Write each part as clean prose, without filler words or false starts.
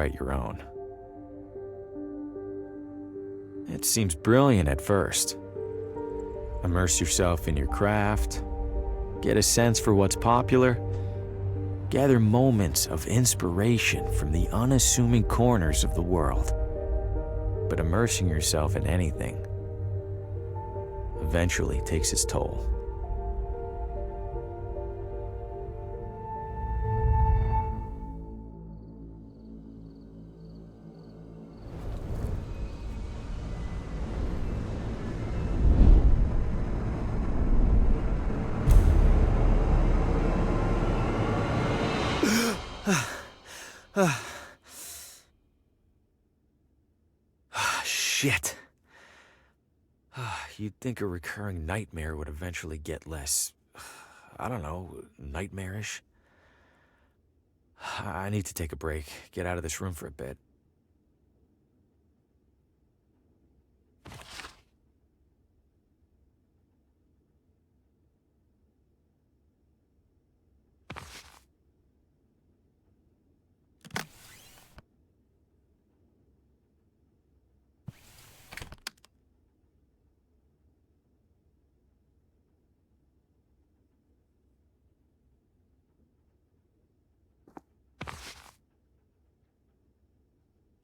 write your own. It seems brilliant at first. Immerse yourself in your craft, get a sense for what's popular, gather moments of inspiration from the unassuming corners of the world. But immersing yourself in anything eventually takes its toll. Shit. You'd think a recurring nightmare would eventually get less, I don't know, nightmarish. I need to take a break, get out of this room for a bit.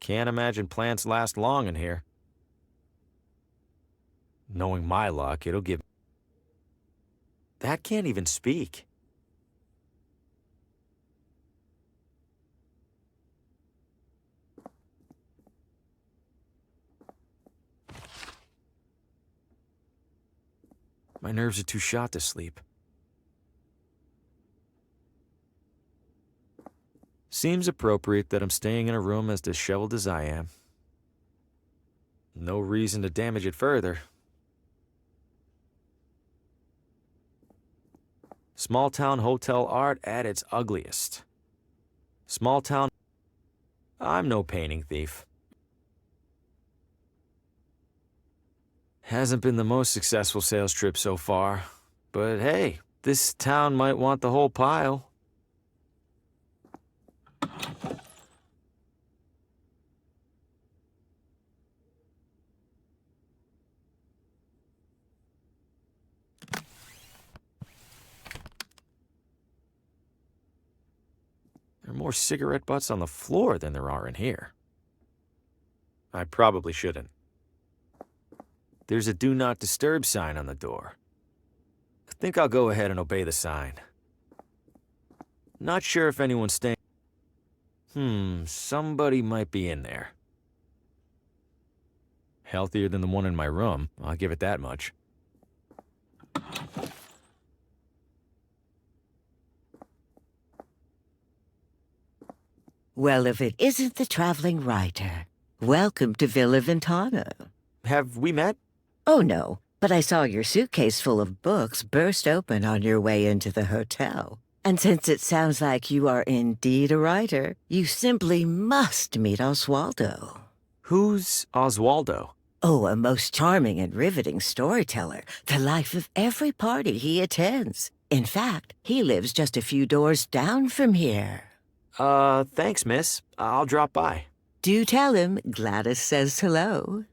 Can't imagine plants last long in here. Knowing my luck, it'll give... That can't even speak. My nerves are too shot to sleep. Seems appropriate that I'm staying in a room as disheveled as I am. No reason to damage it further. Small town hotel art at its ugliest. Small town... I'm no painting thief. Hasn't been the most successful sales trip so far, but hey, this town might want the whole pile. There are more cigarette butts on the floor than there are in here. I probably shouldn't. There's a do not disturb sign on the door. I think I'll go ahead and obey the sign. Not sure if anyone's staying. Somebody might be in there. Healthier than the one in my room, I'll give it that much. Well, if it isn't the traveling writer, welcome to Villa Ventana. Have we met? Oh, no, but I saw your suitcase full of books burst open on your way into the hotel. And since it sounds like you are indeed a writer, you simply must meet Oswaldo. Who's Oswaldo? Oh, a most charming and riveting storyteller, the life of every party he attends. In fact, he lives just a few doors down from here. Thanks, miss. I'll drop by. Do tell him Gladys says hello.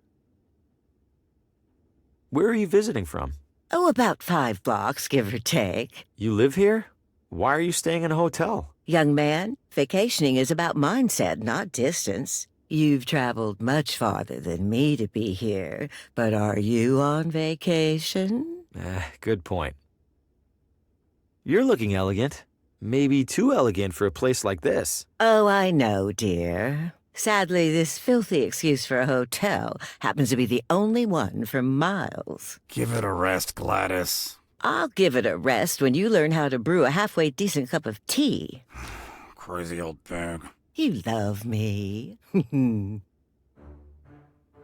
Where are you visiting from? Oh, about 5 blocks, give or take. You live here? Why are you staying in a hotel? Young man, vacationing is about mindset, not distance. You've traveled much farther than me to be here, but are you on vacation? Good point. You're looking elegant. Maybe too elegant for a place like this. Oh, I know, dear. Sadly, this filthy excuse for a hotel happens to be the only one for miles. Give it a rest, Gladys. I'll give it a rest when you learn how to brew a halfway decent cup of tea. Crazy old pig. You love me.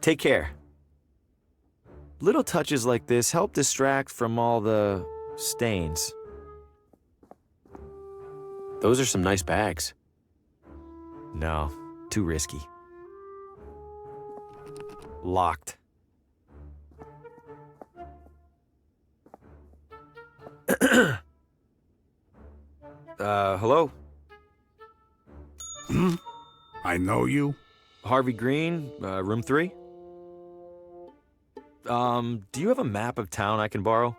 Take care. Little touches like this help distract from all the stains. Those are some nice bags. No, too risky. Locked. Hello? I know you? Harvey Green, room 3? Do you have a map of town I can borrow?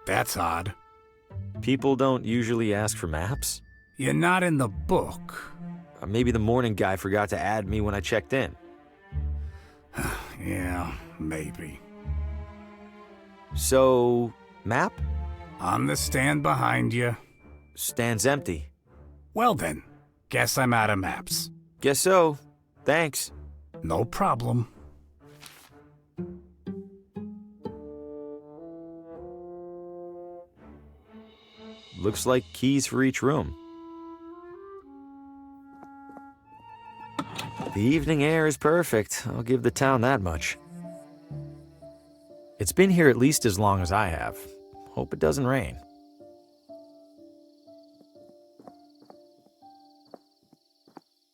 That's odd. People don't usually ask for maps. You're not in the book. Maybe the morning guy forgot to add me when I checked in. Yeah, maybe. So, map? On the stand behind you. Stand's empty. Well then, guess I'm out of maps. Guess so. Thanks. No problem. Looks like keys for each room. The evening air is perfect. I'll give the town that much. It's been here at least as long as I have. Hope it doesn't rain.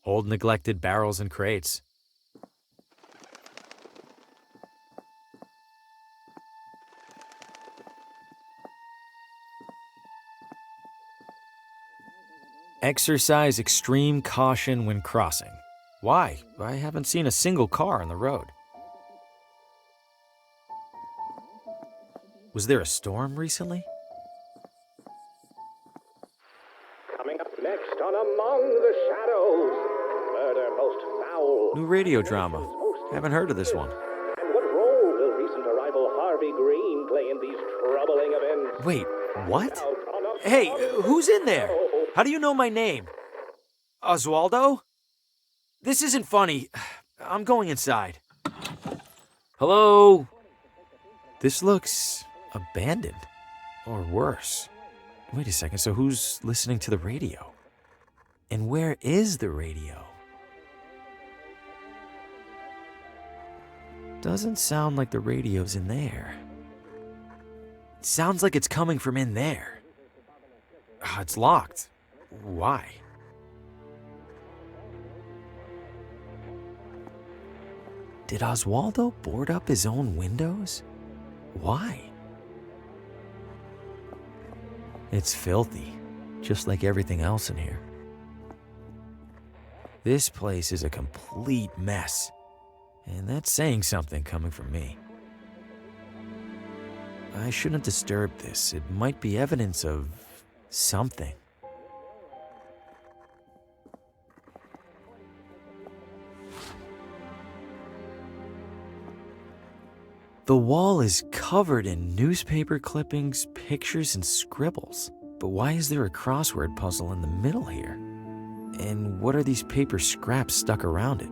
Old neglected barrels and crates. Exercise extreme caution when crossing. Why? I haven't seen a single car on the road. Was there a storm recently? Coming up next on Among the Shadows, murder most foul. New radio drama. Haven't heard of this one. And what role will recent arrival Harvey Green play in these troubling events? Wait, what? Hey, who's in there? How do you know my name? Oswaldo? This isn't funny. I'm going inside. Hello? This looks abandoned. Or worse. Wait a second, so who's listening to the radio? And where is the radio? Doesn't sound like the radio's in there. It sounds like it's coming from in there. It's locked. Why? Did Oswaldo board up his own windows? Why? It's filthy, just like everything else in here. This place is a complete mess, and that's saying something coming from me. I shouldn't disturb this. It might be evidence of something. The wall is covered in newspaper clippings, pictures, and scribbles. But why is there a crossword puzzle in the middle here? And what are these paper scraps stuck around it?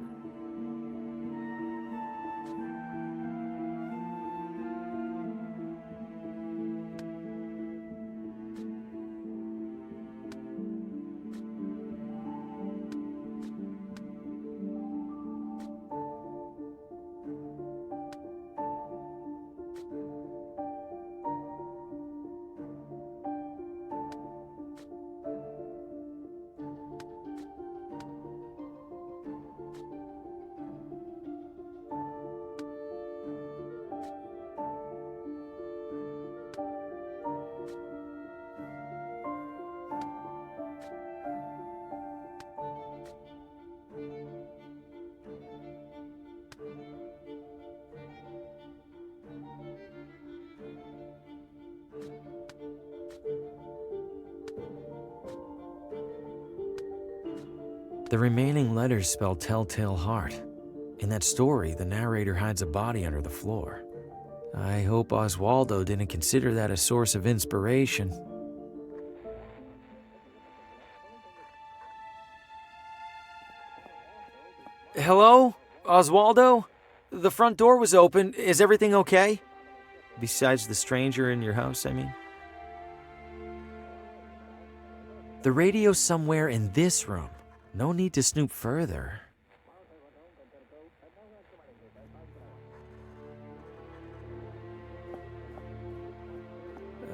The remaining letters spell Telltale Heart. In that story, the narrator hides a body under the floor. I hope Oswaldo didn't consider that a source of inspiration. Hello? Oswaldo? The front door was open. Is everything okay? Besides the stranger in your house, I mean. The radio's somewhere in this room. No need to snoop further.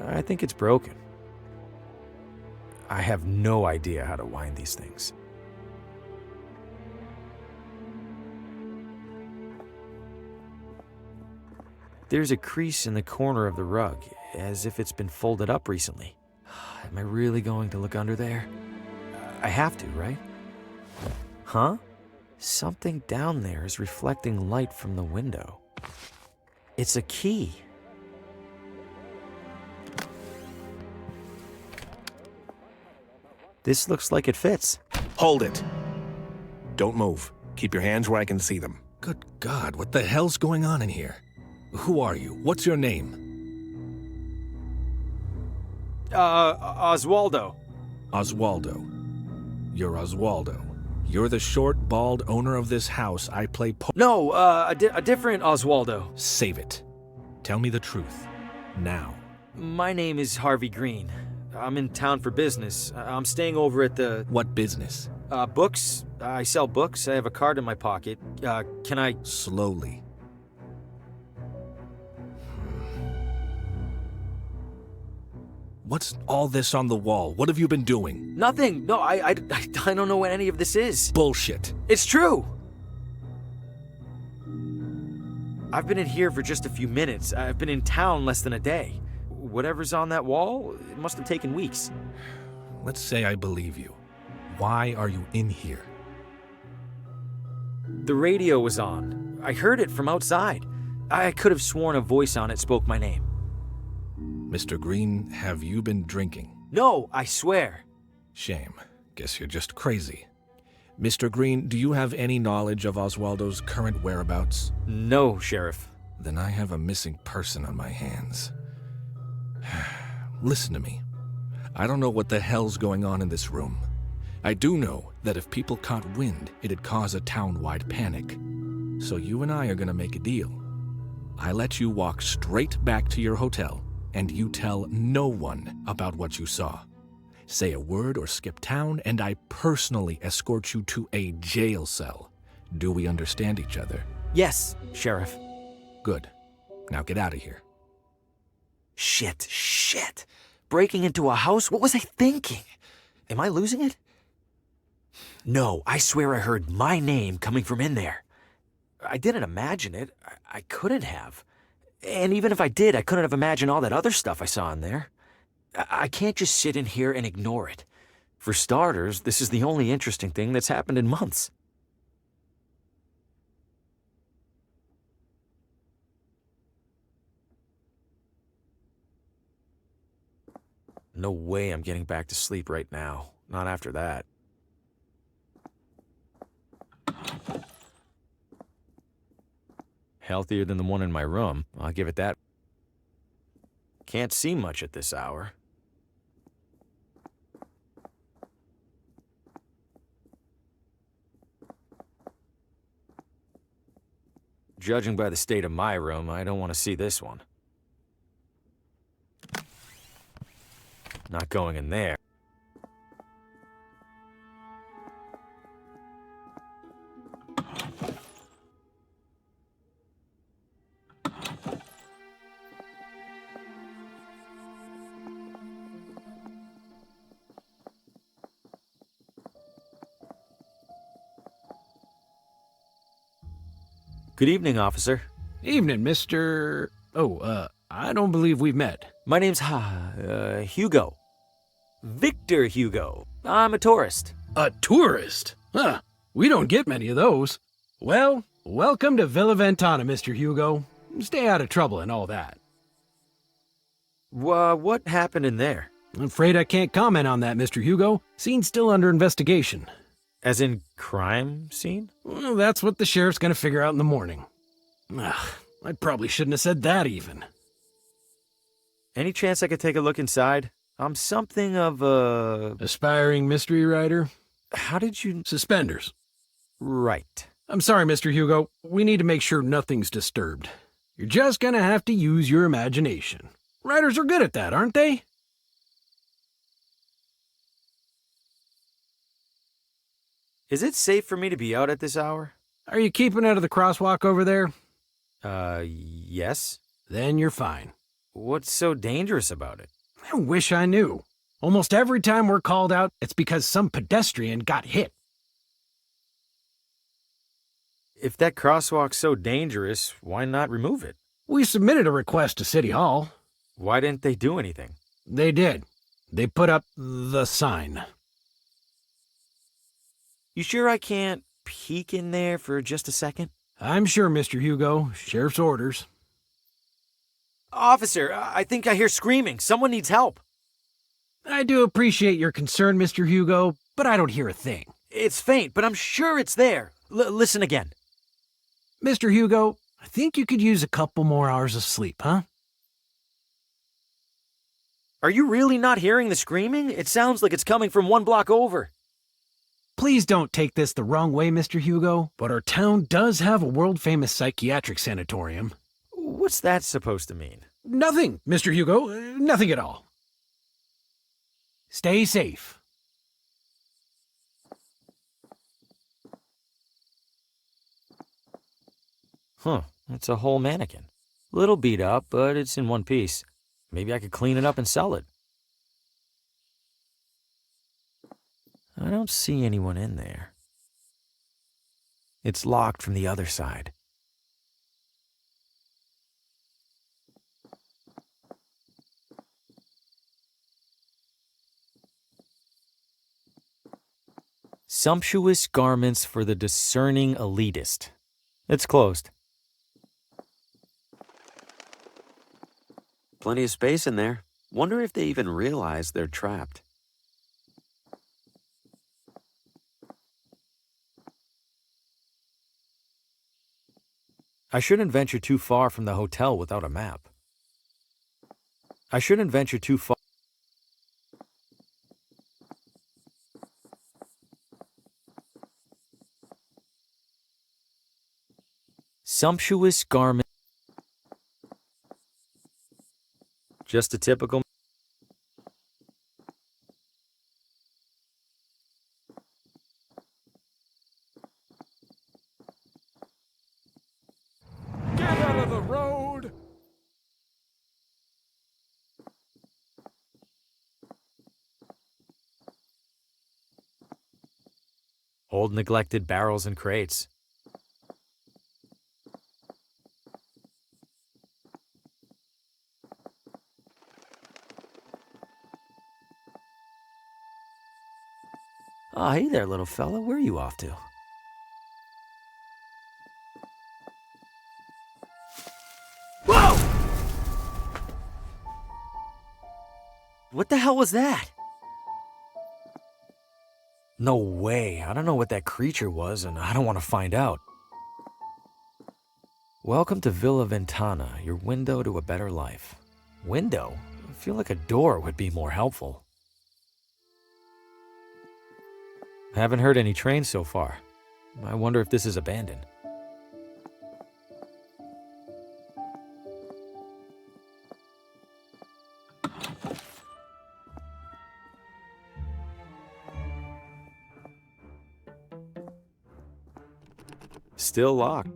I think it's broken. I have no idea how to wind these things. There's a crease in the corner of the rug, as if it's been folded up recently. Am I really going to look under there? I have to, right? Huh? Something down there is reflecting light from the window. It's a key. This looks like it fits. Hold it. Don't move. Keep your hands where I can see them. Good God, what the hell's going on in here? Who are you? What's your name? Oswaldo. Oswaldo. You're Oswaldo. You're the short, bald owner of this house I play No, a different Oswaldo. Save it. Tell me the truth. Now. My name is Harvey Green. I'm in town for business. I'm staying over at the... What business? Books. I sell books. I have a card in my pocket. Can I... Slowly. What's all this on the wall? What have you been doing? Nothing. No, I don't know what any of this is. Bullshit. It's true. I've been in here for just a few minutes. I've been in town less than a day. Whatever's on that wall, it must have taken weeks. Let's say I believe you. Why are you in here? The radio was on. I heard it from outside. I could have sworn a voice on it spoke my name. Mr. Green, have you been drinking? No, I swear. Shame. Guess you're just crazy. Mr. Green, do you have any knowledge of Oswaldo's current whereabouts? No, Sheriff. Then I have a missing person on my hands. Listen to me. I don't know what the hell's going on in this room. I do know that if people caught wind, it'd cause a town-wide panic. So you and I are gonna make a deal. I let you walk straight back to your hotel, and you tell no one about what you saw. Say a word or skip town, and I personally escort you to a jail cell. Do we understand each other? Yes, Sheriff. Good. Now get out of here. Shit. Breaking into a house? What was I thinking? Am I losing it? No, I swear I heard my name coming from in there. I didn't imagine it. I couldn't have. And even if I did, I couldn't have imagined all that other stuff I saw in there. I can't just sit in here and ignore it. For starters, this is the only interesting thing that's happened in months. No way I'm getting back to sleep right now. Not after that. Healthier than the one in my room, I'll give it that. Can't see much at this hour. Judging by the state of my room, I don't want to see this one. Not going in there. Good evening, officer. Evening, Mr. I don't believe we've met. My name's Hugo. Victor Hugo. I'm a tourist. A tourist? Huh. We don't get many of those. Well, welcome to Villa Ventana, Mr. Hugo. Stay out of trouble and all that. What happened in there? I'm afraid I can't comment on that, Mr. Hugo. Scene's still under investigation. As in crime scene? Well, that's what the sheriff's gonna figure out in the morning. I probably shouldn't have said that even. Any chance I could take a look inside? I'm something of a... Aspiring mystery writer? How did you... Suspenders. Right. I'm sorry, Mr. Hugo. We need to make sure nothing's disturbed. You're just gonna have to use your imagination. Writers are good at that, aren't they? Is it safe for me to be out at this hour? Are you keeping out of the crosswalk over there? Yes. Then you're fine. What's so dangerous about it? I wish I knew. Almost every time we're called out, it's because some pedestrian got hit. If that crosswalk's so dangerous, why not remove it? We submitted a request to City Hall. Why didn't they do anything? They did. They put up the sign. You sure I can't peek in there for just a second? I'm sure, Mr. Hugo. Sheriff's orders. Officer, I think I hear screaming. Someone needs help. I do appreciate your concern, Mr. Hugo, but I don't hear a thing. It's faint, but I'm sure it's there. Listen again. Mr. Hugo, I think you could use a couple more hours of sleep, huh? Are you really not hearing the screaming? It sounds like it's coming from 1 block over. Please don't take this the wrong way, Mr. Hugo, but our town does have a world-famous psychiatric sanatorium. What's that supposed to mean? Nothing, Mr. Hugo. Nothing at all. Stay safe. Huh, it's a whole mannequin. Little beat up, but it's in one piece. Maybe I could clean it up and sell it. I don't see anyone in there. It's locked from the other side. Sumptuous garments for the discerning elitist. It's closed. Plenty of space in there. Wonder if they even realize they're trapped. I shouldn't venture too far from the hotel without a map. I shouldn't venture too far. Sumptuous garment. Just a typical. Get out of the road! Old neglected barrels and crates. Oh, hey there, little fella. Where are you off to? Whoa! What the hell was that? No way. I don't know what that creature was, and I don't want to find out. Welcome to Villa Ventana, your window to a better life. Window? I feel like a door would be more helpful. Haven't heard any trains so far. I wonder if this is abandoned. Still locked.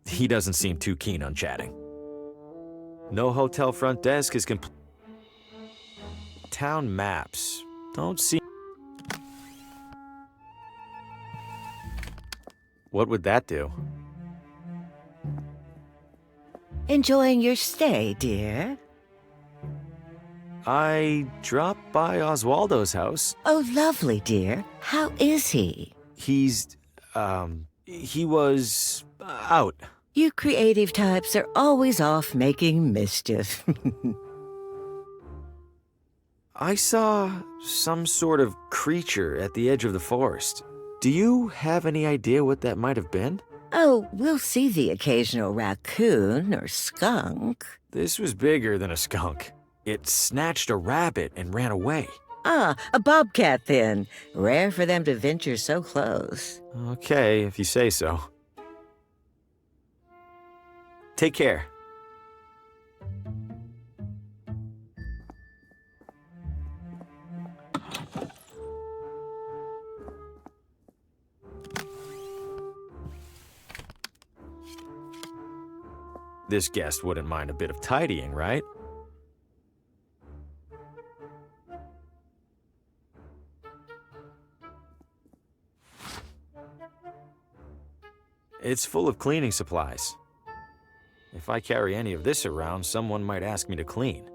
He doesn't seem too keen on chatting. No hotel front desk is complete. Town maps. Don't see. What would that do? Enjoying your stay, dear? I dropped by Oswaldo's house. Oh, lovely, dear. How is he? He was out. You creative types are always off making mischief. I saw some sort of creature at the edge of the forest. Do you have any idea what that might have been? Oh, we'll see the occasional raccoon or skunk. This was bigger than a skunk. It snatched a rabbit and ran away. Ah, a bobcat then. Rare for them to venture so close. Okay, if you say so. Take care. This guest wouldn't mind a bit of tidying, right? It's full of cleaning supplies. If I carry any of this around, someone might ask me to clean.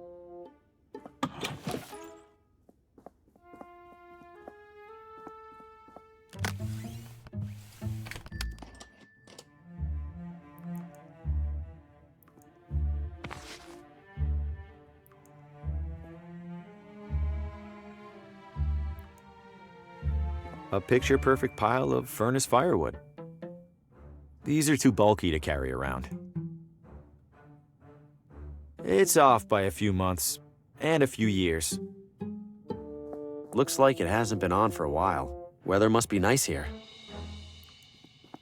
a picture-perfect pile of furnace firewood. These are too bulky to carry around. It's off by a few months and a few years. Looks like it hasn't been on for a while. Weather must be nice here.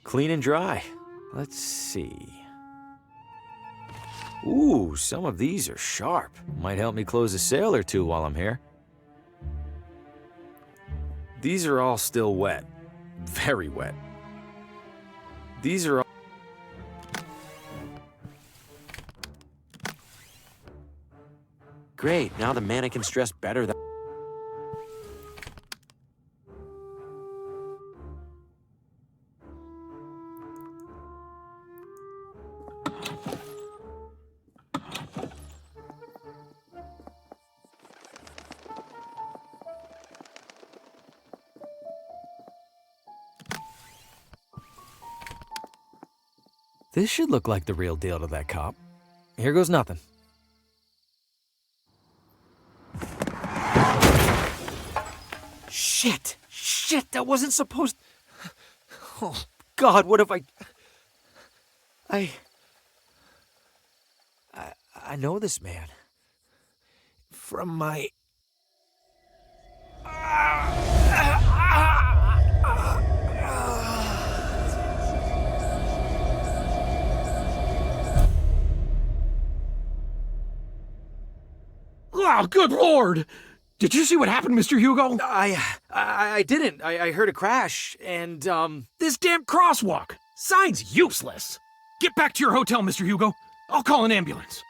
Clean and dry. Let's see. Ooh, some of these are sharp. Might help me close a sale or two while I'm here. These are all still wet. Very wet. These are all... Great, now the mannequin's dressed better than... This should look like the real deal to that cop. Here goes nothing. Shit! Shit, that wasn't supposed... Oh, God, what have I know this man. From my... Oh, good Lord! Did you see what happened, Mr. Hugo? I didn't. I heard a crash, and, This damn crosswalk! Sign's useless! Get back to your hotel, Mr. Hugo. I'll call an ambulance.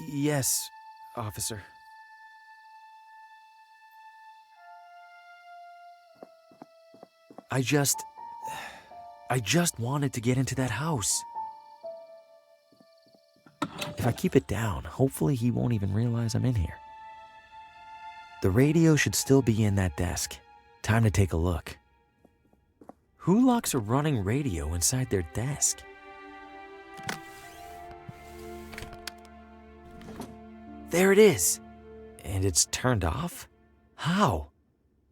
Yes, officer. I just wanted to get into that house. If I keep it down, hopefully he won't even realize I'm in here. The radio should still be in that desk. Time to take a look. Who locks a running radio inside their desk? There it is. And it's turned off? How?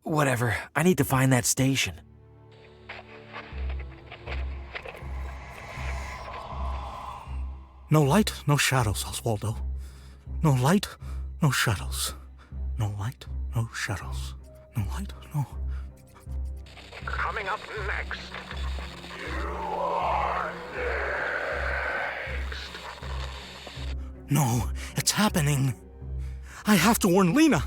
Whatever, I need to find that station. No light, no shadows, Oswaldo. No light, no shadows. No light, no shadows. No light, no... Coming up next. You are next. No, it's happening. I have to warn Lena.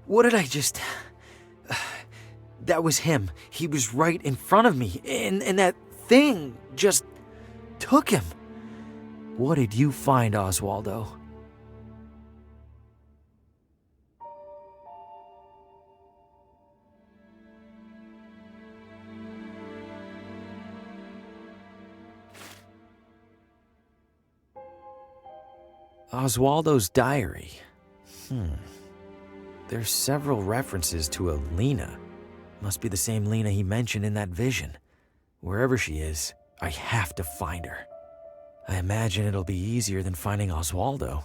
What did I just... That was him. He was right in front of me, and that thing just took him. What did you find, Oswaldo? Oswaldo's diary. There's several references to a Lena. Must be the same Lena he mentioned in that vision. Wherever she is, I have to find her. I imagine it'll be easier than finding Oswaldo.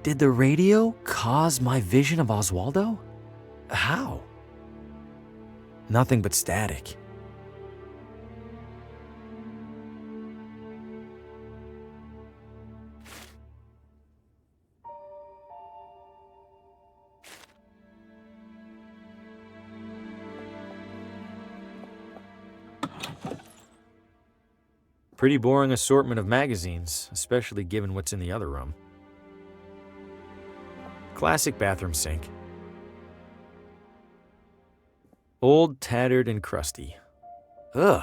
Did the radio cause my vision of Oswaldo? How? Nothing but static. Pretty boring assortment of magazines, especially given what's in the other room. Classic bathroom sink. Old, tattered, and crusty. Ugh.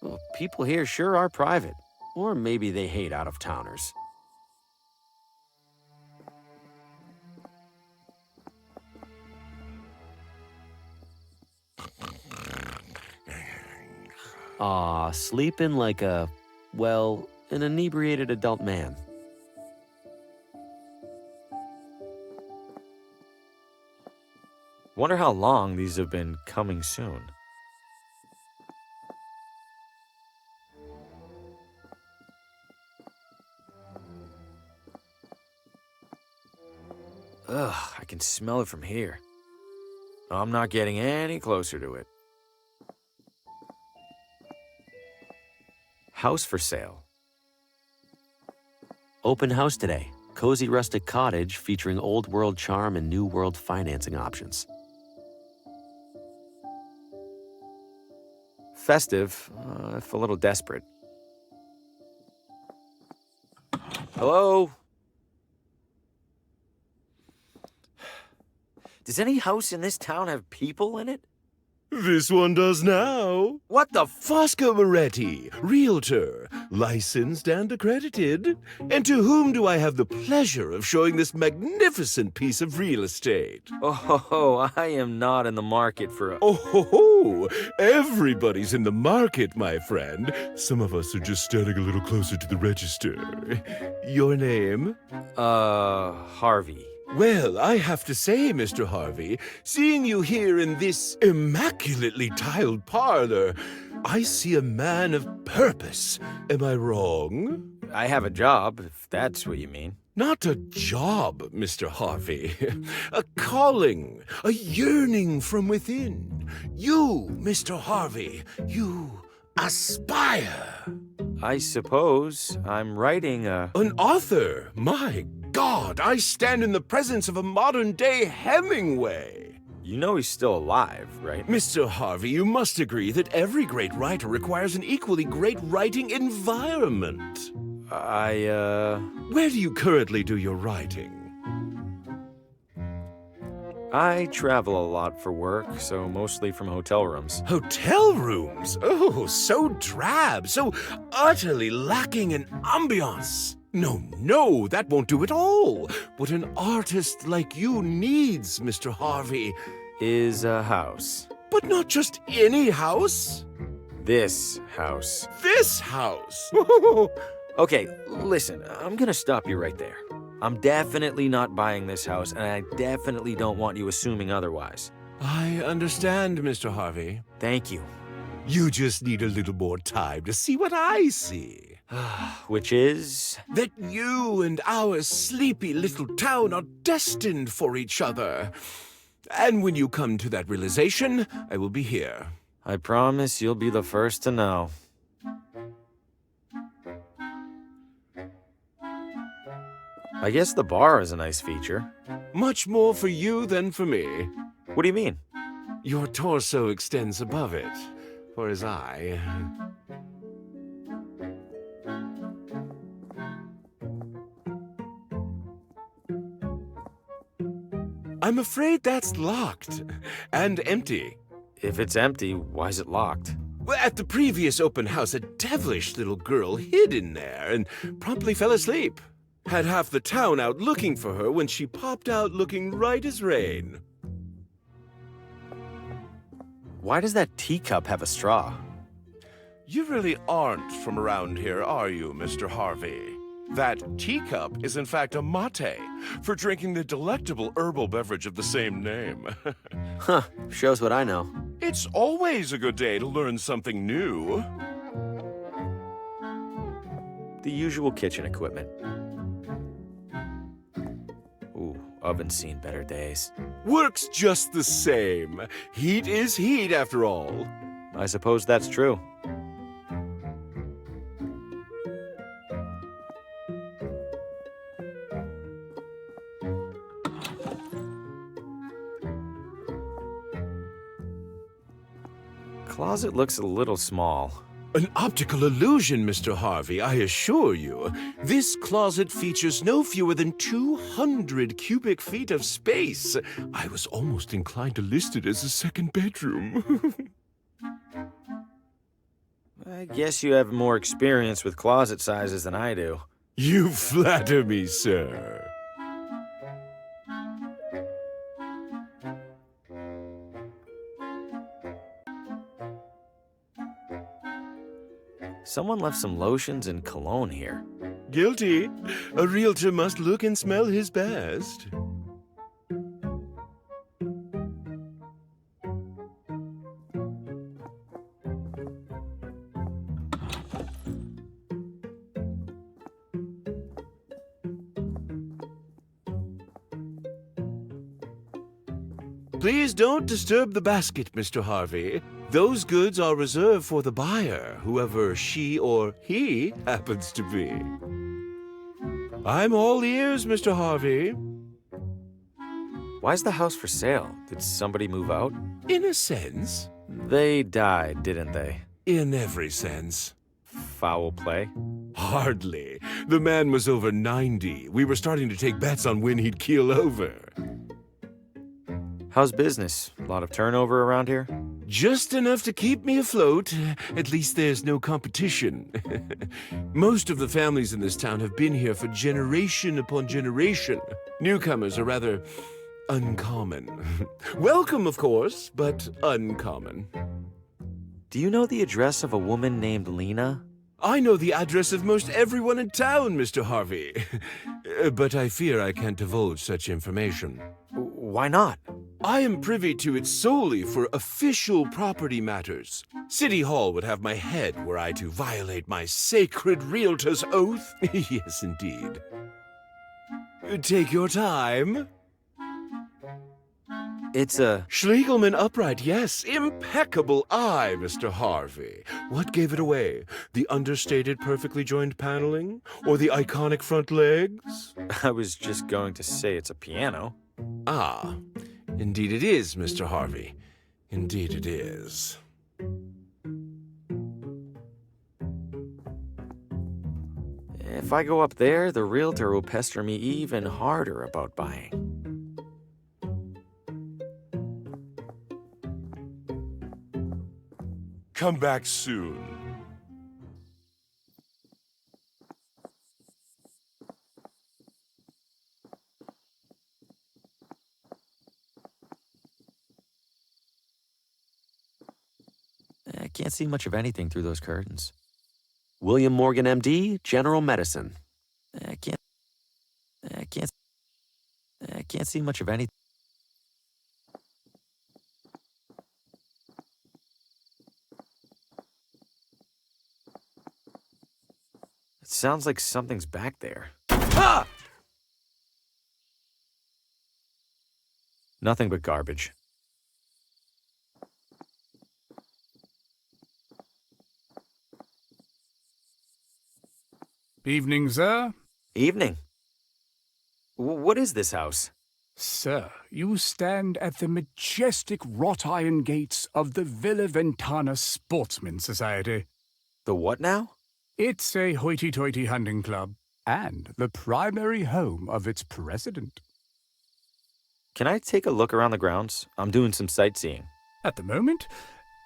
Well, people here sure are private. Or maybe they hate out-of-towners. Aw, sleeping like a, well, an inebriated adult man. Wonder how long these have been coming soon. Ugh, I can smell it from here. I'm not getting any closer to it. House for sale. Open house today. Cozy rustic cottage featuring old world charm and new world financing options. Festive, if a little desperate. Hello? Does any house in this town have people in it? This one does now. What the Fosco Moretti, realtor, licensed and accredited. And to whom do I have the pleasure of showing this magnificent piece of real estate? Oh, I am not in the market for a... Oh, ho, ho. Everybody's in the market, my friend. Some of us are just standing a little closer to the register. Your name? Harvey. Well, I have to say, Mr. Harvey, seeing you here in this immaculately tiled parlor, I see a man of purpose. Am I wrong? I have a job, if that's what you mean. Not a job, Mr. Harvey. A calling, a yearning from within. You, Mr. Harvey, you aspire. I suppose I'm writing a... An author? My God, I stand in the presence of a modern-day Hemingway. You know he's still alive, right? Mr. Harvey, you must agree that every great writer requires an equally great writing environment. Where do you currently do your writing? I travel a lot for work, so mostly from hotel rooms. Hotel rooms? Oh, so drab, so utterly lacking in ambiance. No, that won't do at all. What an artist like you needs, Mr. Harvey, Is a house. but not just any house. This house. This house. Okay, listen, I'm gonna stop you right there. I'm definitely not buying this house, and I definitely don't want you assuming otherwise. I understand, Mr. Harvey. Thank you. You just need a little more time to see what I see. Which is... That you and our sleepy little town are destined for each other. And when you come to that realization, I will be here. I promise you'll be the first to know. I guess the bar is a nice feature. Much more for you than for me. What do you mean? Your torso extends above it, for his eye. I'm afraid that's locked and empty. If it's empty, why is it locked? Well, at the previous open house, a devilish little girl hid in there and promptly fell asleep. Had half the town out looking for her when she popped out looking right as rain. Why does that teacup have a straw? You really aren't from around here, are you, Mr. Harvey? That teacup is in fact a mate, for drinking the delectable herbal beverage of the same name. Huh, shows what I know. It's always a good day to learn something new. The usual kitchen equipment. Ooh, oven's seen better days. Works just the same. Heat is heat, after all. I suppose that's true. Closet looks a little small. An optical illusion, Mr. Harvey, I assure you. This closet features no fewer than 200 cubic feet of space. I was almost inclined to list it as a second bedroom. I guess you have more experience with closet sizes than I do. You flatter me, sir. Someone left some lotions and cologne here. Guilty. A realtor must look and smell his best. Please don't disturb the basket, Mr. Harvey. Those goods are reserved for the buyer, whoever she or he happens to be. I'm all ears, Mr. Harvey. Why's the house for sale? Did somebody move out? In a sense. They died, didn't they? In every sense. Foul play? Hardly. The man was over 90. We were starting to take bets on when he'd keel over. How's business? A lot of turnover around here? Just enough to keep me afloat. At least there's no competition. Most of the families in this town have been here for generation upon generation. Newcomers are rather uncommon. Welcome, of course, but uncommon. Do you know the address of a woman named Lena? I know the address of most everyone in town, Mr. Harvey. But I fear I can't divulge such information. Why not? I am privy to it solely for official property matters. City Hall would have my head were I to violate my sacred realtor's oath. Yes, indeed. Take your time. It's a... Schlegelman upright, yes. Impeccable eye, Mr. Harvey. What gave it away? The understated, perfectly joined paneling? Or the iconic front legs? I was just going to say it's a piano. Ah, indeed it is, Mr. Harvey. Indeed it is. If I go up there, the realtor will pester me even harder about buying. Come back soon. I can't see much of anything through those curtains. William Morgan, MD, General Medicine. I can't see much of anything. It sounds like something's back there. Ah! Nothing but garbage. Evening, sir. Evening. What is this house? Sir, you stand at the majestic wrought iron gates of the Villa Ventana Sportsman Society. The what now? It's a hoity-toity hunting club, and the primary home of its president. Can I take a look around the grounds? I'm doing some sightseeing. At the moment,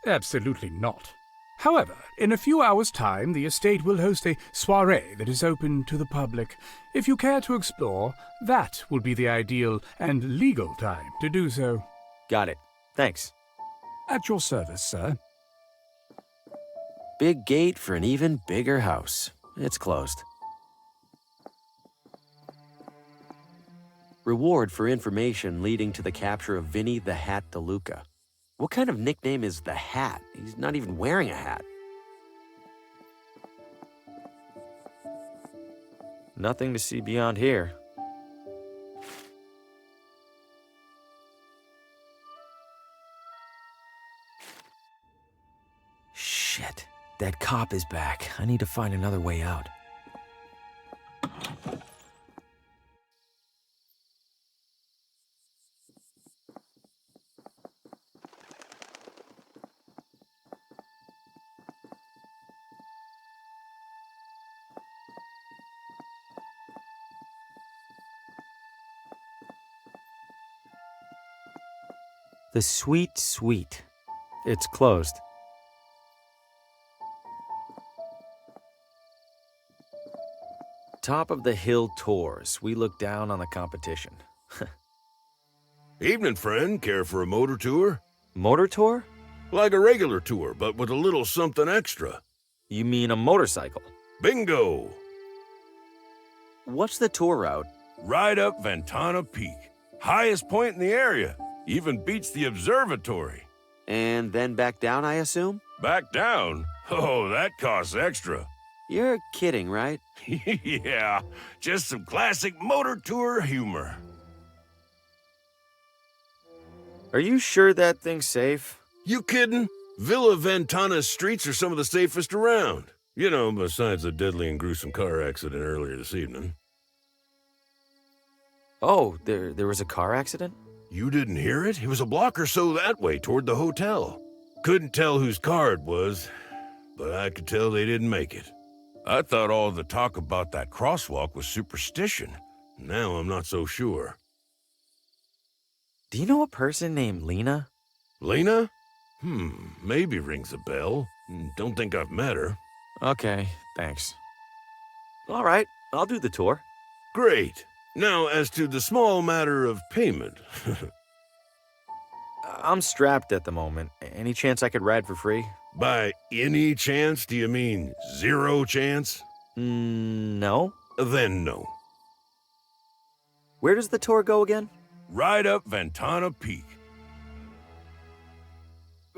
absolutely not. However, in a few hours' time, the estate will host a soirée that is open to the public. If you care to explore, that will be the ideal and legal time to do so. Got it. Thanks. At your service, sir. Big gate for an even bigger house. It's closed. Reward for information leading to the capture of Vinny the Hat DeLuca. What kind of nickname is the Hat? He's not even wearing a hat. Nothing to see beyond here. Shit. That cop is back. I need to find another way out. The Sweet Sweet. It's closed. Top of the Hill Tours. We look down on the competition. Evening, friend. Care for a motor tour? Motor tour? Like a regular tour, but with a little something extra. You mean a motorcycle? Bingo! What's the tour route? Right up Ventana Peak. Highest point in the area. Even beats the observatory. And then back down, I assume? Back down? Oh, that costs extra. You're kidding, right? Yeah, just some classic motor tour humor. Are you sure that thing's safe? You kidding? Villa Ventana's streets are some of the safest around. You know, besides the deadly and gruesome car accident earlier this evening. Oh, there was a car accident? You didn't hear it? It was a block or so that way, toward the hotel. Couldn't tell whose car it was, but I could tell they didn't make it. I thought all the talk about that crosswalk was superstition. Now I'm not so sure. Do you know a person named Lena? Lena? Maybe rings a bell. Don't think I've met her. Okay, thanks. All right, I'll do the tour. Great. Now, as to the small matter of payment. I'm strapped at the moment. Any chance I could ride for free? By any chance, do you mean 0 chance? No. Then no. Where does the tour go again? Right up Ventana Peak.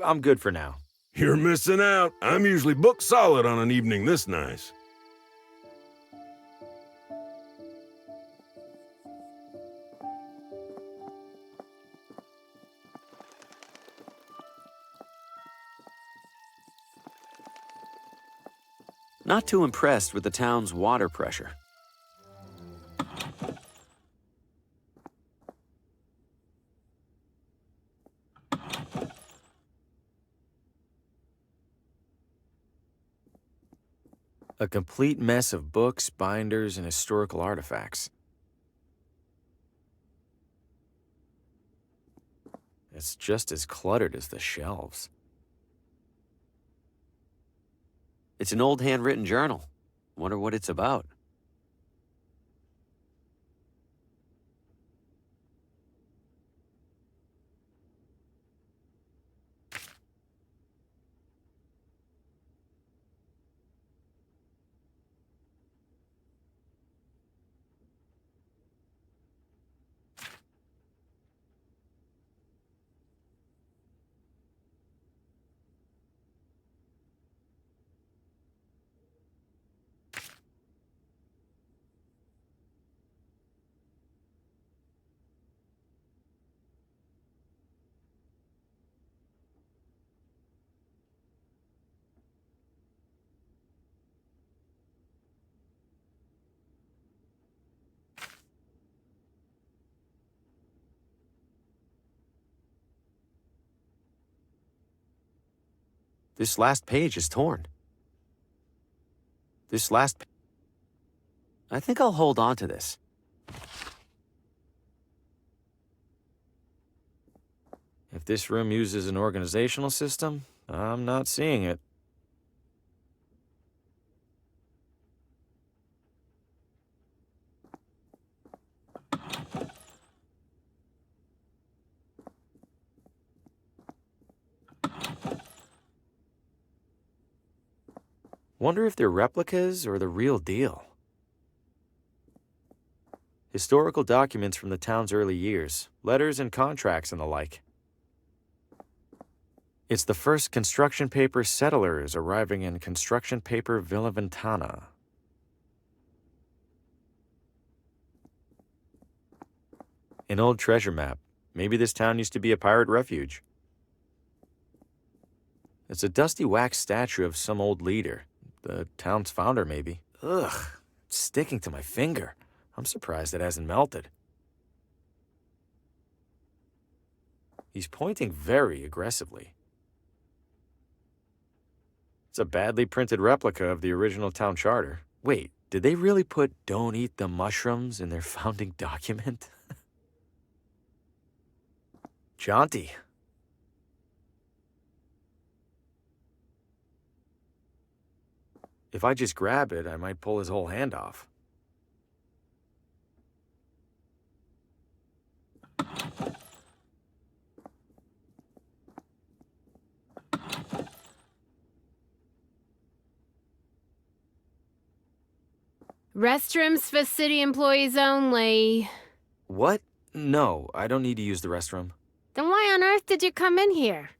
I'm good for now. You're missing out. I'm usually booked solid on an evening this nice. Not too impressed with the town's water pressure. A complete mess of books, binders, and historical artifacts. It's just as cluttered as the shelves. It's an old handwritten journal. Wonder what it's about. This last page is torn. I think I'll hold on to this. If this room uses an organizational system, I'm not seeing it. Wonder if they're replicas or the real deal. Historical documents from the town's early years, letters and contracts and the like. It's the first construction paper settlers arriving in construction paper Villa Ventana. An old treasure map. Maybe this town used to be a pirate refuge. It's a dusty wax statue of some old leader. The town's founder, maybe. Ugh, it's sticking to my finger. I'm surprised it hasn't melted. He's pointing very aggressively. It's a badly printed replica of the original town charter. Wait, did they really put "don't eat the mushrooms" in their founding document? Jaunty. If I just grab it, I might pull his whole hand off. Restrooms for city employees only. What? No, I don't need to use the restroom. Then why on earth did you come in here?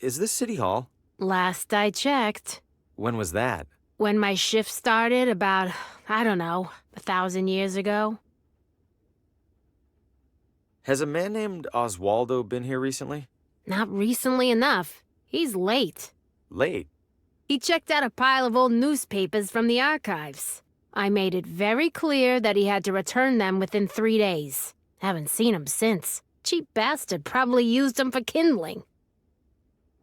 Is this City Hall? Last I checked. When was that? When my shift started about, I don't know, 1,000 years ago. Has a man named Oswaldo been here recently? Not recently enough. He's late. Late? He checked out a pile of old newspapers from the archives. I made it very clear that he had to return them within 3 days. Haven't seen him since. Cheap bastard probably used them for kindling.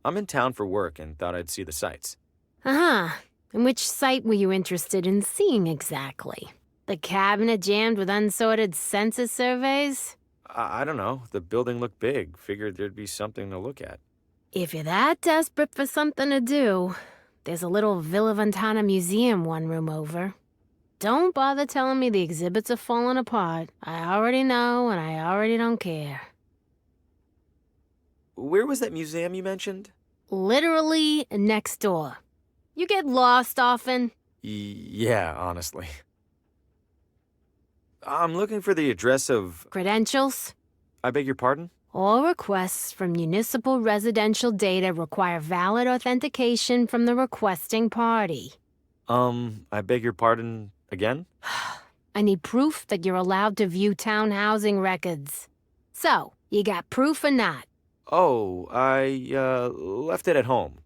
I'm in town for work and thought I'd see the sights. Uh-huh. And which site were you interested in seeing exactly? The cabinet jammed with unsorted census surveys? I don't know. The building looked big. Figured there'd be something to look at. If you're that desperate for something to do, there's a little Villa Ventana museum one room over. Don't bother telling me the exhibits are falling apart. I already know, and I already don't care. Where was that museum you mentioned? Literally next door. You get lost often? Yeah, honestly. I'm looking for the address of... Credentials? I beg your pardon? All requests for municipal residential data require valid authentication from the requesting party. I beg your pardon again? I need proof that you're allowed to view town housing records. So, you got proof or not? Oh, I, left it at home.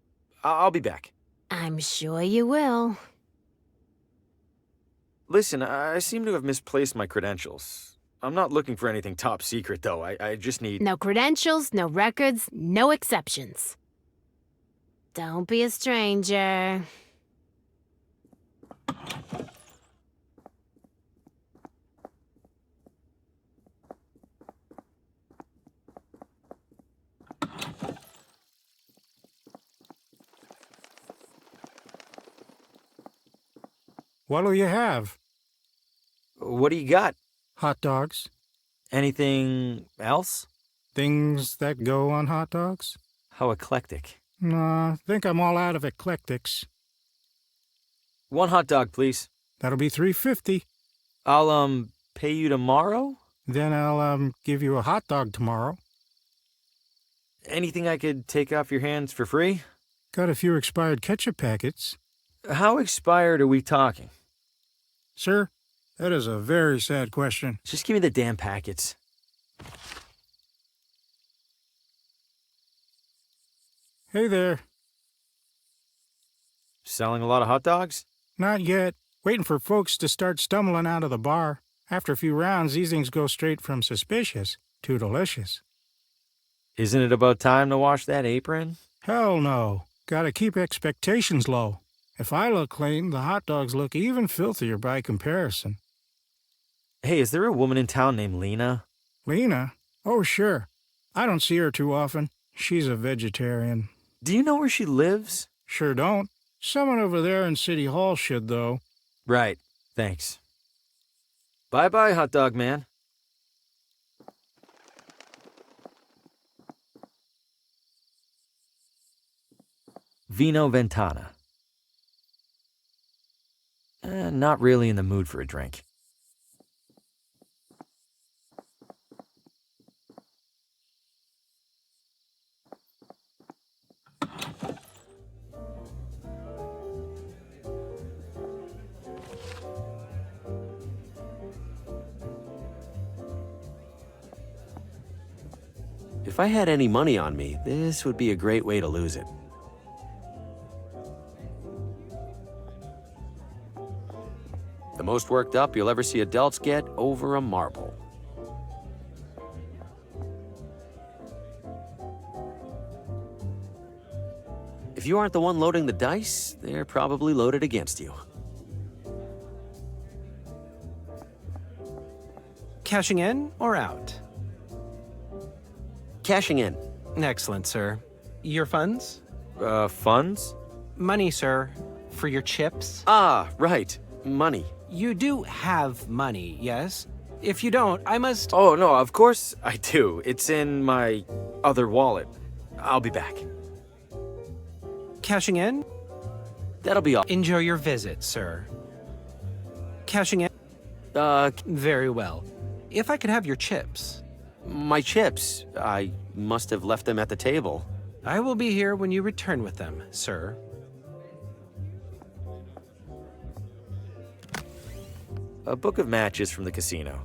I'll be back. I'm sure you will. Listen, I seem to have misplaced my credentials. I'm not looking for anything top secret, though. I just need... No credentials, no records, no exceptions. Don't be a stranger. What'll you have? What do you got? Hot dogs? Anything else? Things that go on hot dogs? How eclectic. Nah, think I'm all out of eclectics. 1 hot dog, please. That'll be $3.50. I'll, pay you tomorrow? Then I'll, give you a hot dog tomorrow. Anything I could take off your hands for free? Got a few expired ketchup packets. How expired are we talking? Sir, that is a very sad question. Just give me the damn packets. Hey there. Selling a lot of hot dogs? Not yet. Waiting for folks to start stumbling out of the bar. After a few rounds, these things go straight from suspicious to delicious. Isn't it about time to wash that apron? Hell no. Gotta keep expectations low. If I look clean, the hot dogs look even filthier by comparison. Hey, is there a woman in town named Lena? Lena? Oh, sure. I don't see her too often. She's a vegetarian. Do you know where she lives? Sure don't. Someone over there in City Hall should, though. Right. Thanks. Bye-bye, hot dog man. Vino Ventana. Not really in the mood for a drink. If I had any money on me, this would be a great way to lose it. The most worked up you'll ever see adults get over a marble. If you aren't the one loading the dice, they're probably loaded against you. Cashing in or out? Cashing in. Excellent, sir. Your funds? Funds? Money, sir. For your chips? Ah, right. Money. You do have money, yes? If you don't, I must... Oh, no, of course I do. It's in my other wallet. I'll be back. Cashing in? That'll be all. Enjoy your visit, sir. Cashing in? Very well. If I could have your chips. My chips. I must have left them at the table. I will be here when you return with them, sir. A book of matches from the casino.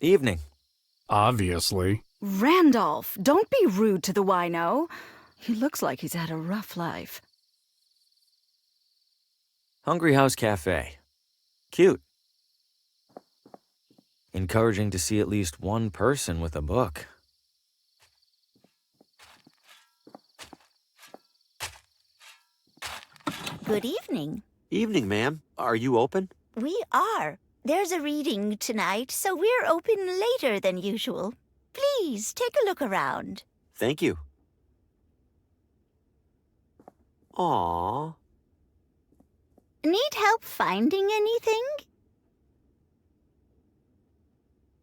Evening. Obviously. Randolph, don't be rude to the wino. He looks like he's had a rough life. Hungry House Cafe. Cute. Encouraging to see at least one person with a book. Good evening. Evening, ma'am. Are you open? We are. There's a reading tonight, so we're open later than usual. Please, take a look around. Thank you. Aww. Need help finding anything?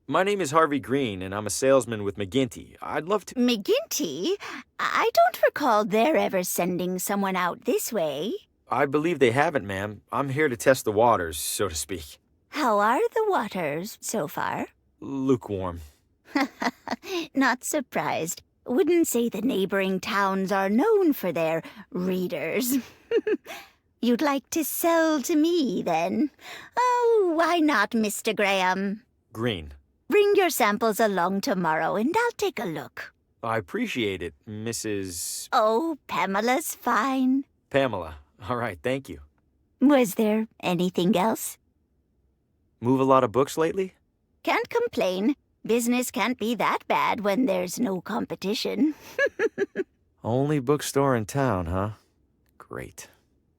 My name is Harvey Green, and I'm a salesman with McGinty. I'd love to... McGinty? I don't recall they're ever sending someone out this way. I believe they haven't, ma'am. I'm here to test the waters, so to speak. How are the waters so far? Lukewarm. Not surprised. Wouldn't say the neighboring towns are known for their readers. You'd like to sell to me, then? Oh, why not, Mr. Graham? Green. Bring your samples along tomorrow, and I'll take a look. I appreciate it, Mrs. Oh, Pamela's fine. Pamela. All right, thank you. Was there anything else? Move a lot of books lately? Can't complain. Business can't be that bad when there's no competition. Only bookstore in town, huh? Great.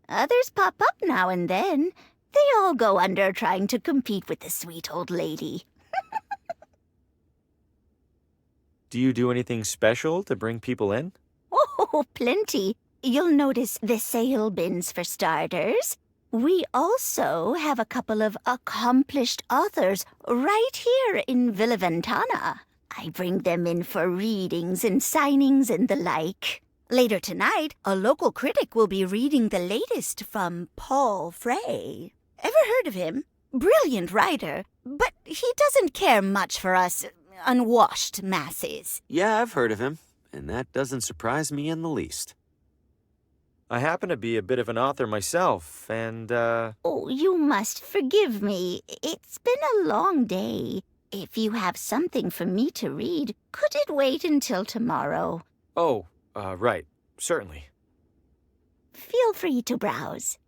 Others pop up now and then. They all go under trying to compete with the sweet old lady. Do you do anything special to bring people in? Oh, plenty. You'll notice the sale bins for starters. We also have a couple of accomplished authors right here in Villaventana. I bring them in for readings and signings and the like. Later tonight, a local critic will be reading the latest from Paul Frey. Ever heard of him? Brilliant writer, but he doesn't care much for us unwashed masses. Yeah, I've heard of him, and that doesn't surprise me in the least. I happen to be a bit of an author myself, and, Oh, you must forgive me. It's been a long day. If you have something for me to read, could it wait until tomorrow? Oh, right. Certainly. Feel free to browse.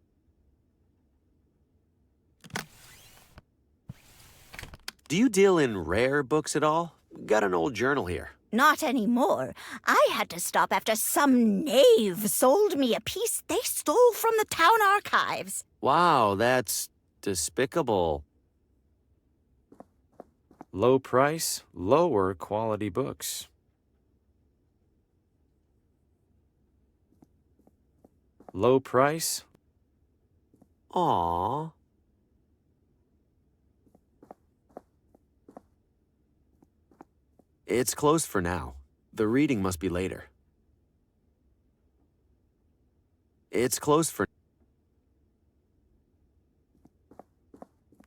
Do you deal in rare books at all? Got an old journal here. Not anymore. I had to stop after some knave sold me a piece they stole from the town archives. Wow, that's despicable. Low price, lower quality books. Low price. Aww. It's closed for now. The reading must be later. It's closed for...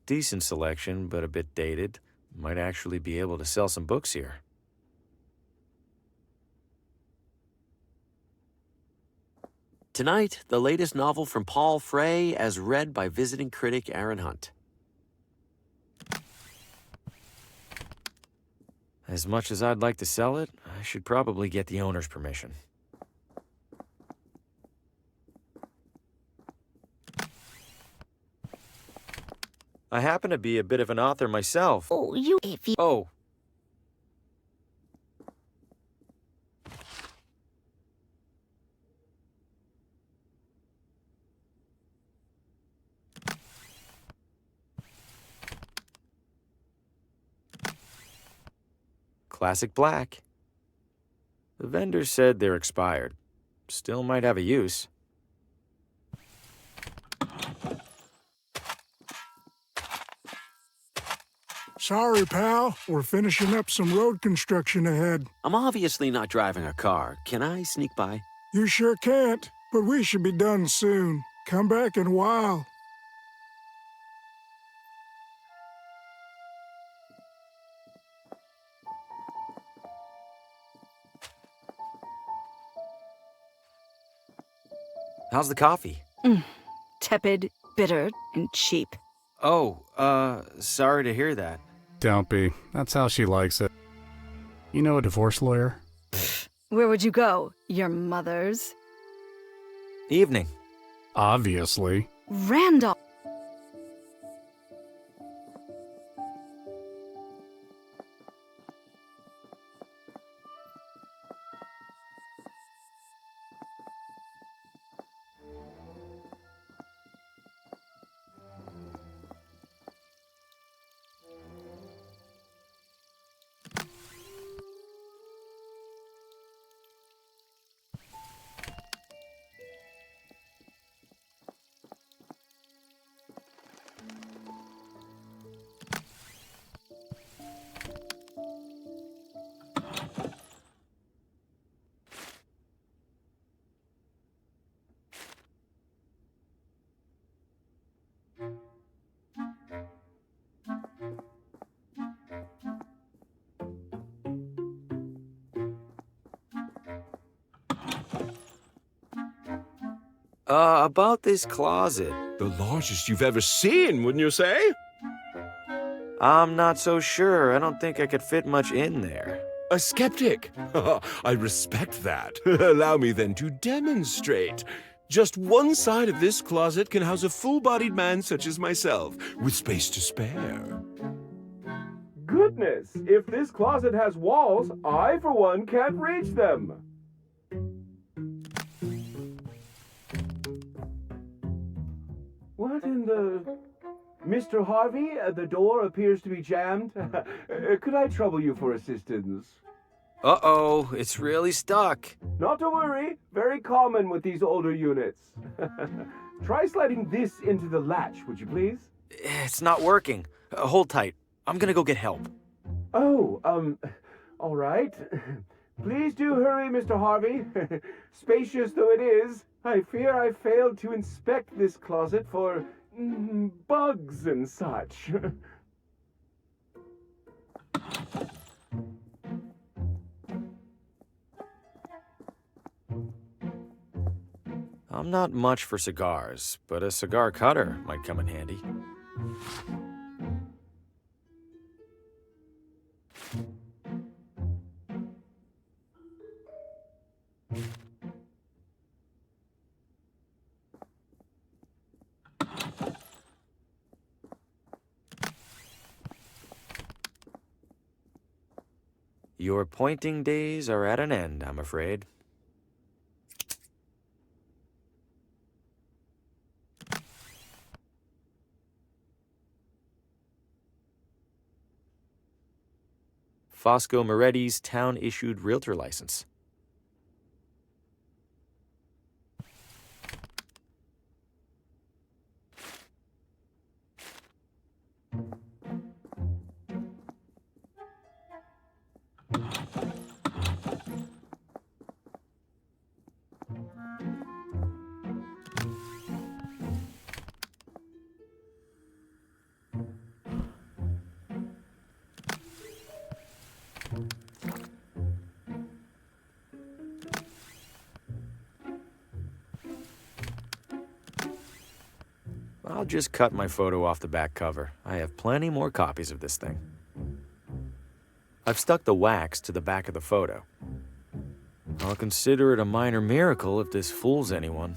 Decent selection, but a bit dated. Might actually be able to sell some books here. Tonight, the latest novel from Paul Frey, as read by visiting critic Aaron Hunt. As much as I'd like to sell it, I should probably get the owner's permission. I happen to be a bit of an author myself. Oh, if you... Oh. Classic black. The vendor said they're expired. Still might have a use. Sorry, pal. We're finishing up some road construction ahead. I'm obviously not driving a car. Can I sneak by? You sure can't, but we should be done soon. Come back in a while. How's the coffee? Tepid, bitter, and cheap. Oh, sorry to hear that. Don't be. That's how she likes it. You know a divorce lawyer? Where would you go? Your mother's? Evening. Obviously. Randall! About this closet. The largest you've ever seen, wouldn't you say? I'm not so sure. I don't think I could fit much in there. A skeptic? I respect that. Allow me then to demonstrate. Just one side of this closet can house a full-bodied man such as myself, with space to spare. Goodness, if this closet has walls, I, for one, can't reach them. What in the... Mr. Harvey, the door appears to be jammed. Could I trouble you for assistance? Uh-oh, it's really stuck. Not to worry. Very common with these older units. Try sliding this into the latch, would you please? It's not working. Hold tight. I'm gonna go get help. Oh, all right. Please do hurry, Mr. Harvey. Spacious though it is, I fear I failed to inspect this closet for bugs and such. I'm not much for cigars, but a cigar cutter might come in handy. Your pointing days are at an end, I'm afraid. Fosco Moretti's town-issued realtor license. just cut my photo off the back cover. I have plenty more copies of this thing. I've stuck the wax to the back of the photo. I'll consider it a minor miracle if this fools anyone.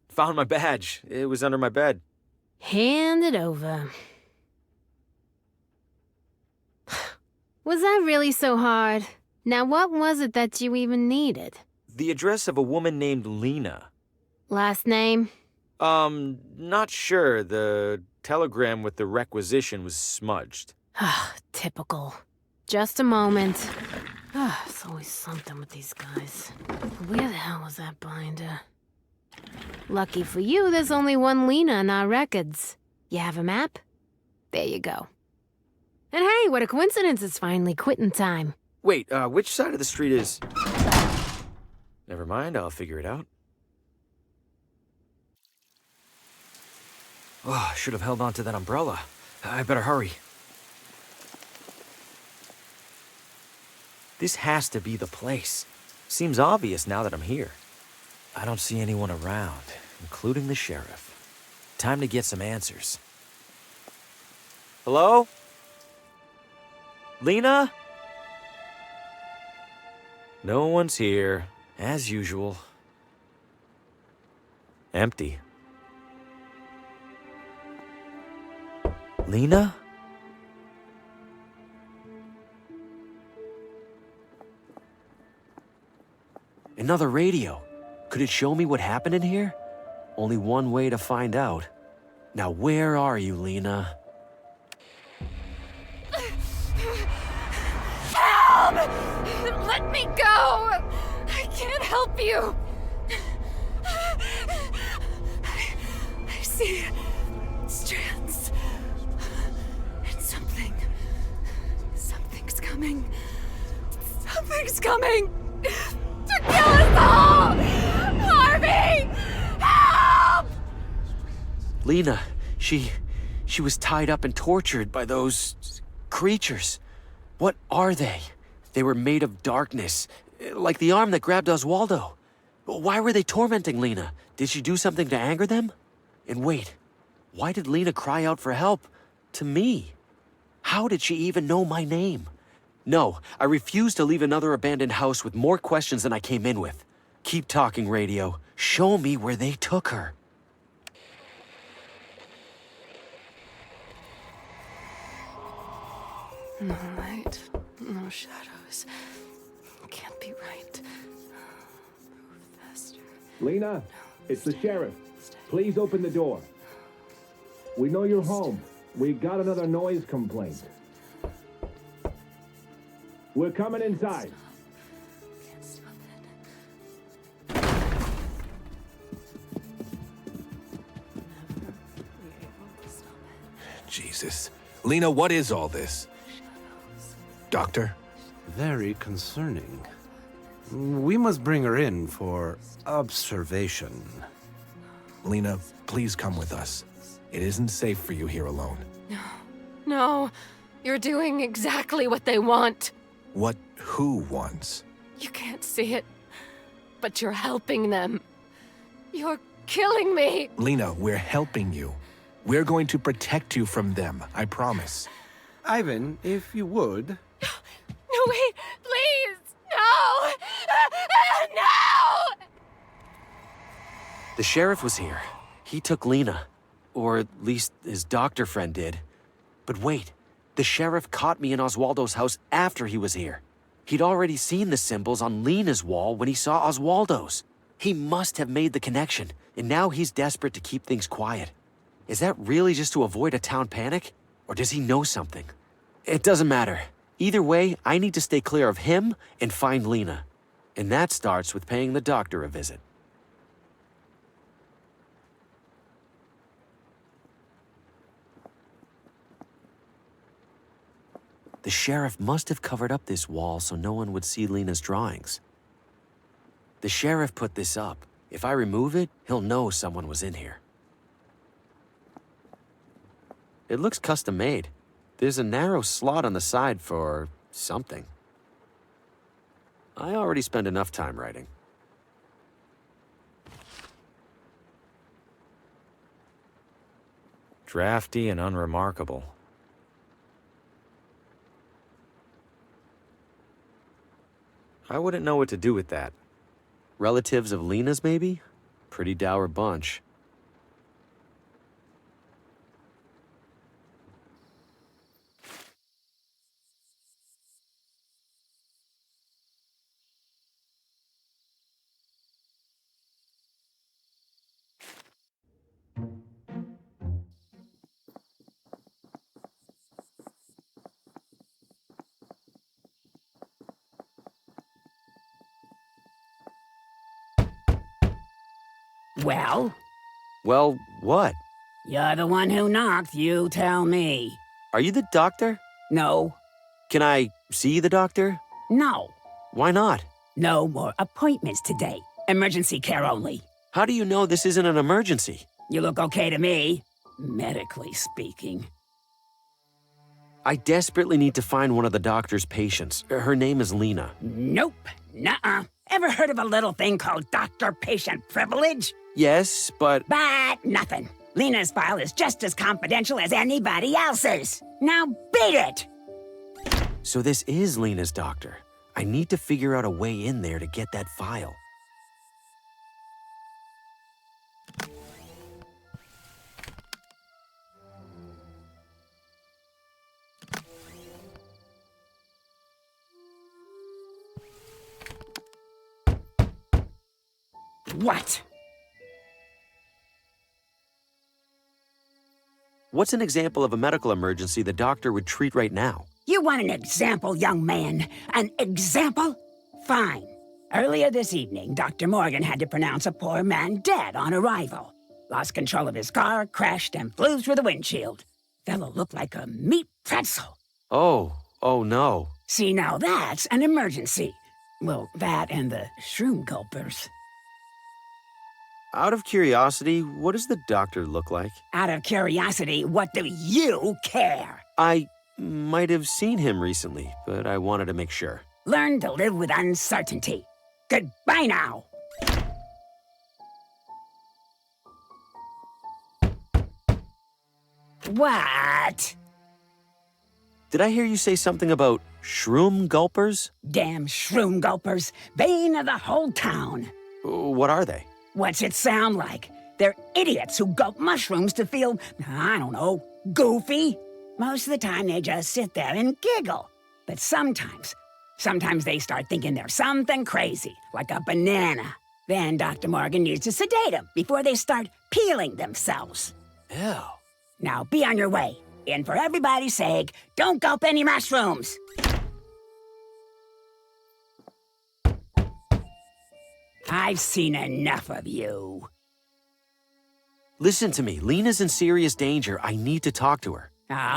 Found my badge. It was under my bed. Hand it over. Was that really so hard? Now, what was it that you even needed? The address of a woman named Lena. Last name? Not sure. The telegram with the requisition was smudged. Typical. Just a moment. It's always something with these guys. Where the hell was that binder? Lucky for you, there's only one Lena in our records. You have a map? There you go. And hey, what a coincidence, it's finally quitting time. Wait, which side of the street is... Never mind, I'll figure it out. Oh, I should have held on to that umbrella. I better hurry. This has to be the place. Seems obvious now that I'm here. I don't see anyone around, including the sheriff. Time to get some answers. Hello? Lena? No one's here, as usual. Empty. Lena? Another radio. Could it show me what happened in here? Only one way to find out. Now where are you, Lena? Help! Let me go! I can't help you! I see strands. And something's coming. Something's coming! To kill us all! Harvey! Help! Lena, she was tied up and tortured by those creatures. What are they? They were made of darkness, like the arm that grabbed Oswaldo. Why were they tormenting Lena? Did she do something to anger them? And wait, why did Lena cry out for help to me? How did she even know my name? No, I refuse to leave another abandoned house with more questions than I came in with. Keep talking, radio. Show me where they took her. No light, no shadows. Can't be right. Move faster. Lena, it's the sheriff. Please open the door. We know you're home. We got another noise complaint. We're coming inside. Jesus. Lena, what is all this? Doctor? Very concerning. We must bring her in for observation. Lena, please come with us. It isn't safe for you here alone. No, you're doing exactly what they want. What who wants? You can't see it, but you're helping them. You're killing me. Lena, we're helping you. We're going to protect you from them, I promise. Ivan, if you would. No, wait, please. No. No. The sheriff was here. He took Lena. Or at least his doctor friend did. But wait, the sheriff caught me in Oswaldo's house after he was here. He'd already seen the symbols on Lena's wall when he saw Oswaldo's. He must have made the connection, and now he's desperate to keep things quiet. Is that really just to avoid a town panic? Or does he know something? It doesn't matter. Either way, I need to stay clear of him and find Lena. And that starts with paying the doctor a visit. The sheriff must have covered up this wall so no one would see Lena's drawings. The sheriff put this up. If I remove it, he'll know someone was in here. It looks custom made. There's a narrow slot on the side for something. I already spent enough time writing. Drafty and unremarkable. I wouldn't know what to do with that. Relatives of Lena's, maybe? Pretty dour bunch. Well? Well, what? You're the one who knocked, you tell me. Are you the doctor? No. Can I see the doctor? No. Why not? No more appointments today. Emergency care only. How do you know this isn't an emergency? You look okay to me, medically speaking. I desperately need to find one of the doctor's patients. Her name is Lena. Nope. Nuh-uh. Ever heard of a little thing called doctor-patient privilege? Yes, but... But nothing. Lena's file is just as confidential as anybody else's. Now beat it! So this is Lena's doctor. I need to figure out a way in there to get that file. What? What's an example of a medical emergency the doctor would treat right now? You want an example, young man? An example? Fine. Earlier this evening, Dr. Morgan had to pronounce a poor man dead on arrival. Lost control of his car, crashed, and flew through the windshield. Fellow looked like a meat pretzel. Oh no. See, now that's an emergency. Well, that and the shroom gulpers. Out of curiosity, what does the doctor look like? Out of curiosity, what do you care? I might have seen him recently, but I wanted to make sure. Learn to live with uncertainty. Goodbye now. What? Did I hear you say something about shroom gulpers? Damn shroom gulpers. Bane of the whole town. What are they? What's it sound like? They're idiots who gulp mushrooms to feel, I don't know, goofy. Most of the time they just sit there and giggle. But sometimes they start thinking they're something crazy, like a banana. Then Dr. Morgan needs to sedate them before they start peeling themselves. Ew. Now be on your way. And for everybody's sake, don't gulp any mushrooms. I've seen enough of you. Listen to me. Lena's in serious danger. I need to talk to her.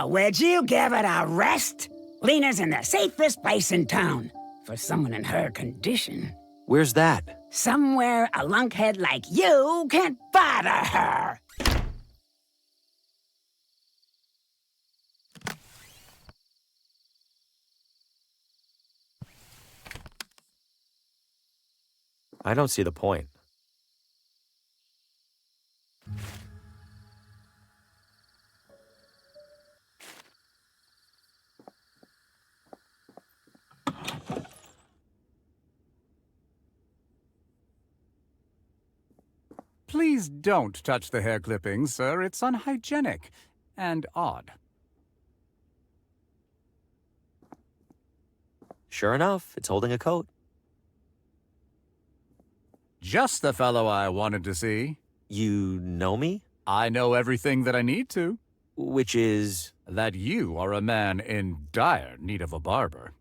Would you give it a rest? Lena's in the safest place in town. For someone in her condition. Where's that? Somewhere a lunkhead like you can't bother her. I don't see the point. Please don't touch the hair clippings, sir. It's unhygienic and odd. Sure enough, it's holding a coat. Just the fellow I wanted to see. You know me? I know everything that I need to. Which is? That you are a man in dire need of a barber.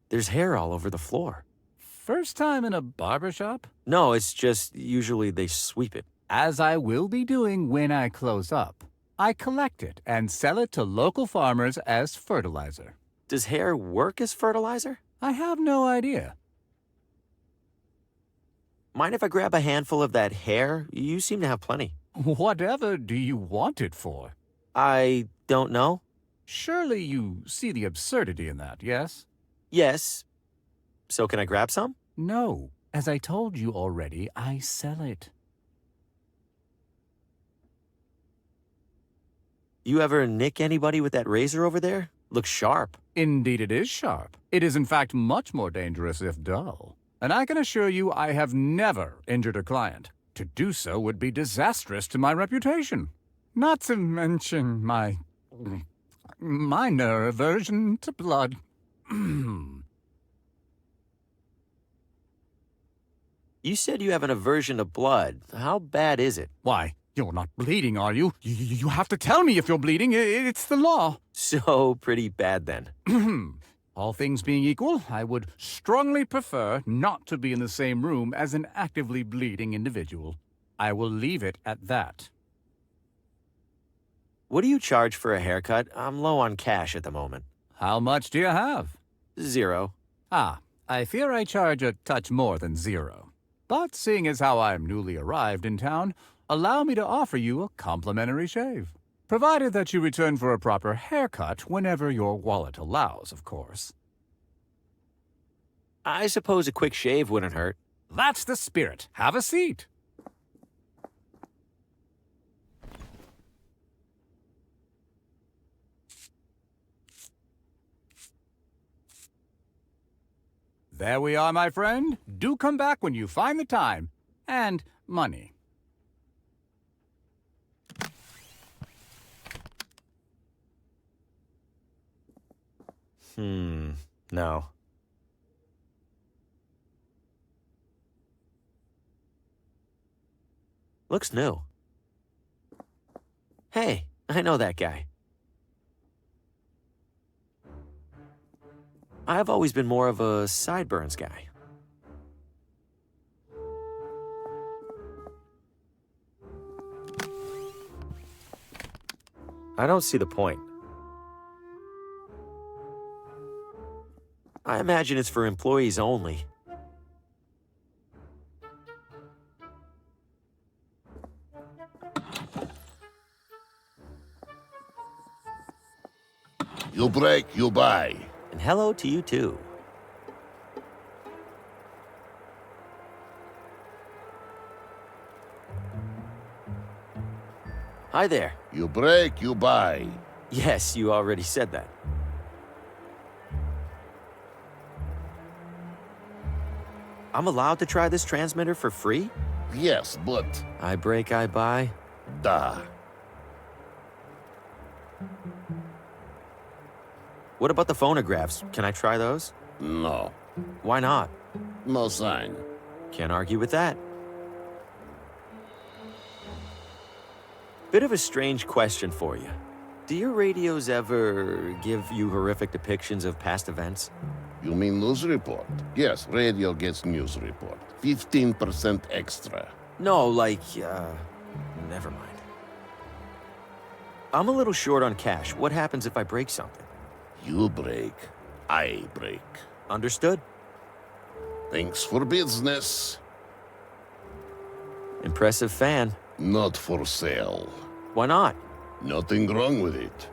There's hair all over the floor. First time in a barber shop? No, it's just usually they sweep it. As I will be doing when I close up. I collect it and sell it to local farmers as fertilizer. Does hair work as fertilizer? I have no idea. Mind if I grab a handful of that hair? You seem to have plenty. Whatever do you want it for? I don't know. Surely you see the absurdity in that, yes? Yes. So can I grab some? No. As I told you already, I sell it. You ever nick anybody with that razor over there? Looks sharp. Indeed it is sharp. It is in fact much more dangerous if dull. And I can assure you I have never injured a client. To do so would be disastrous to my reputation. Not to mention my minor aversion to blood. You said you have an aversion to blood. How bad is it? Why, you're not bleeding, are you? You have to tell me if you're bleeding. It's the law. So pretty bad then. All things being equal, I would strongly prefer not to be in the same room as an actively bleeding individual. I will leave it at that. What do you charge for a haircut? I'm low on cash at the moment. How much do you have? 0. Ah, I fear I charge a touch more than 0. But seeing as how I'm newly arrived in town, allow me to offer you a complimentary shave. Provided that you return for a proper haircut whenever your wallet allows, of course. I suppose a quick shave wouldn't hurt. That's the spirit. Have a seat. There we are, my friend. Do come back when you find the time. And money. No. Looks new. Hey, I know that guy. I've always been more of a sideburns guy. I don't see the point. I imagine it's for employees only. You break, you buy. And hello to you too. Hi there. You break, you buy. Yes, you already said that. I'm allowed to try this transmitter for free? Yes, but... I break, I buy. Da. What about the phonographs? Can I try those? No. Why not? No sign. Can't argue with that. Bit of a strange question for you. Do your radios ever give you horrific depictions of past events? You mean news report? Yes, radio gets news report. 15% extra. No, like, never mind. I'm a little short on cash. What happens if I break something? You break, I break. Understood. Thanks for business. Impressive fan. Not for sale. Why not? Nothing wrong with it.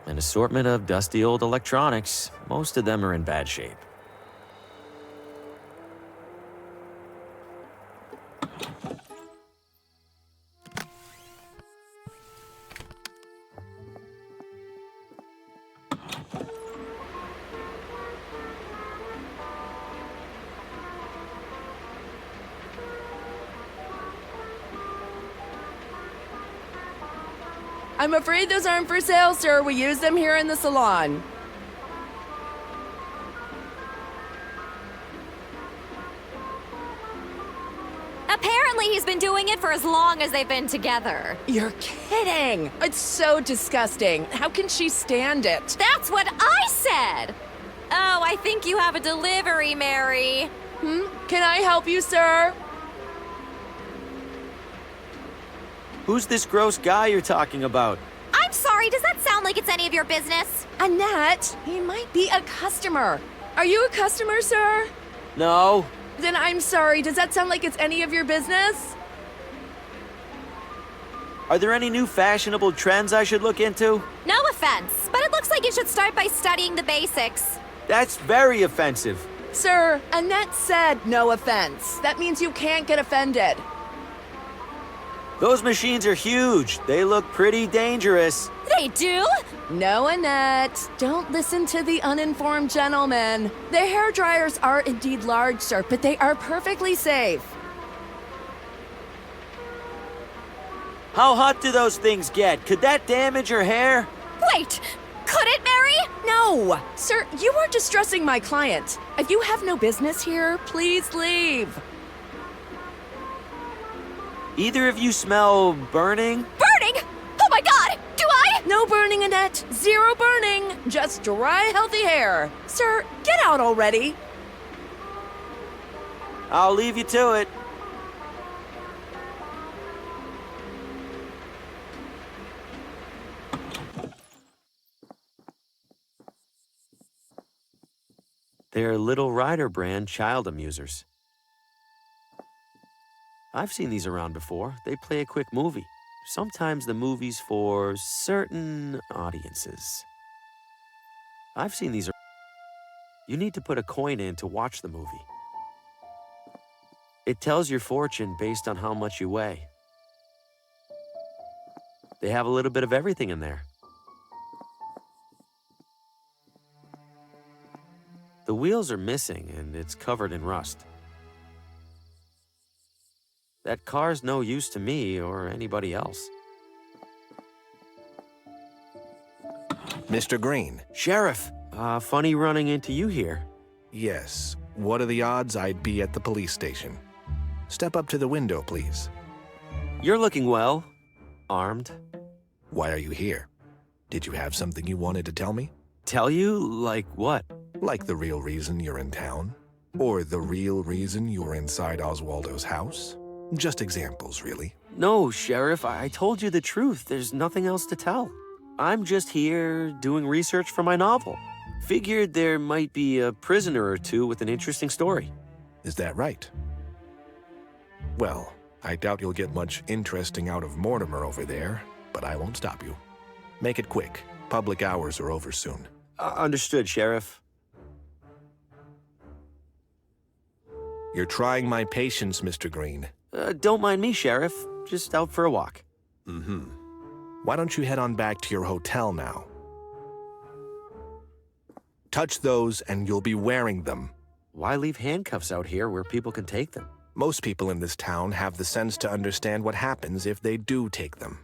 An assortment of dusty old electronics. Most of them are in bad shape. I'm afraid those aren't for sale, sir. We use them here in the salon. Apparently he's been doing it for as long as they've been together. You're kidding! It's so disgusting. How can she stand it? That's what I said! Oh, I think you have a delivery, Mary. Can I help you, sir? Who's this gross guy you're talking about? I'm sorry, does that sound like it's any of your business? Annette, he might be a customer. Are you a customer, sir? No. Then I'm sorry. Does that sound like it's any of your business? Are there any new fashionable trends I should look into? No offense, but it looks like you should start by studying the basics. That's very offensive. Sir, Annette said no offense. That means you can't get offended. Those machines are huge. They look pretty dangerous. They do? No, Annette. Don't listen to the uninformed gentleman. The hair dryers are indeed large, sir, but they are perfectly safe. How hot do those things get? Could that damage your hair? Wait, could it, Mary? No! Sir, you are distressing my client. If you have no business here, please leave. Either of you smell burning? Burning? Oh my god! Do I? No burning, Annette. Zero burning. Just dry, healthy hair. Sir, get out already. I'll leave you to it. They're Little Rider brand child amusers. I've seen these around before. They play a quick movie. Sometimes the movie's for certain audiences. I've seen these. You need to put a coin in to watch the movie. It tells your fortune based on how much you weigh. They have a little bit of everything in there. The wheels are missing and it's covered in rust. That car's no use to me or anybody else. Mr. Green. Sheriff, funny running into you here. Yes. What are the odds I'd be at the police station? Step up to the window, please. You're looking well. Armed. Why are you here? Did you have something you wanted to tell me? Tell you? Like what? Like the real reason you're in town? Or the real reason you were inside Oswaldo's house? Just examples, really. No, Sheriff, I told you the truth. There's nothing else to tell. I'm just here doing research for my novel. Figured there might be a prisoner or two with an interesting story. Is that right? Well, I doubt you'll get much interesting out of Mortimer over there, but I won't stop you. Make it quick. Public hours are over soon. Understood, Sheriff. You're trying my patience, Mr. Green. Don't mind me, Sheriff. Just out for a walk. Mm-hmm. Why don't you head on back to your hotel now? Touch those and you'll be wearing them. Why leave handcuffs out here where people can take them? Most people in this town have the sense to understand what happens if they do take them.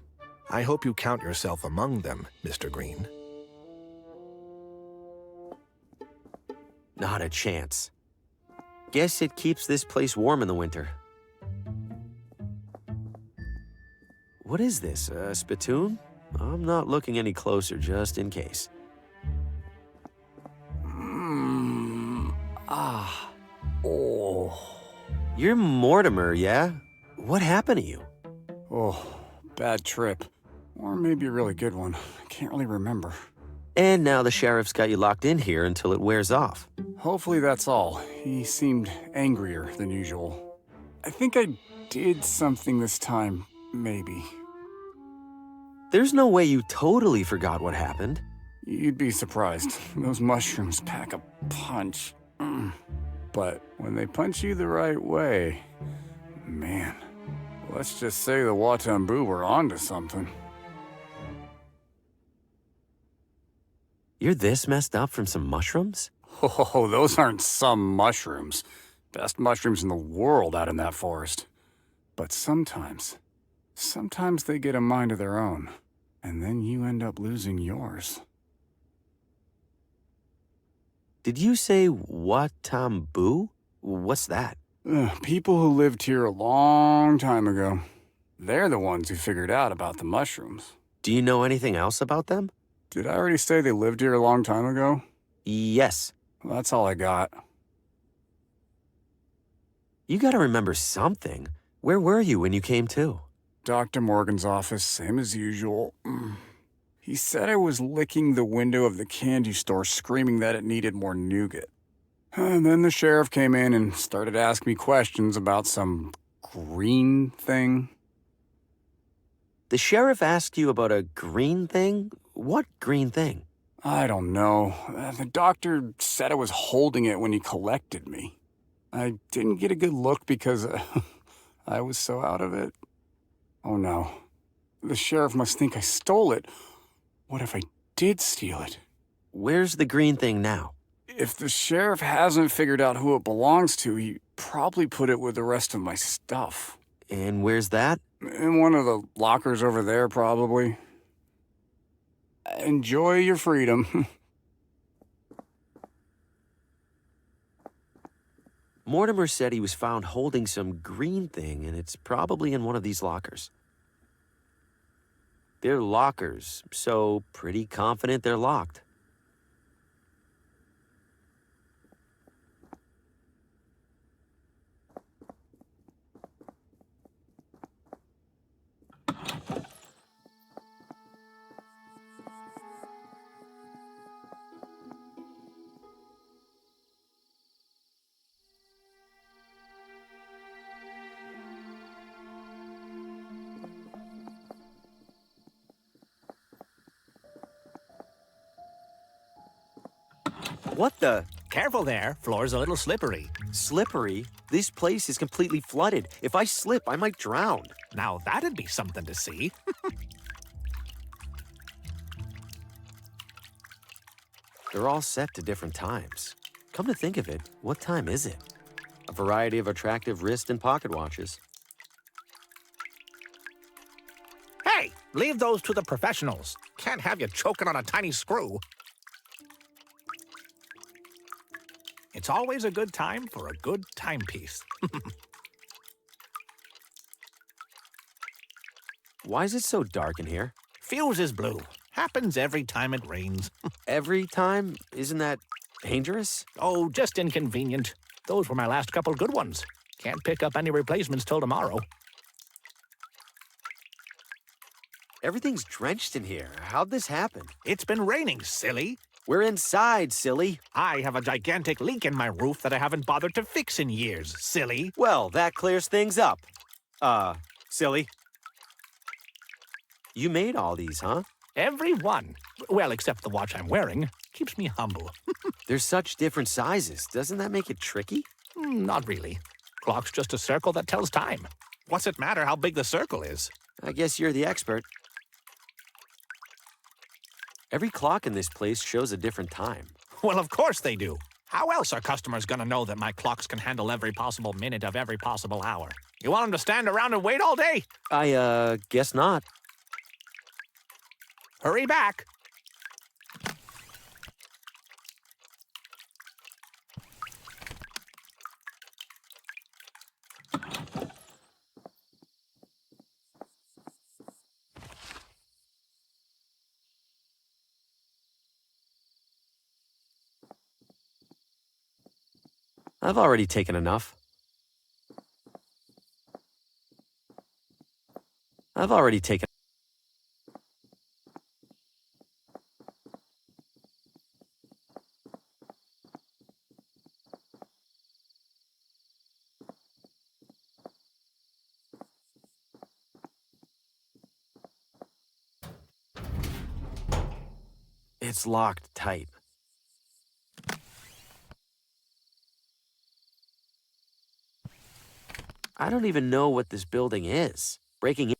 I hope you count yourself among them, Mr. Green. Not a chance. Guess it keeps this place warm in the winter. What is this, a spittoon? I'm not looking any closer, just in case. Oh. You're Mortimer, yeah? What happened to you? Oh, bad trip. Or maybe a really good one. I can't really remember. And now the sheriff's got you locked in here until it wears off. Hopefully that's all. He seemed angrier than usual. I think I did something this time, maybe. There's no way you totally forgot what happened. You'd be surprised. Those mushrooms pack a punch. But when they punch you the right way, man, let's just say the Watambu were onto something. You're this messed up from some mushrooms? Oh, those aren't some mushrooms. Best mushrooms in the world out in that forest. But sometimes they get a mind of their own, and then you end up losing yours. Did you say Watambu? What's that? People who lived here a long time ago. They're the ones who figured out about the mushrooms. Do you know anything else about them? Did I already say they lived here a long time ago? Yes. Well, that's all I got. You gotta remember something. Where were you when you came to? Dr. Morgan's office, same as usual. He said I was licking the window of the candy store screaming that it needed more nougat. And then the sheriff came in and started asking me questions about some green thing. The sheriff asked you about a green thing? What green thing? I don't know. The doctor said I was holding it when he collected me. I didn't get a good look because I was so out of it. Oh no. The sheriff must think I stole it. What if I did steal it? Where's the green thing now? If the sheriff hasn't figured out who it belongs to, he probably put it with the rest of my stuff. And where's that? In one of the lockers over there, probably. Enjoy your freedom. Mortimer said he was found holding some green thing, and it's probably in one of these lockers. They're lockers, so pretty confident they're locked. What the? Careful there. Floor's a little slippery. Slippery? This place is completely flooded. If I slip, I might drown. Now that'd be something to see. They're all set to different times. Come to think of it, what time is it? A variety of attractive wrist and pocket watches. Hey, leave those to the professionals. Can't have you choking on a tiny screw. It's always a good time for a good timepiece. Why is it so dark in here? Fuse is blue. Happens every time it rains. Every time? Isn't that dangerous? Oh, just inconvenient. Those were my last couple good ones. Can't pick up any replacements till tomorrow. Everything's drenched in here. How'd this happen? It's been raining, silly. We're inside, silly. I have a gigantic leak in my roof that I haven't bothered to fix in years, silly. Well, that clears things up. Silly. You made all these, huh? Every one. Well, except the watch I'm wearing. Keeps me humble. There's such different sizes. Doesn't that make it tricky? Not really. Clock's just a circle that tells time. What's it matter how big the circle is? I guess you're the expert. Every clock in this place shows a different time. Well, of course they do. How else are customers gonna know that my clocks can handle every possible minute of every possible hour? You want them to stand around and wait all day? I, guess not. Hurry back. I've already taken enough. I've already taken... It's locked tight. I don't even know what this building is. Breaking in...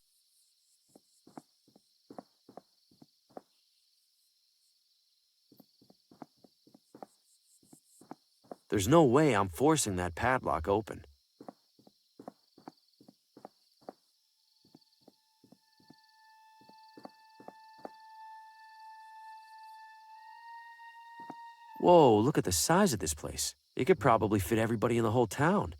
There's no way I'm forcing that padlock open. Whoa, look at the size of this place. It could probably fit everybody in the whole town.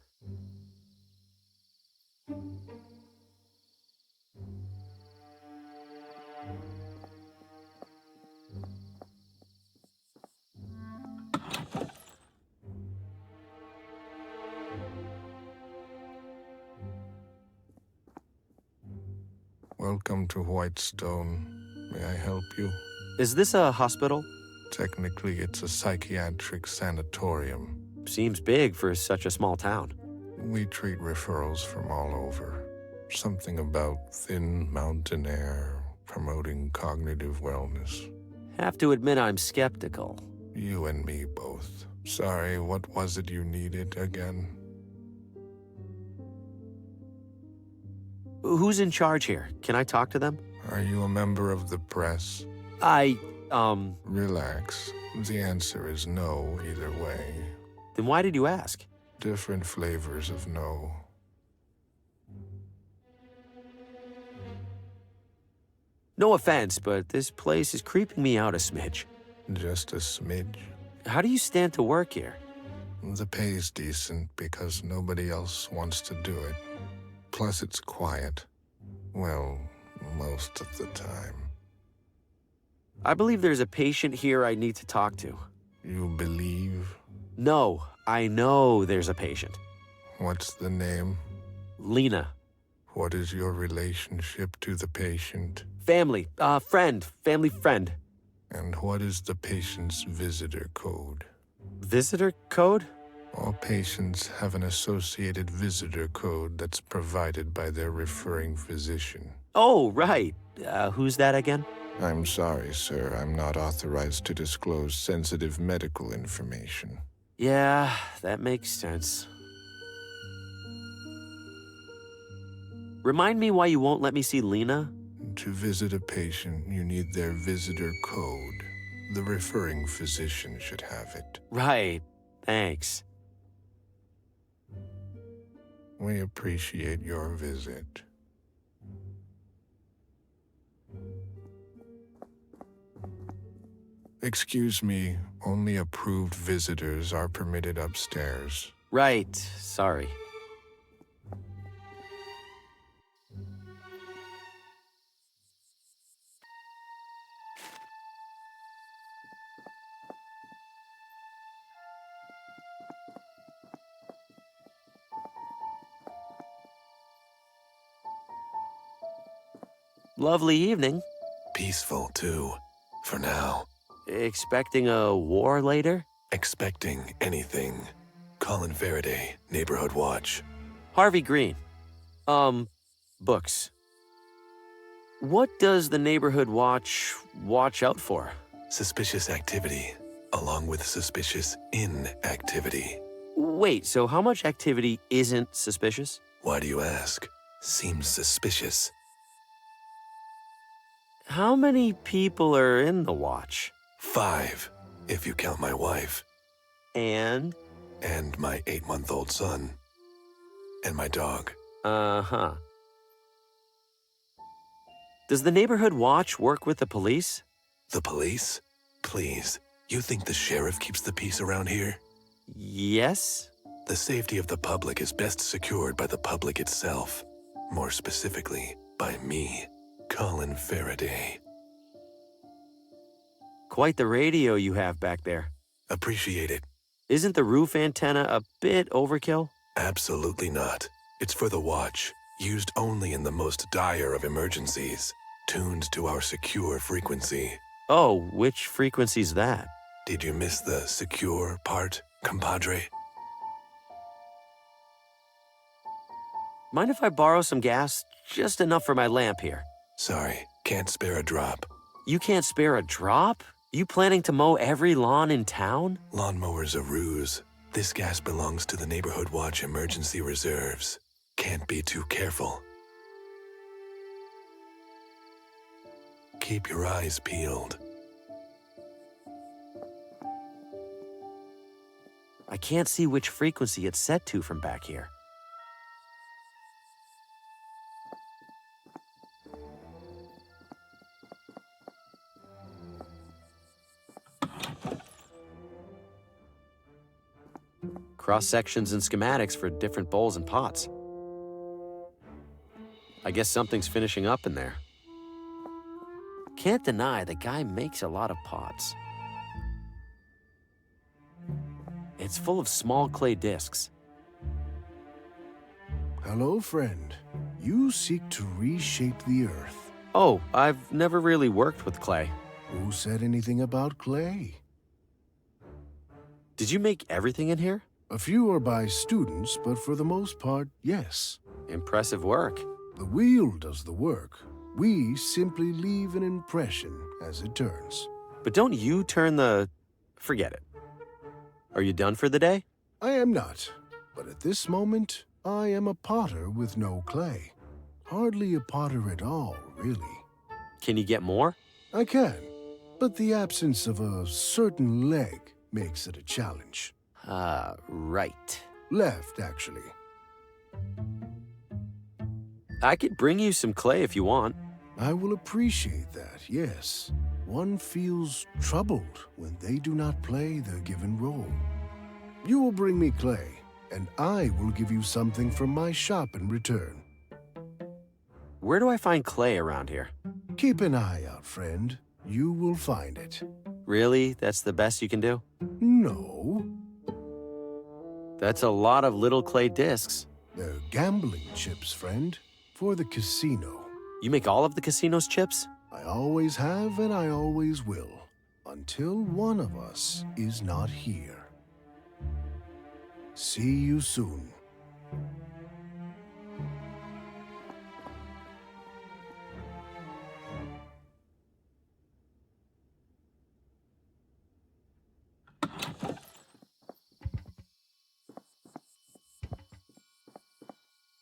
Welcome to Whitestone. May I help you? Is this a hospital? Technically, it's a psychiatric sanatorium. Seems big for such a small town. We treat referrals from all over. Something about thin mountain air, promoting cognitive wellness. Have to admit I'm skeptical. You and me both. Sorry, what was it you needed again? Who's in charge here? Can I talk to them? Are you a member of the press? Relax. The answer is no either way. Then why did you ask? Different flavors of no. No offense, but this place is creeping me out a smidge. Just a smidge? How do you stand to work here? The pay's decent because nobody else wants to do it. Plus it's quiet. Well, most of the time. I believe there's a patient here I need to talk to. You believe? No, I know there's a patient. What's the name? Lena. What is your relationship to the patient? Family, family friend. And what is the patient's visitor code? Visitor code? All patients have an associated visitor code that's provided by their referring physician. Oh, right. Who's that again? I'm sorry, sir. I'm not authorized to disclose sensitive medical information. Yeah, that makes sense. Remind me why you won't let me see Lena? To visit a patient, you need their visitor code. The referring physician should have it. Right. Thanks. We appreciate your visit. Excuse me, only approved visitors are permitted upstairs. Right. Sorry. Lovely evening. Peaceful, too. For now. Expecting a war later? Expecting anything. Colin Faraday, Neighborhood Watch. Harvey Green. Books. What does the Neighborhood watch out for? Suspicious activity, along with suspicious inactivity. Wait, so how much activity isn't suspicious? Why do you ask? Seems suspicious. How many people are in the watch? 5, if you count my wife. And? And my 8-month-old son. And my dog. Uh-huh. Does the Neighborhood Watch work with the police? The police? Please, you think the sheriff keeps the peace around here? Yes. The safety of the public is best secured by the public itself. More specifically, by me, Colin Faraday. Quite the radio you have back there. Appreciate it. Isn't the roof antenna a bit overkill? Absolutely not. It's for the watch, used only in the most dire of emergencies, tuned to our secure frequency. Oh, which frequency's that? Did you miss the secure part, compadre? Mind if I borrow some gas? Just enough for my lamp here. Sorry, can't spare a drop. You can't spare a drop? You planning to mow every lawn in town? Lawnmower's a ruse. This gas belongs to the Neighborhood Watch emergency reserves. Can't be too careful. Keep your eyes peeled. I can't see which frequency it's set to from back here. Cross-sections and schematics for different bowls and pots. I guess something's finishing up in there. Can't deny the guy makes a lot of pots. It's full of small clay discs. Hello, friend. You seek to reshape the Earth. Oh, I've never really worked with clay. Who said anything about clay? Did you make everything in here? A few are by students, but for the most part, yes. Impressive work. The wheel does the work. We simply leave an impression as it turns. But don't you turn the... Forget it. Are you done for the day? I am not. But at this moment, I am a potter with no clay. Hardly a potter at all, really. Can you get more? I can, but the absence of a certain leg makes it a challenge. Right. Left, actually. I could bring you some clay if you want. I will appreciate that, yes. One feels troubled when they do not play their given role. You will bring me clay, and I will give you something from my shop in return. Where do I find clay around here? Keep an eye out, friend. You will find it. Really? That's the best you can do? No. That's a lot of little clay discs. They're gambling chips, friend, for the casino. You make all of the casino's chips? I always have and I always will, until one of us is not here. See you soon.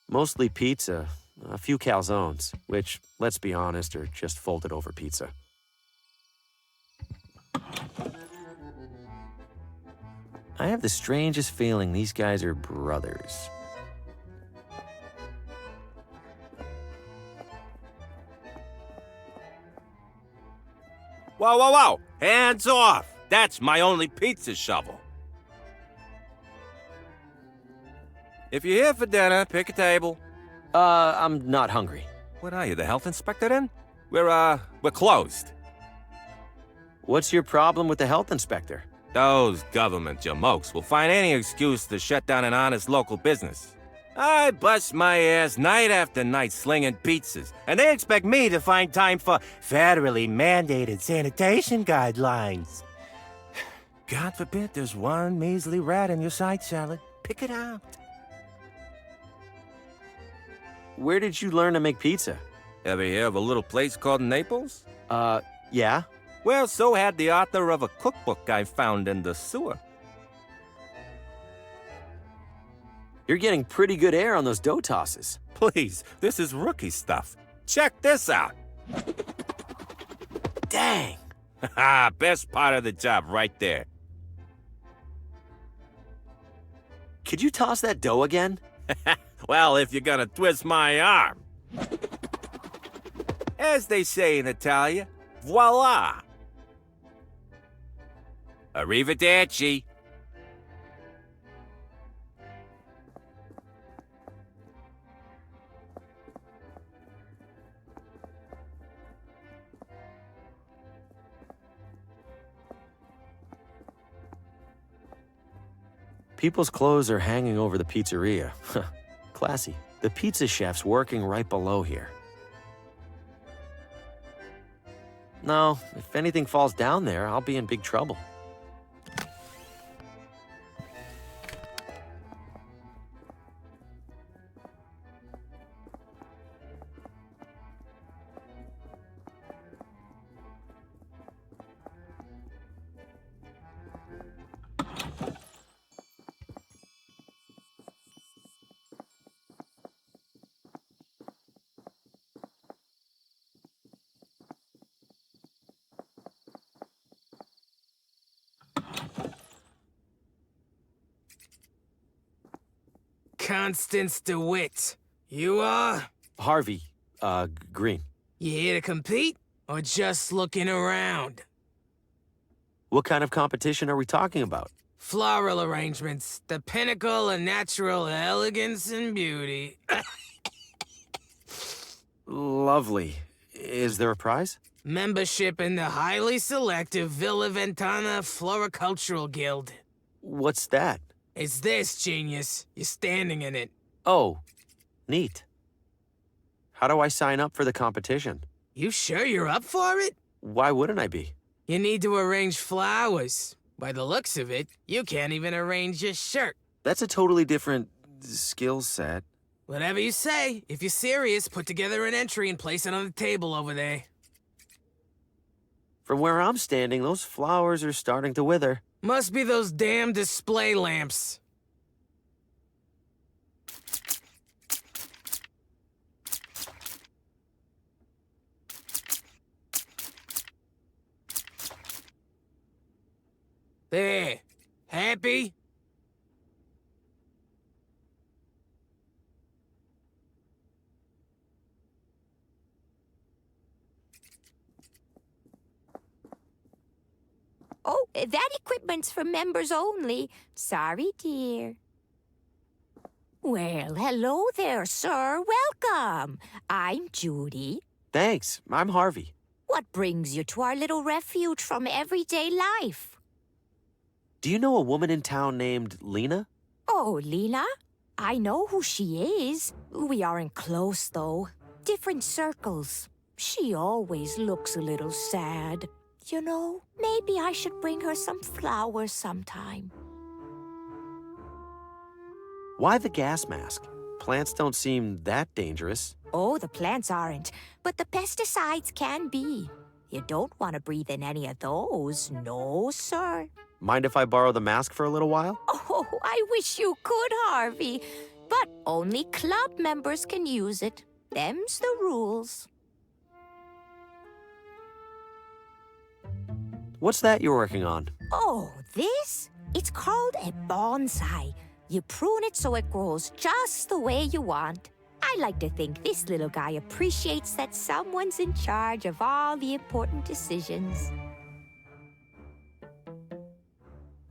Mostly pizza, a few calzones, which, let's be honest, are just folded over pizza. I have the strangest feeling these guys are brothers. Whoa, whoa, whoa! Hands off! That's my only pizza shovel. If you're here for dinner, pick a table. I'm not hungry. What are you, the health inspector then? We're closed. What's your problem with the health inspector? Those government jamokes will find any excuse to shut down an honest local business. I bust my ass night after night slinging pizzas, and they expect me to find time for federally mandated sanitation guidelines. God forbid there's one measly rat in your side salad. Pick it out. Where did you learn to make pizza? Ever hear of a little place called Naples? Yeah. Well, so had the author of a cookbook I found in the sewer. You're getting pretty good air on those dough tosses. Please, this is rookie stuff. Check this out. Dang! Haha, best part of the job right there. Could you toss that dough again? Well, if you're gonna twist my arm. As they say in Italia, voila! Arrivederci. People's clothes are hanging over the pizzeria. Classy. The pizza chef's working right below here. No, if anything falls down there, I'll be in big trouble. Constance DeWitt. You are? Harvey, Green. You here to compete, or just looking around? What kind of competition are we talking about? Floral arrangements, the pinnacle of natural elegance and beauty. Lovely. Is there a prize? Membership in the highly selective Villa Ventana Floricultural Guild. What's that? It's this, genius. You're standing in it. Oh, neat. How do I sign up for the competition? You sure you're up for it? Why wouldn't I be? You need to arrange flowers. By the looks of it, you can't even arrange your shirt. That's a totally different skill set. Whatever you say. If you're serious, put together an entry and place it on the table over there. From where I'm standing, those flowers are starting to wither. Must be those damn display lamps. There. Happy? Oh, that equipment's for members only. Sorry, dear. Well, hello there, sir. Welcome. I'm Judy. Thanks. I'm Harvey. What brings you to our little refuge from everyday life? Do you know a woman in town named Lena? Oh, Lena? I know who she is. We aren't close, though. Different circles. She always looks a little sad. You know, maybe I should bring her some flowers sometime. Why the gas mask? Plants don't seem that dangerous. Oh, the plants aren't, but the pesticides can be. You don't want to breathe in any of those, no, sir. Mind if I borrow the mask for a little while? Oh, I wish you could, Harvey. But only club members can use it. Them's the rules. What's that you're working on? Oh, this? It's called a bonsai. You prune it so it grows just the way you want. I like to think this little guy appreciates that someone's in charge of all the important decisions.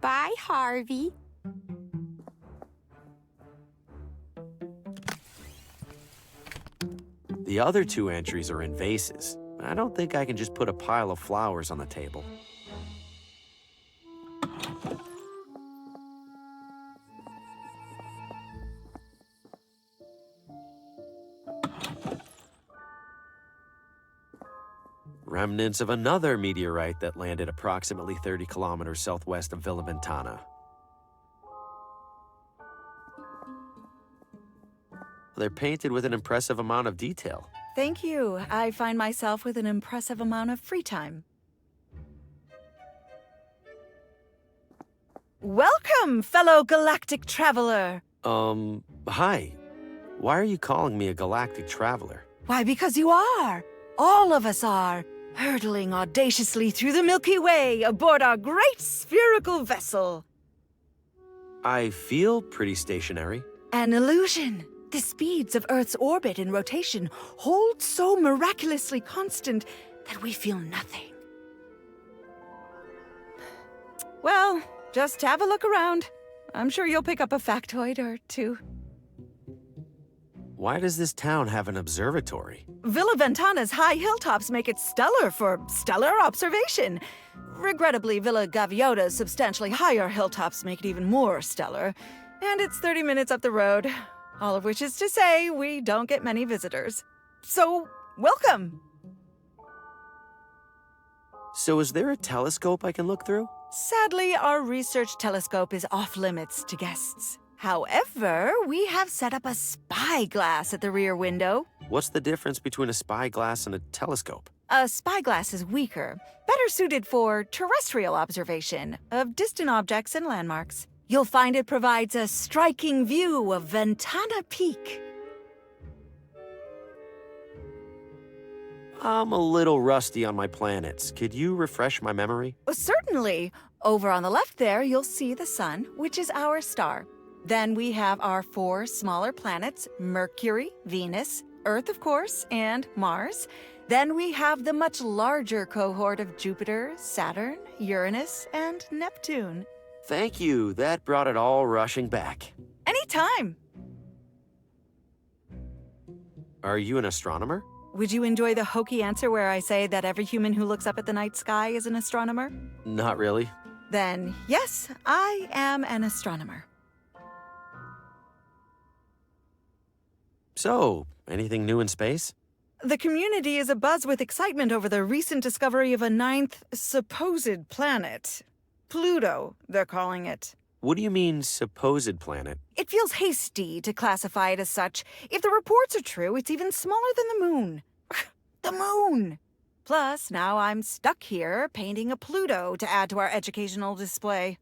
Bye, Harvey. The other two entries are in vases. I don't think I can just put a pile of flowers on the table. Remnants of another meteorite that landed approximately 30 kilometers southwest of Villa Ventana. They're painted with an impressive amount of detail. Thank you. I find myself with an impressive amount of free time. Welcome, fellow galactic traveler. Hi. Why are you calling me a galactic traveler? Why, because you are. All of us are. Hurtling audaciously through the Milky Way aboard our great spherical vessel. I feel pretty stationary. An illusion. The speeds of Earth's orbit and rotation hold so miraculously constant that we feel nothing. Well, just have a look around. I'm sure you'll pick up a factoid or two. Why does this town have an observatory? Villa Ventana's high hilltops make it stellar for stellar observation. Regrettably, Villa Gaviota's substantially higher hilltops make it even more stellar. And it's 30 minutes up the road. All of which is to say, we don't get many visitors. So, welcome! So is there a telescope I can look through? Sadly, our research telescope is off-limits to guests. However, we have set up a spyglass at the rear window. What's the difference between a spyglass and a telescope? A spyglass is weaker, better suited for terrestrial observation of distant objects and landmarks. You'll find it provides a striking view of Ventana Peak. I'm a little rusty on my planets. Could you refresh my memory? Certainly. Over on the left there, you'll see the sun, which is our star. Then we have our 4 smaller planets, Mercury, Venus, Earth, of course, and Mars. Then we have the much larger cohort of Jupiter, Saturn, Uranus, and Neptune. Thank you. That brought it all rushing back. Anytime. Are you an astronomer? Would you enjoy the hokey answer where I say that every human who looks up at the night sky is an astronomer? Not really. Then, yes, I am an astronomer. So, anything new in space? The community is abuzz with excitement over the recent discovery of a ninth supposed planet. Pluto, they're calling it. What do you mean, supposed planet? It feels hasty to classify it as such. If the reports are true, it's even smaller than the moon. The moon! Plus, now I'm stuck here painting a Pluto to add to our educational display.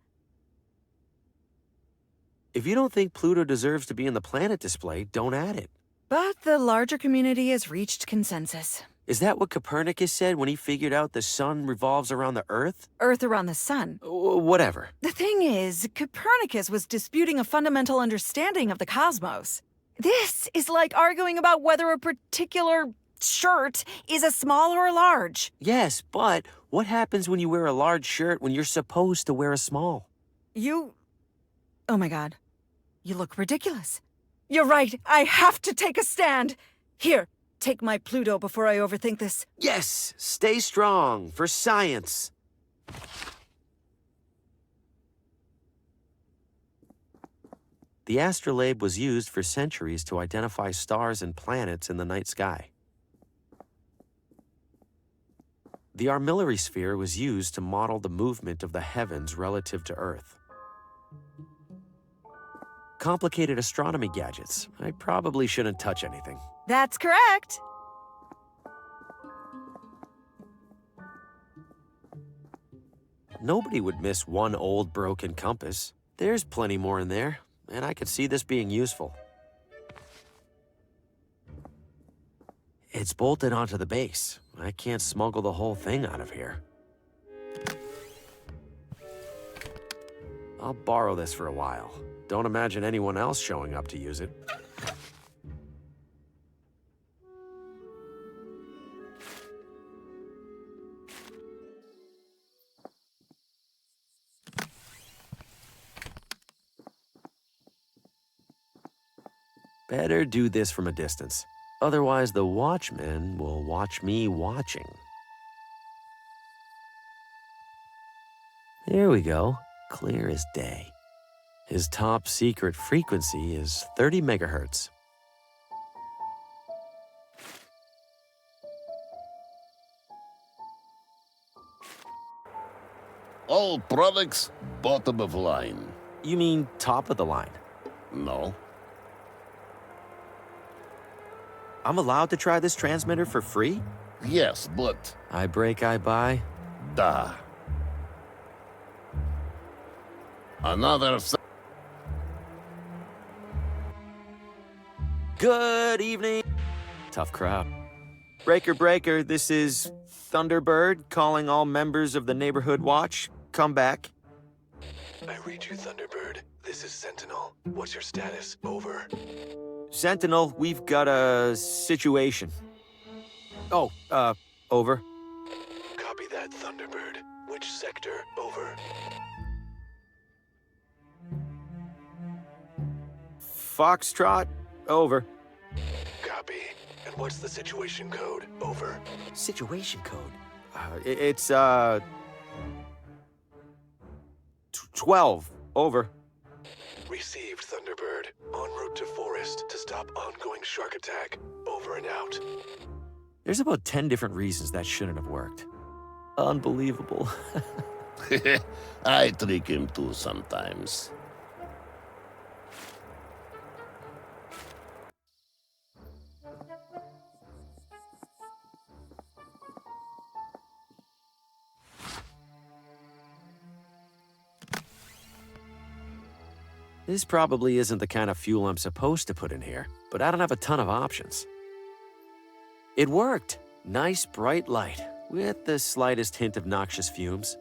If you don't think Pluto deserves to be in the planet display, don't add it. But the larger community has reached consensus. Is that what Copernicus said when he figured out the sun revolves around the Earth? Earth around the sun. Whatever. The thing is, Copernicus was disputing a fundamental understanding of the cosmos. This is like arguing about whether a particular shirt is a small or a large. Yes, but what happens when you wear a large shirt when you're supposed to wear a small? Oh my God. You look ridiculous. You're right. I have to take a stand. Here, take my Pluto before I overthink this. Yes, stay strong for science. The astrolabe was used for centuries to identify stars and planets in the night sky. The armillary sphere was used to model the movement of the heavens relative to Earth. Complicated astronomy gadgets. I probably shouldn't touch anything. That's correct. Nobody would miss one old broken compass. There's plenty more in there, and I could see this being useful. It's bolted onto the base. I can't smuggle the whole thing out of here. I'll borrow this for a while. Don't imagine anyone else showing up to use it. Better do this from a distance. Otherwise, the watchman will watch me watching. There we go. Clear as day. His top secret frequency is 30 megahertz. All products, bottom of line. You mean top of the line? No. I'm allowed to try this transmitter for free? Yes, but... I break, I buy? Da. Another... Good evening. Tough crowd. Breaker, breaker, this is Thunderbird calling all members of the Neighborhood Watch. Come back. I read you, Thunderbird. This is Sentinel. What's your status? Over. Sentinel, we've got a situation. Oh, over. Copy that, Thunderbird. Which sector? Over. Foxtrot, over. Copy. And what's the situation code? Over. Situation code? It's, 12, over. Received, Thunderbird. En route to forest to stop ongoing shark attack. Over and out. There's about 10 different reasons that shouldn't have worked. Unbelievable. I trick him too sometimes. This probably isn't the kind of fuel I'm supposed to put in here, but I don't have a ton of options. It worked. Nice, bright light, with the slightest hint of noxious fumes.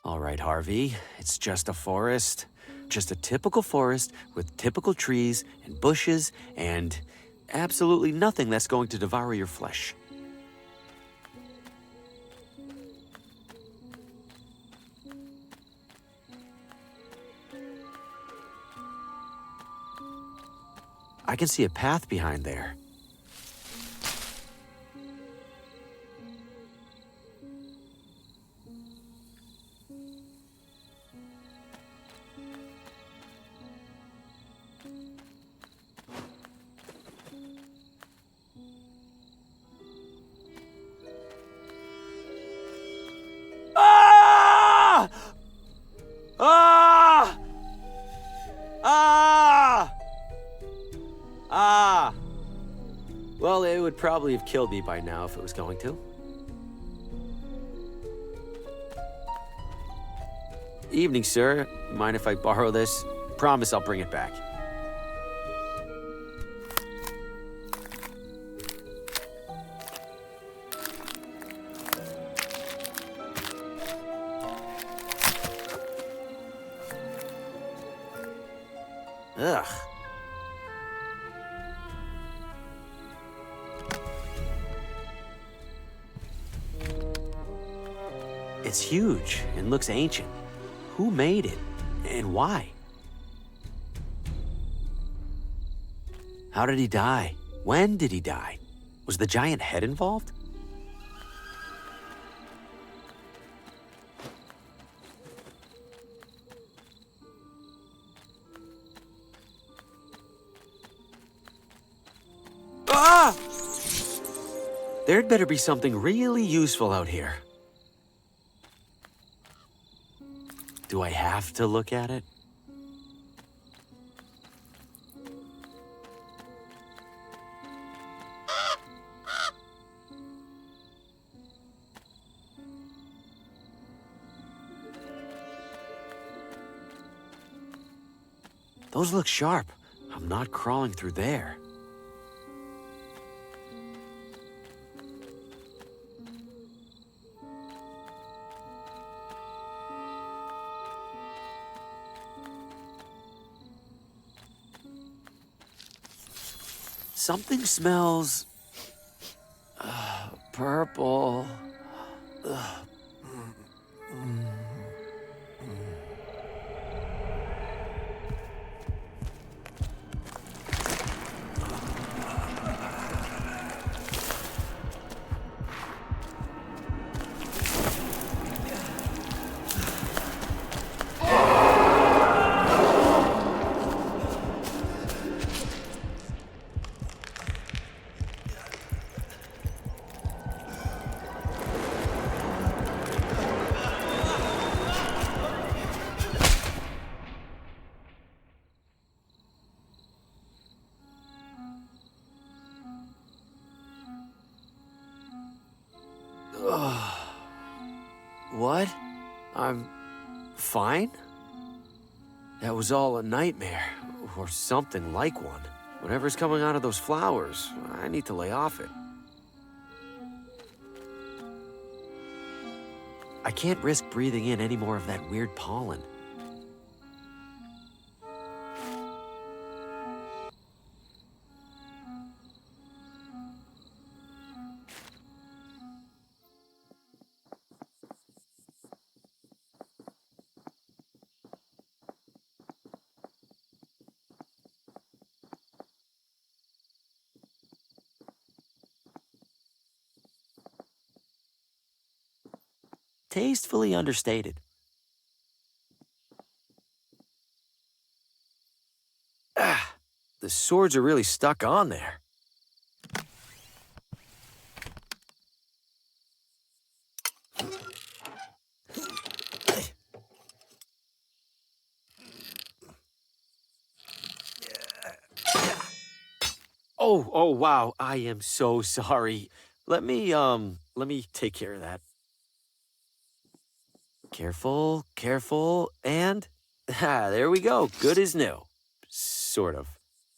All right, Harvey, it's just a forest. Just a typical forest with typical trees and bushes and absolutely nothing that's going to devour your flesh. I can see a path behind there. probably have killed me by now if it was going to. Evening, sir. Mind if I borrow this? Promise I'll bring it back. Ugh. It's huge and looks ancient. Who made it, and why? How did he die? When did he die? Was the giant head involved? Ah! There'd better be something really useful out here. Do I have to look at it? Those look sharp. I'm not crawling through there. Something smells purple. What? I'm fine? That was all a nightmare, or something like one. Whatever's coming out of those flowers, I need to lay off it. I can't risk breathing in any more of that weird pollen. Tastefully understated. Ah, the swords are really stuck on there. Oh, wow, I am so sorry. Let me take care of that. Careful, careful, and there we go. Good as new. Sort of.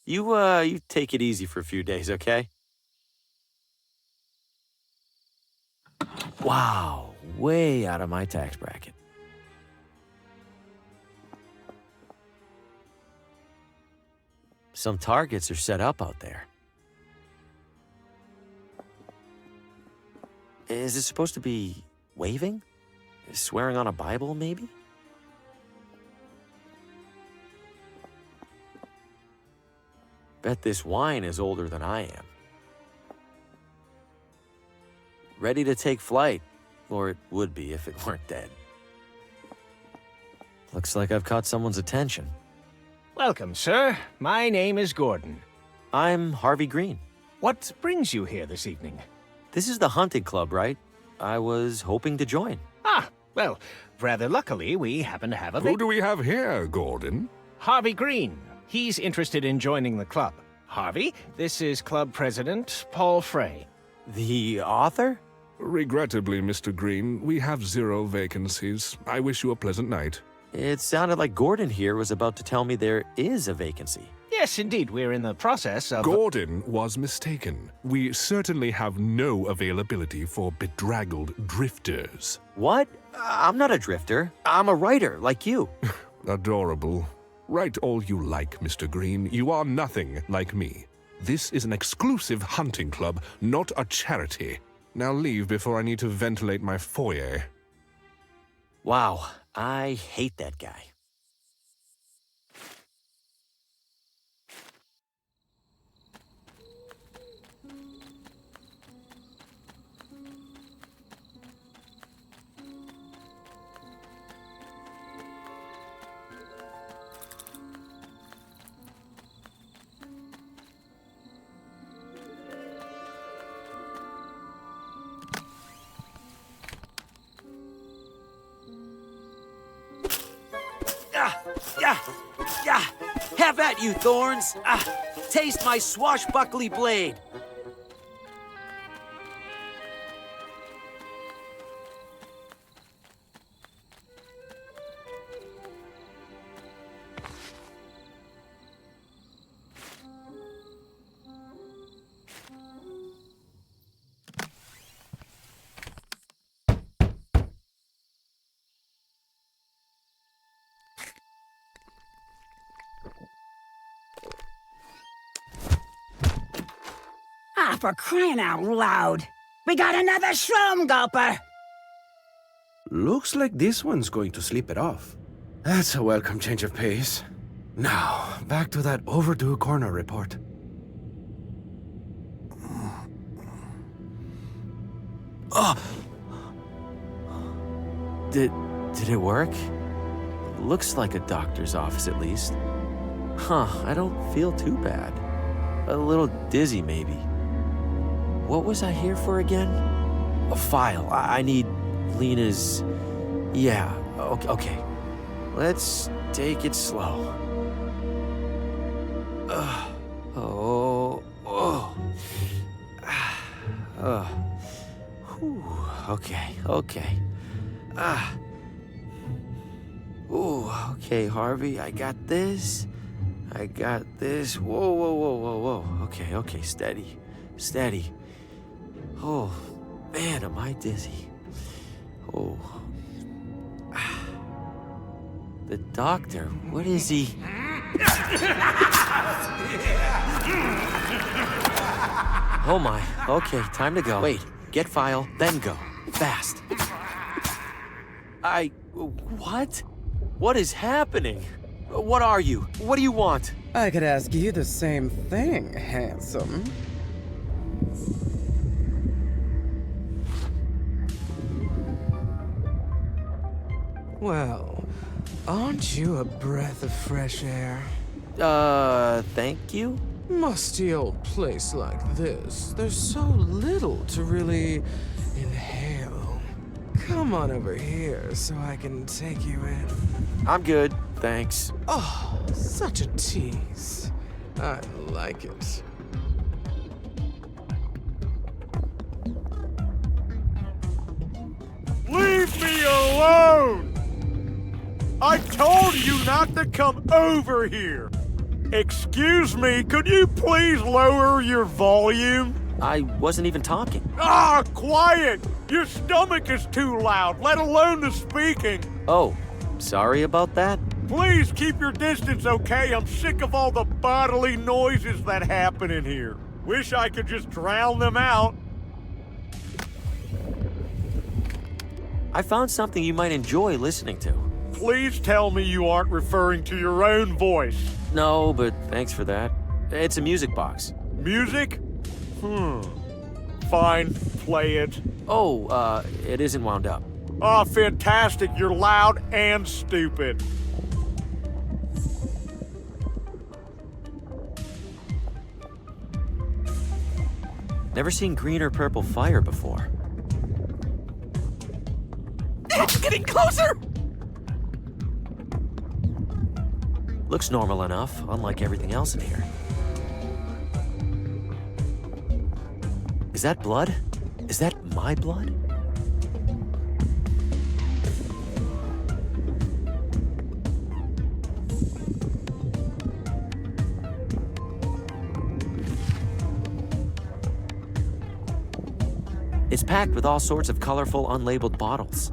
You take it easy for a few days, okay? Wow, way out of my tax bracket. Some targets are set up out there. Is it supposed to be waving? Swearing on a Bible, maybe? Bet this wine is older than I am. Ready to take flight, or it would be if it weren't dead. Looks like I've caught someone's attention. Welcome, sir. My name is Gordon. I'm Harvey Green. What brings you here this evening? This is the hunting club, right? I was hoping to join. Ah, well, rather luckily, we happen to have a... Who do we have here, Gordon? Harvey Green. He's interested in joining the club. Harvey, this is Club President Paul Frey. The author? Regrettably, Mr. Green, we have 0 vacancies. I wish you a pleasant night. It sounded like Gordon here was about to tell me there is a vacancy. Yes, indeed, we're in the process of... Gordon was mistaken. We certainly have no availability for bedraggled drifters. What? I'm not a drifter. I'm a writer, like you. Adorable. Write all you like, Mr. Green. You are nothing like me. This is an exclusive hunting club, not a charity. Now leave before I need to ventilate my foyer. Wow, I hate that guy. Yeah! Have at you, thorns! Taste my swashbuckly blade! For crying out loud! We got another shroom gulper! Looks like this one's going to sleep it off. That's a welcome change of pace. Now, back to that overdue coroner report. Oh! Did it work? Looks like a doctor's office at least. Huh, I don't feel too bad. A little dizzy maybe. What was I here for again? A file. I need Lena's... Yeah, okay. Let's take it slow. Okay. Okay, Harvey, I got this. Whoa. Okay, steady. Oh, man, am I dizzy. Oh. The doctor, what is he? Oh my, okay, time to go. Wait, get file, then go. Fast. What? What is happening? What are you? What do you want? I could ask you the same thing, handsome. Well, aren't you a breath of fresh air? Thank you? Musty old place like this, there's so little to really inhale. Come on over here so I can take you in. I'm good, thanks. Oh, such a tease. I like it. Leave me alone! I told you not to come over here! Excuse me, could you please lower your volume? I wasn't even talking. Quiet! Your stomach is too loud, let alone the speaking. Oh, sorry about that? Please keep your distance, okay? I'm sick of all the bodily noises that happen in here. Wish I could just drown them out. I found something you might enjoy listening to. Please tell me you aren't referring to your own voice. No, but thanks for that. It's a music box. Music? Fine, play it. Oh, it isn't wound up. Fantastic. You're loud and stupid. Never seen green or purple fire before. It's getting closer! Looks normal enough, unlike everything else in here. that blood? Is that my blood? It's packed with all sorts of colorful, unlabeled bottles.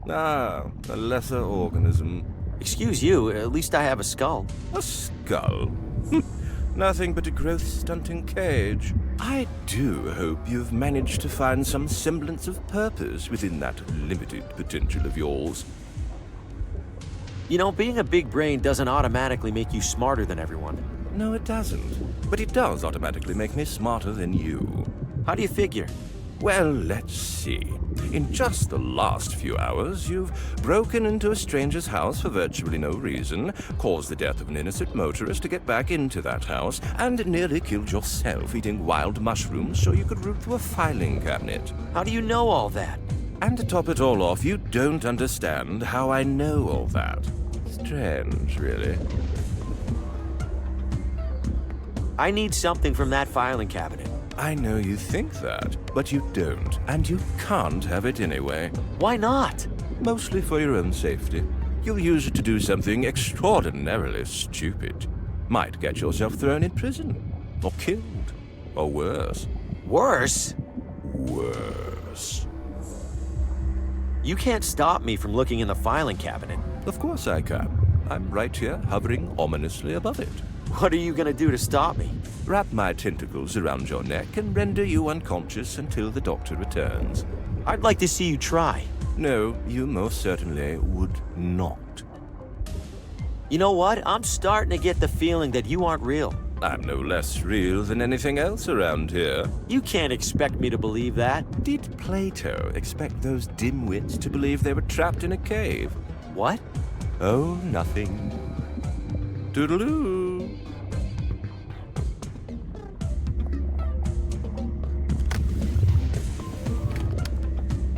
Ah, a lesser organism. Excuse you, at least I have a skull. A skull? Nothing but a growth-stunting cage. I do hope you've managed to find some semblance of purpose within that limited potential of yours. You know, being a big brain doesn't automatically make you smarter than everyone. No, it doesn't. But it does automatically make me smarter than you. How do you figure? Well, let's see. In just the last few hours, you've broken into a stranger's house for virtually no reason, caused the death of an innocent motorist to get back into that house, and nearly killed yourself eating wild mushrooms so you could root through a filing cabinet. How do you know all that? And to top it all off, you don't understand how I know all that. Strange, really. I need something from that filing cabinet. I know you think that, but you don't, and you can't have it anyway. Why not? Mostly for your own safety. You'll use it to do something extraordinarily stupid. Might get yourself thrown in prison, or killed, or worse. Worse? Worse. You can't stop me from looking in the filing cabinet. Of course I can. I'm right here, hovering ominously above it. What are you gonna do to stop me? Wrap my tentacles around your neck and render you unconscious until the doctor returns. I'd like to see you try. No, you most certainly would not. You know what? I'm starting to get the feeling that you aren't real. I'm no less real than anything else around here. You can't expect me to believe that. Did Plato expect those dimwits to believe they were trapped in a cave? What? Oh, nothing. Toodaloo.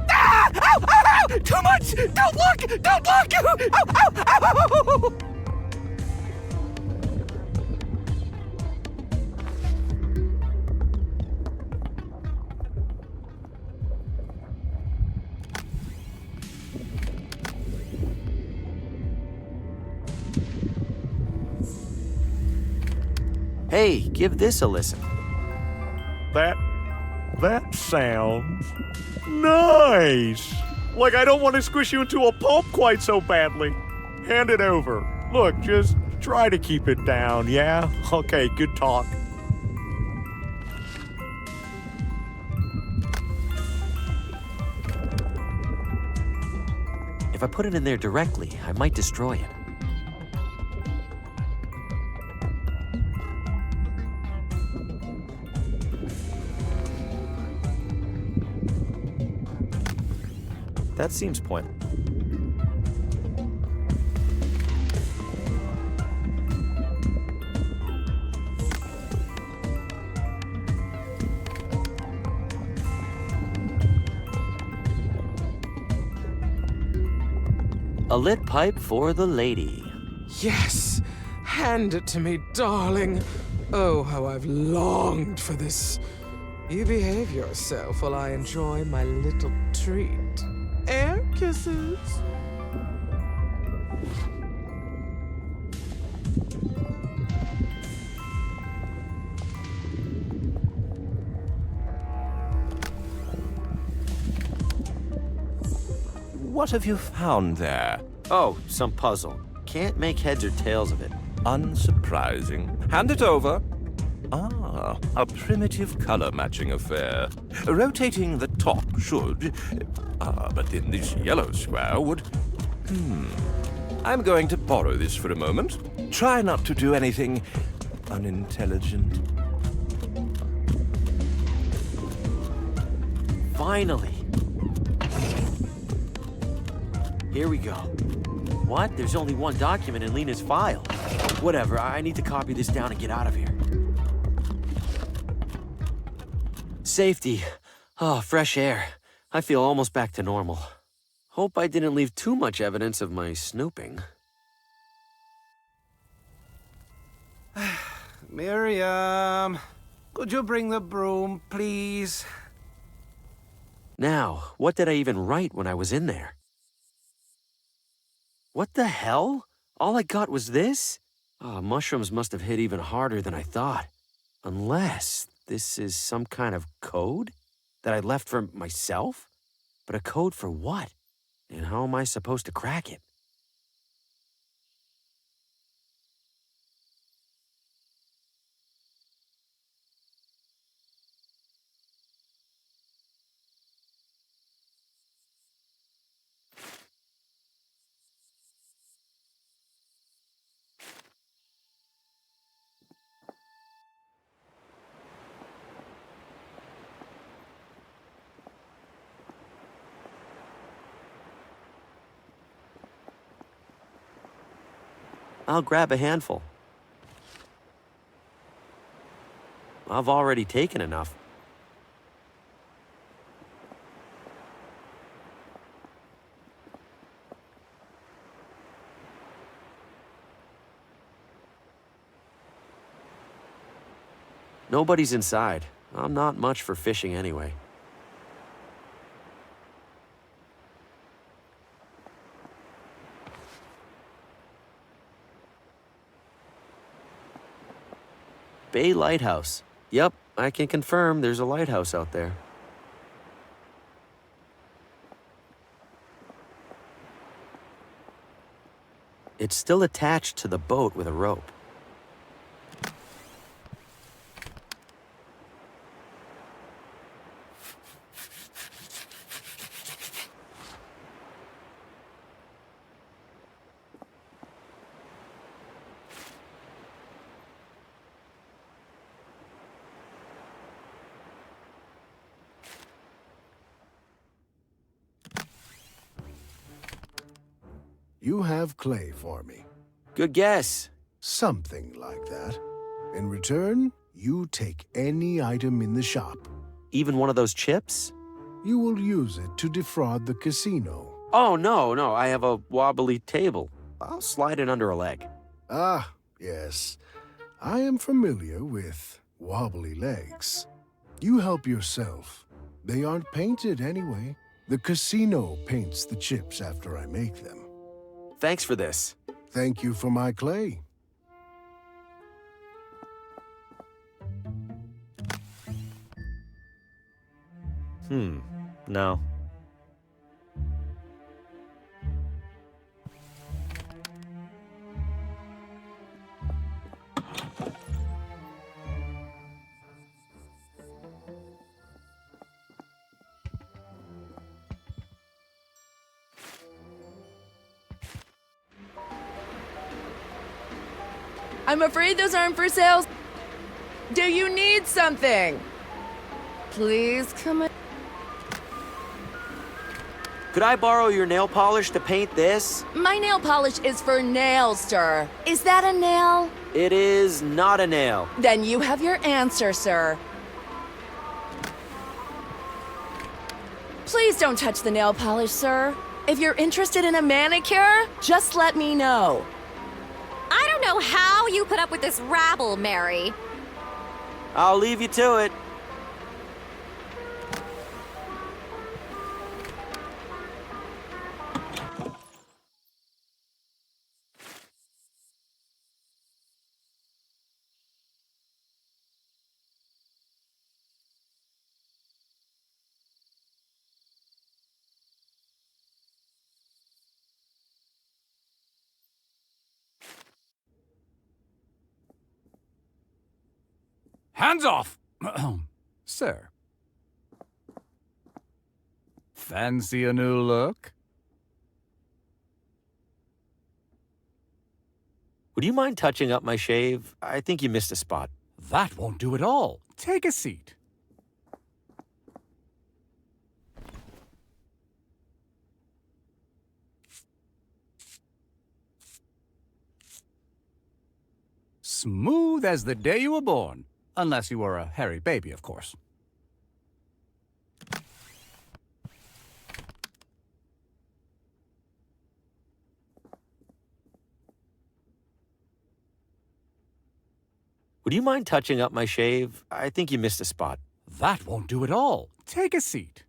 Ah! Ow! Ow! Ow! Too much! Don't look! Don't look! Ow! Ow! Ow! Hey, give this a listen. That sounds nice. Like I don't want to squish you into a pulp quite so badly. Hand it over. Look, just try to keep it down, yeah? Okay, good talk. If I put it in there directly, I might destroy it. That seems pointless. A lit pipe for the lady. Yes! Hand it to me, darling. Oh, how I've longed for this. You behave yourself while I enjoy my little treat. Air kisses. What have you found there? Oh, some puzzle. Can't make heads or tails of it. Unsurprising. Hand it over. Ah, a primitive color-matching affair. Rotating the top should... but then this yellow square would... I'm going to borrow this for a moment. Try not to do anything unintelligent. Finally. Here we go. What? There's only one document in Lena's file. Whatever, I need to copy this down and get out of here. Safety. Oh, fresh air. I feel almost back to normal. Hope I didn't leave too much evidence of my snooping. Miriam! Could you bring the broom, please? Now, what did I even write when I was in there? What the hell? All I got was this? Oh, mushrooms must have hit even harder than I thought. Unless this is some kind of code that I left for myself? But a code for what? And how am I supposed to crack it? I'll grab a handful. I've already taken enough. Nobody's inside. I'm not much for fishing anyway. Bay Lighthouse. Yep, I can confirm there's a lighthouse out there. It's still attached to the boat with a rope. You have clay for me. Good guess. Something like that. In return, you take any item in the shop. Even one of those chips? You will use it to defraud the casino. Oh, no, I have a wobbly table. I'll slide it under a leg. Ah, yes. I am familiar with wobbly legs. You help yourself. They aren't painted anyway. The casino paints the chips after I make them. Thanks for this. Thank you for my clay. No. I'm afraid those aren't for sale. Do you need something? Please come in. Could I borrow your nail polish to paint this? My nail polish is for nails, sir. Is that a nail? It is not a nail. Then you have your answer, sir. Please don't touch the nail polish, sir. If you're interested in a manicure, just let me know. I don't know how you put up with this rabble, Mary. I'll leave you to it. Hands off! Sir. Fancy a new look? Would you mind touching up my shave? I think you missed a spot. That won't do at all. Take a seat. Smooth as the day you were born. Unless you were a hairy baby, of course. Would Would you mind touching up my shave? I think you missed a spot. That won't do at all. Take a seat.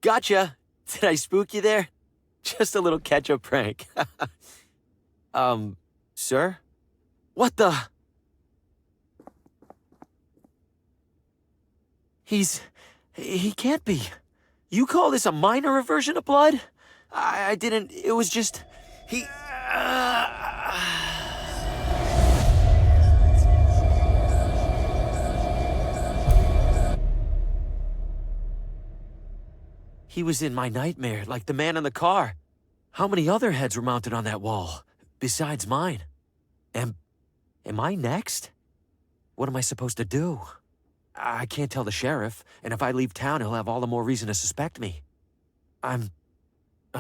Gotcha. Did I spook you there? Just a little catch-up prank. Sir? What the? He can't be. You call this a minor aversion of blood? I didn't, it was just, He was in my nightmare, like the man in the car. How many other heads were mounted on that wall, besides mine? Am I next? What am I supposed to do? I can't tell the sheriff, and if I leave town, he'll have all the more reason to suspect me. I'm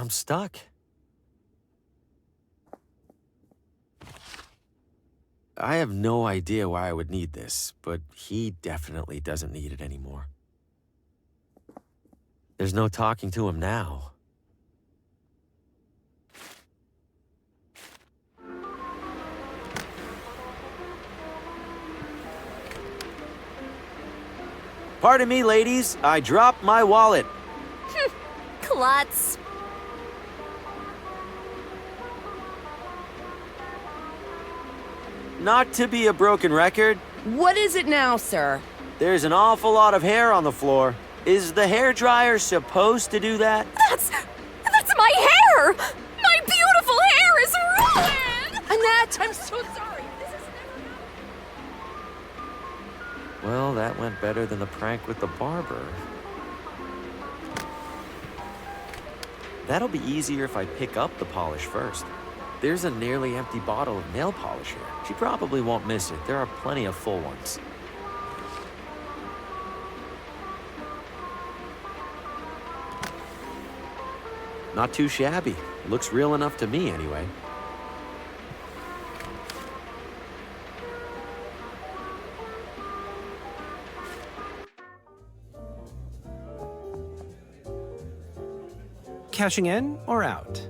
stuck. I have no idea why I would need this, but he definitely doesn't need it anymore. There's no talking to him now. Pardon me, ladies. I dropped my wallet. Klutz. Not to be a broken record. What is it now, sir? There's an awful lot of hair on the floor. Is the hairdryer supposed to do that? That's my hair! My beautiful hair is ruined! Annette, I'm so sorry. This is never... Well, that went better than the prank with the barber. That'll be easier if I pick up the polish first. There's a nearly empty bottle of nail polish here. She probably won't miss it. There are plenty of full ones. Not too shabby. Looks real enough to me, anyway. Cashing in or out?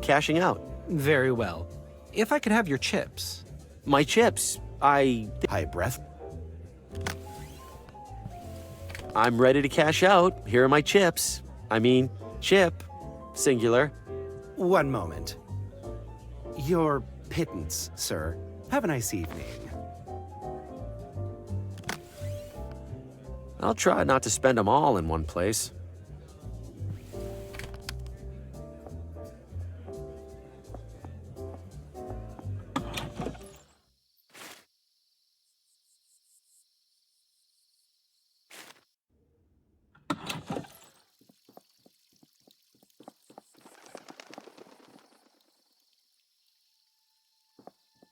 Cashing out. Very well. If I could have your chips. My chips? High breath. I'm ready to cash out. Here are my chips. I mean, chip. Singular. One moment. Your pittance, sir. Have a nice evening. I'll try not to spend them all in one place.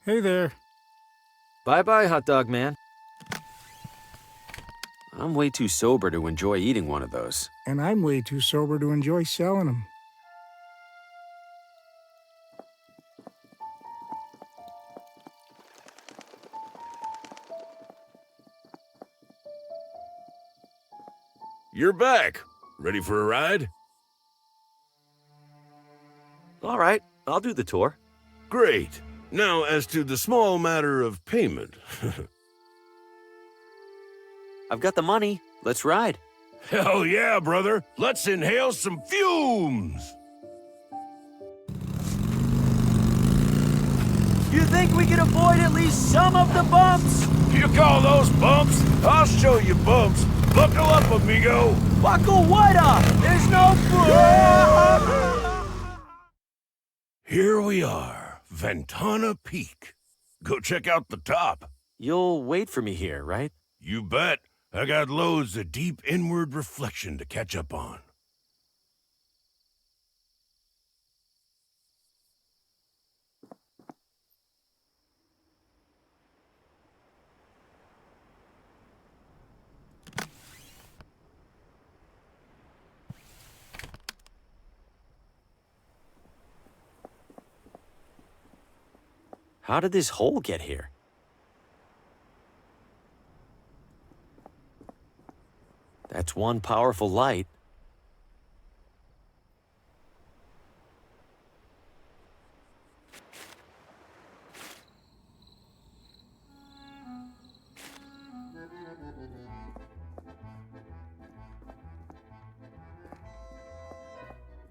Hey there. Bye-bye, hot dog man. I'm way too sober to enjoy eating one of those. And I'm way too sober to enjoy selling them. You're back. Ready for a ride? All right, I'll do the tour. Great. Now, as to the small matter of payment. I've got the money. Let's ride. Hell yeah, brother. Let's inhale some fumes. You think we can avoid at least some of the bumps? You call those bumps? I'll show you bumps. Buckle up, amigo. Buckle what up? There's no... Here we are, Ventana Peak. Go check out the top. You'll wait for me here, right? You bet. I got loads of deep inward reflection to catch up on. How did this hole get here? That's one powerful light.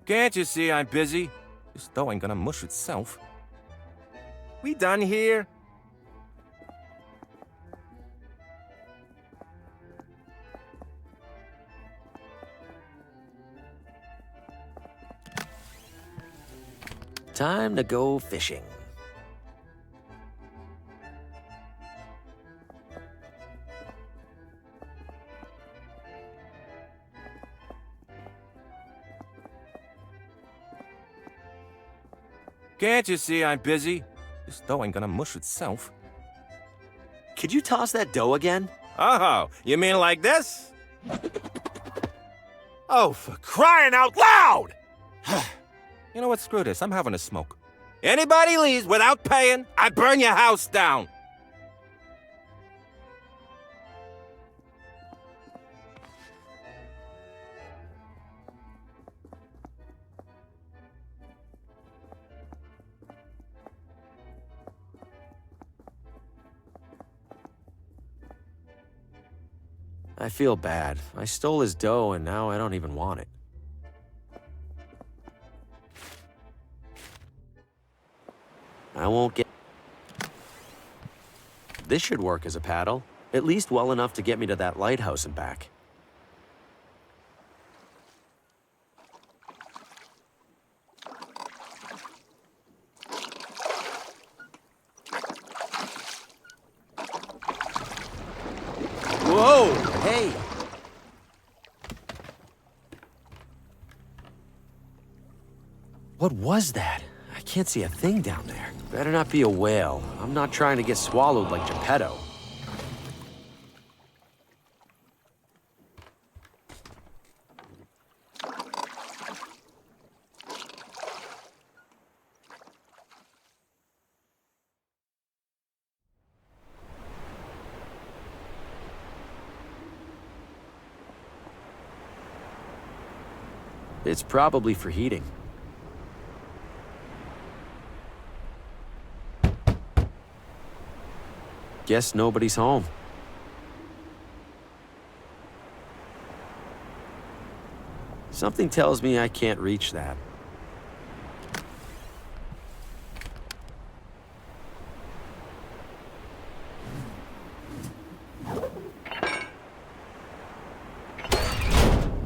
Can't you see I'm busy? This dough ain't gonna mush itself. We done here? Time to go fishing. Can't you see I'm busy? This dough ain't gonna mush itself. Could you toss that dough again? Oh, you mean like this? Oh, for crying out loud! You know what? Screw this. I'm having a smoke. Anybody leaves without paying, I burn your house down. I feel bad. I stole his dough and now I don't even want it. I won't get... This should work as a paddle. At least well enough to get me to that lighthouse and back. Whoa! Hey! What was that? I can't see a thing down there. Better not be a whale. I'm not trying to get swallowed like Geppetto. It's probably for heating. Guess nobody's home. Something tells me I can't reach that.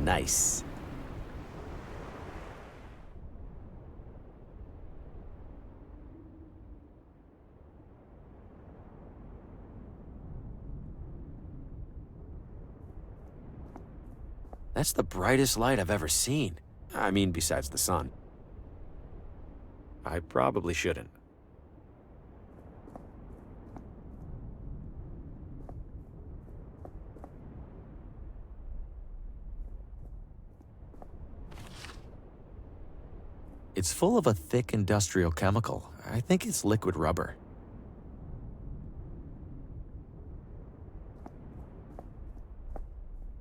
Nice. That's the brightest light I've ever seen. I mean, besides the sun. I probably shouldn't. It's full of a thick industrial chemical. I think it's liquid rubber.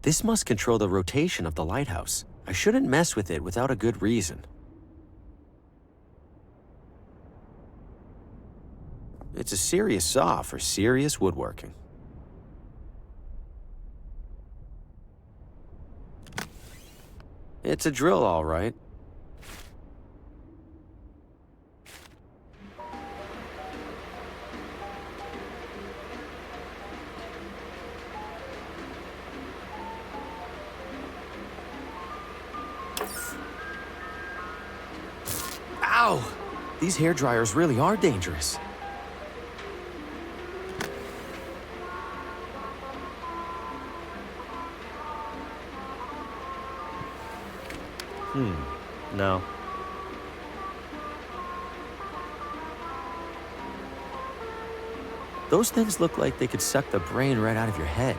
This must control the rotation of the lighthouse. I shouldn't mess with it without a good reason. It's a serious saw for serious woodworking. It's a drill, all right. Ow! These hair dryers really are dangerous. No. Those things look like they could suck the brain right out of your head.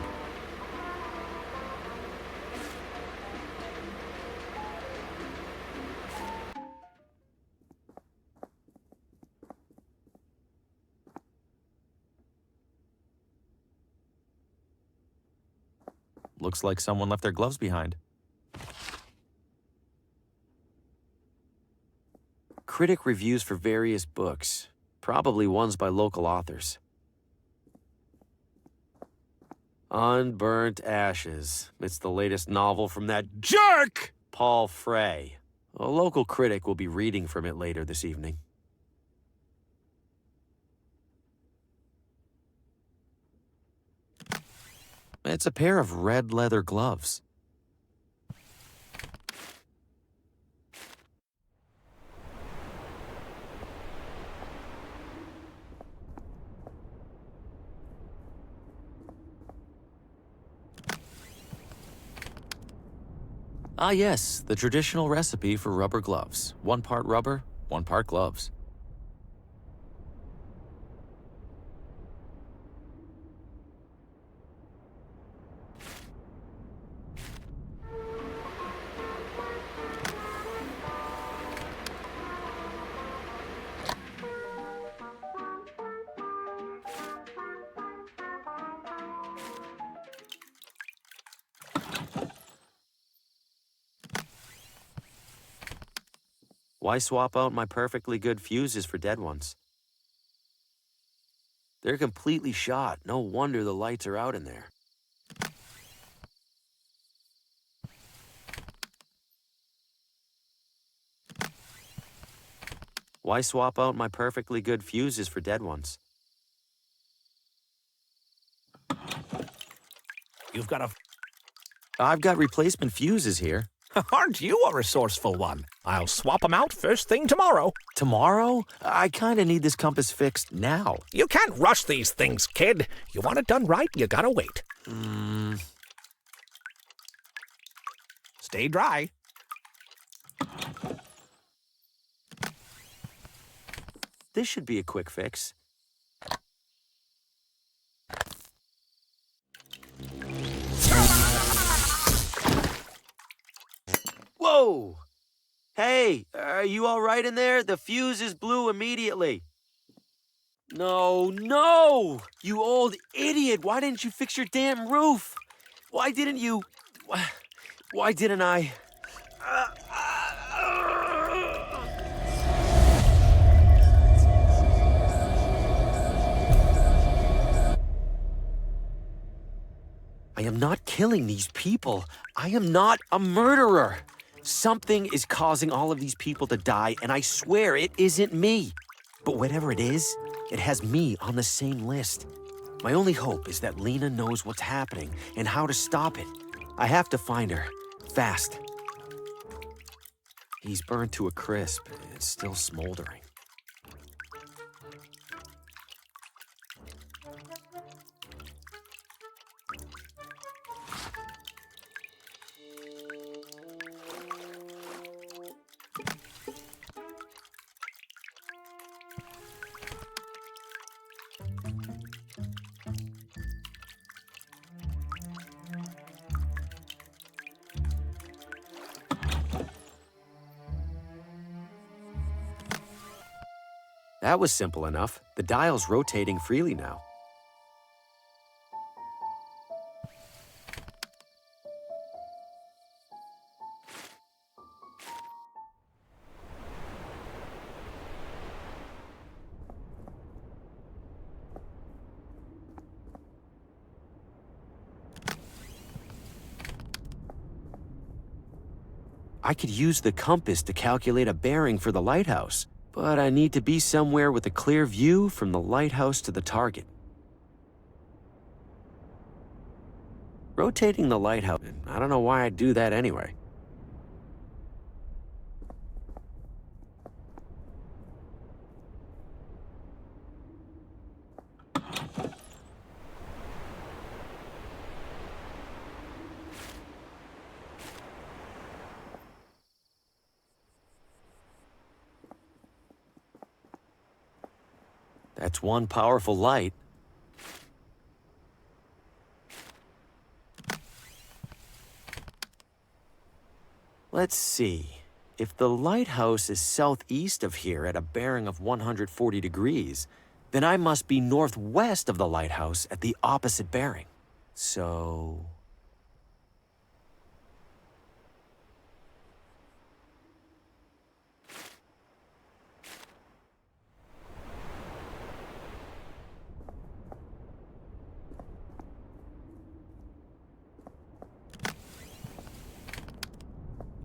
Looks like someone left their gloves behind. Critic reviews for various books, probably ones by local authors. Unburnt Ashes. It's the latest novel from that jerk, Paul Frey. A local critic will be reading from it later this evening. It's a pair of red leather gloves. Ah yes, the traditional recipe for rubber gloves. 1 part rubber, 1 part gloves. Why swap out my perfectly good fuses for dead ones? They're completely shot. No wonder the lights are out in there. Why swap out my perfectly good fuses for dead ones? You've got a... I've got replacement fuses here. Aren't you a resourceful one? I'll swap them out first thing tomorrow. Tomorrow? I kinda need this compass fixed now. You can't rush these things, kid. You want it done right, you gotta wait. Stay dry. This should be a quick fix. Whoa! Hey, are you all right in there? The fuse is blew immediately. No, no! You old idiot! Why didn't you fix your damn roof? Why didn't you... Why didn't I... I am not killing these people. I am not a murderer. Something is causing all of these people to die, and I swear it isn't me. But whatever it is, it has me on the same list. My only hope is that Lena knows what's happening and how to stop it. I have to find her, fast. He's burned to a crisp. It's still smoldering. That was simple enough. The dial's rotating freely now. I could use the compass to calculate a bearing for the lighthouse. But I need to be somewhere with a clear view from the lighthouse to the target. Rotating the lighthouse, I don't know why I'd do that anyway. That's one powerful light. Let's see. If the lighthouse is southeast of here at a bearing of 140 degrees, then I must be northwest of the lighthouse at the opposite bearing. So...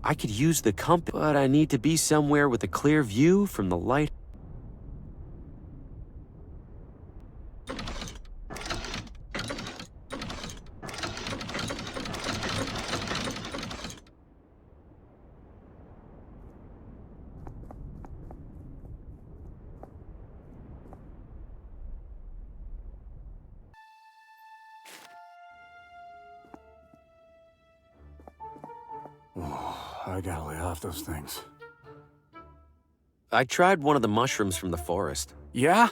I could use the compass, but I need to be somewhere with a clear view from the light. Oh, I gotta lay off those things. I tried one of the mushrooms from the forest. Yeah?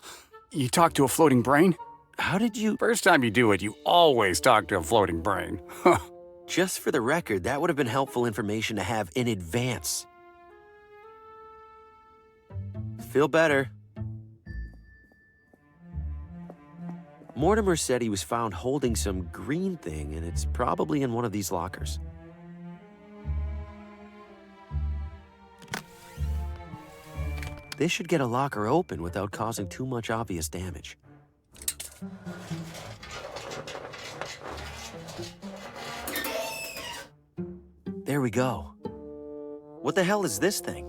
You talked to a floating brain? How did you... First time you do it, you always talk to a floating brain. Just for the record, that would have been helpful information to have in advance. Feel better. Mortimer said he was found holding some green thing, and it's probably in one of these lockers. This should get a locker open without causing too much obvious damage. There we go. What the hell is this thing?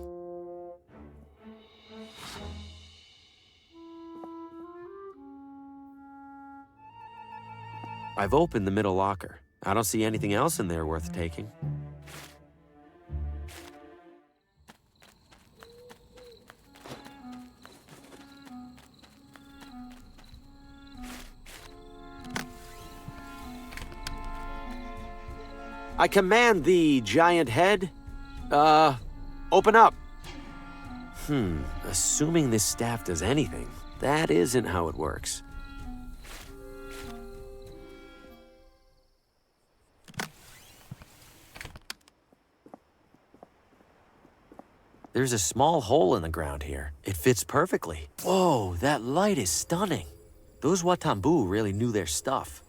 I've opened the middle locker. I don't see anything else in there worth taking. I command thee, giant head. Open up. Assuming this staff does anything, that isn't how it works. There's a small hole in the ground here. It fits perfectly. Whoa, that light is stunning. Those Watambu really knew their stuff.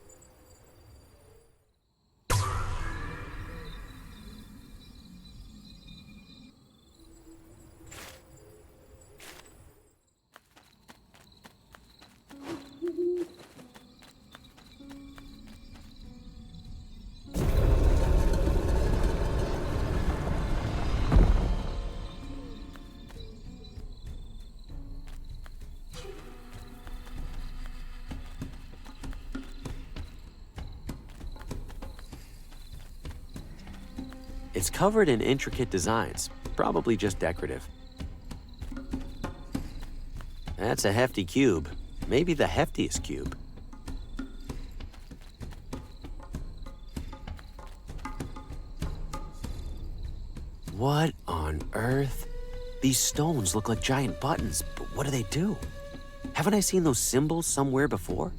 It's covered in intricate designs, probably just decorative. That's a hefty cube, maybe the heftiest cube. What on earth? These stones look like giant buttons, but what do they do? Haven't I seen those symbols somewhere before?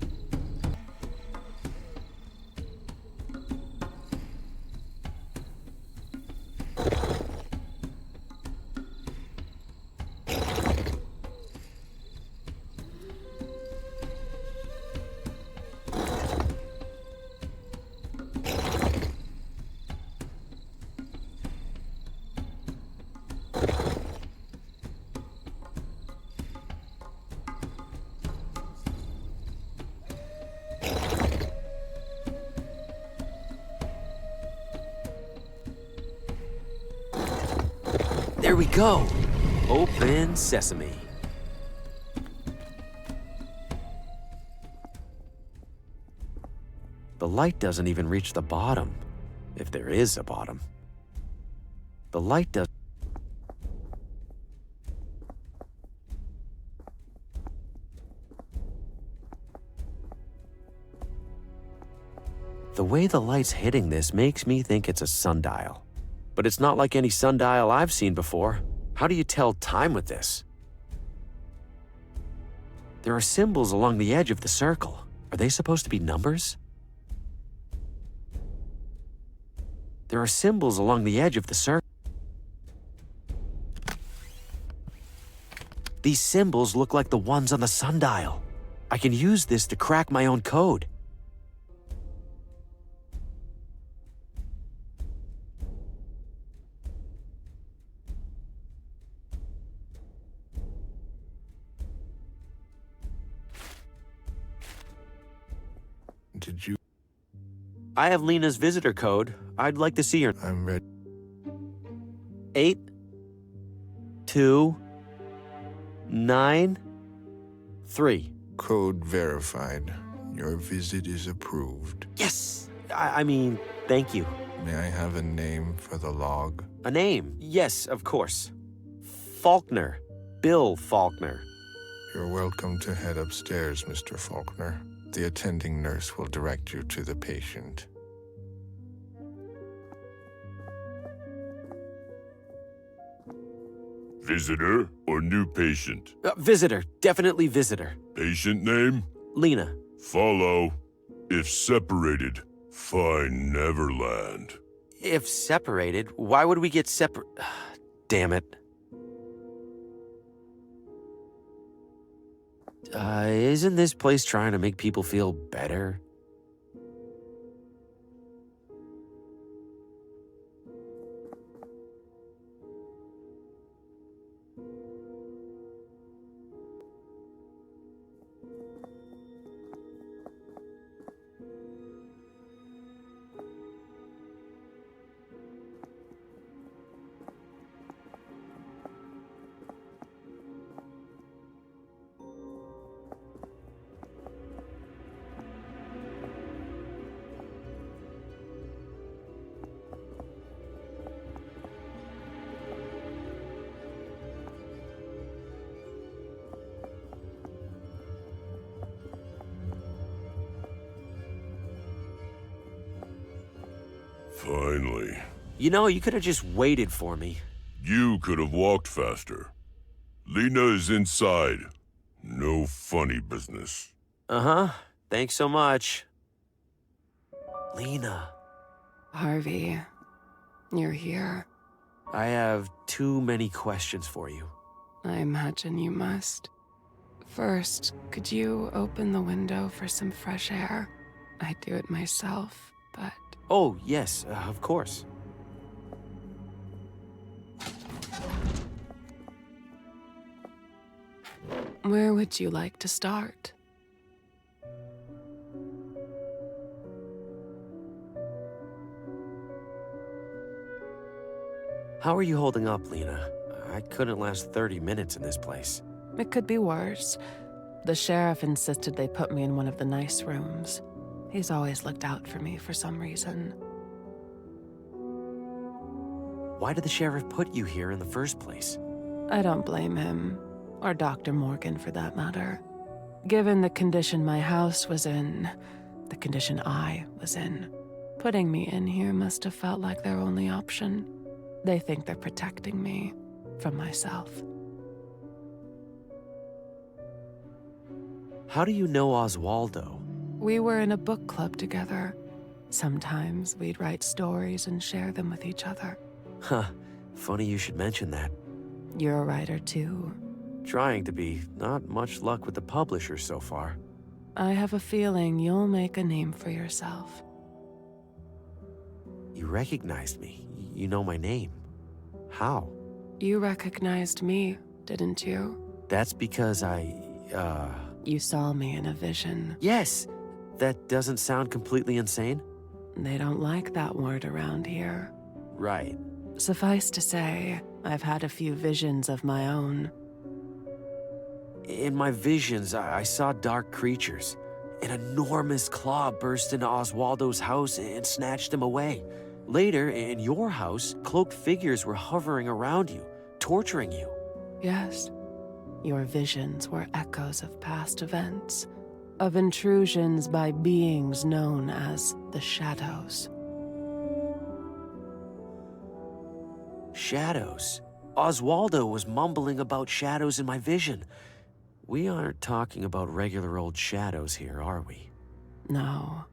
There we go. Open sesame. The light doesn't even reach the bottom, if there is a bottom. The light does. The way the light's hitting this makes me think it's a sundial. But it's not like any sundial I've seen before. How do you tell time with this? There are symbols along the edge of the circle. Are they supposed to be numbers? There are symbols along the edge of the circle. These symbols look like the ones on the sundial. I can use this to crack my own code. Did you? I have Lena's visitor code. I'd like to see her. I'm ready. 8, 2, 9, 3. Code verified. Your visit is approved. Yes! I mean, thank you. May I have a name for the log? A name? Yes, of course. Faulkner. Bill Faulkner. You're welcome to head upstairs, Mr. Faulkner. The attending nurse will direct you to the patient. Visitor or new patient? Visitor. Definitely visitor. Patient name? Lena. Follow. If separated, find Neverland. If separated, why would we get separate? Damn it. Isn't this place trying to make people feel better? Finally. You know, you could have just waited for me. You could have walked faster. Lena is inside. No funny business. Uh-huh. Thanks so much. Lena. Harvey, you're here. I have too many questions for you. I imagine you must. First, could you open the window for some fresh air? I'd do it myself, but... Oh, yes, of course. Where would you like to start? How are you holding up, Lena? I couldn't last 30 minutes in this place. It could be worse. The sheriff insisted they put me in one of the nice rooms. He's always looked out for me for some reason. Why did the sheriff put you here in the first place? I don't blame him, or Dr. Morgan for that matter. Given the condition my house was in, the condition I was in, putting me in here must have felt like their only option. They think they're protecting me from myself. How do you know Oswaldo? We were in a book club together. Sometimes we'd write stories and share them with each other. Huh, funny you should mention that. You're a writer too. Trying to be. Not much luck with the publisher so far. I have a feeling you'll make a name for yourself. You recognized me. You know my name. How? You recognized me, didn't you? That's because You saw me in a vision. Yes! That doesn't sound completely insane? They don't like that word around here. Right. Suffice to say, I've had a few visions of my own. In my visions, I saw dark creatures. An enormous claw burst into Oswaldo's house and snatched him away. Later, in your house, cloaked figures were hovering around you, torturing you. Yes. Your visions were echoes of past events, of intrusions by beings known as the Shadows. Shadows? Oswaldo was mumbling about shadows in my vision. We aren't talking about regular old shadows here, are we? No.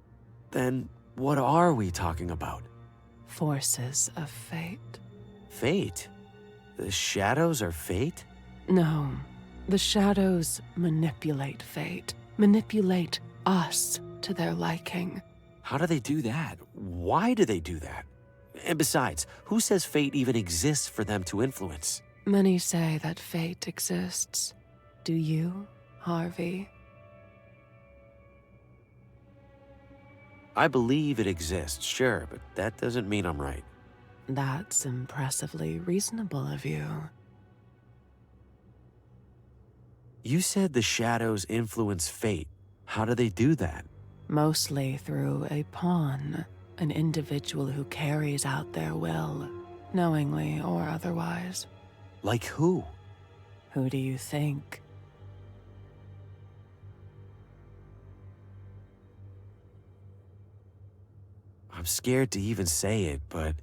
Then what are we talking about? Forces of fate. Fate? The shadows are fate? No. The shadows manipulate fate. Manipulate us to their liking. How do they do that? Why do they do that? And besides, who says fate even exists for them to influence? Many say that fate exists. Do you, Harvey? I believe it exists, sure, but that doesn't mean I'm right. That's impressively reasonable of you. You said the shadows influence fate. How do they do that? Mostly through a pawn, an individual who carries out their will, knowingly or otherwise. Like who? Who do you think? I'm scared to even say it, but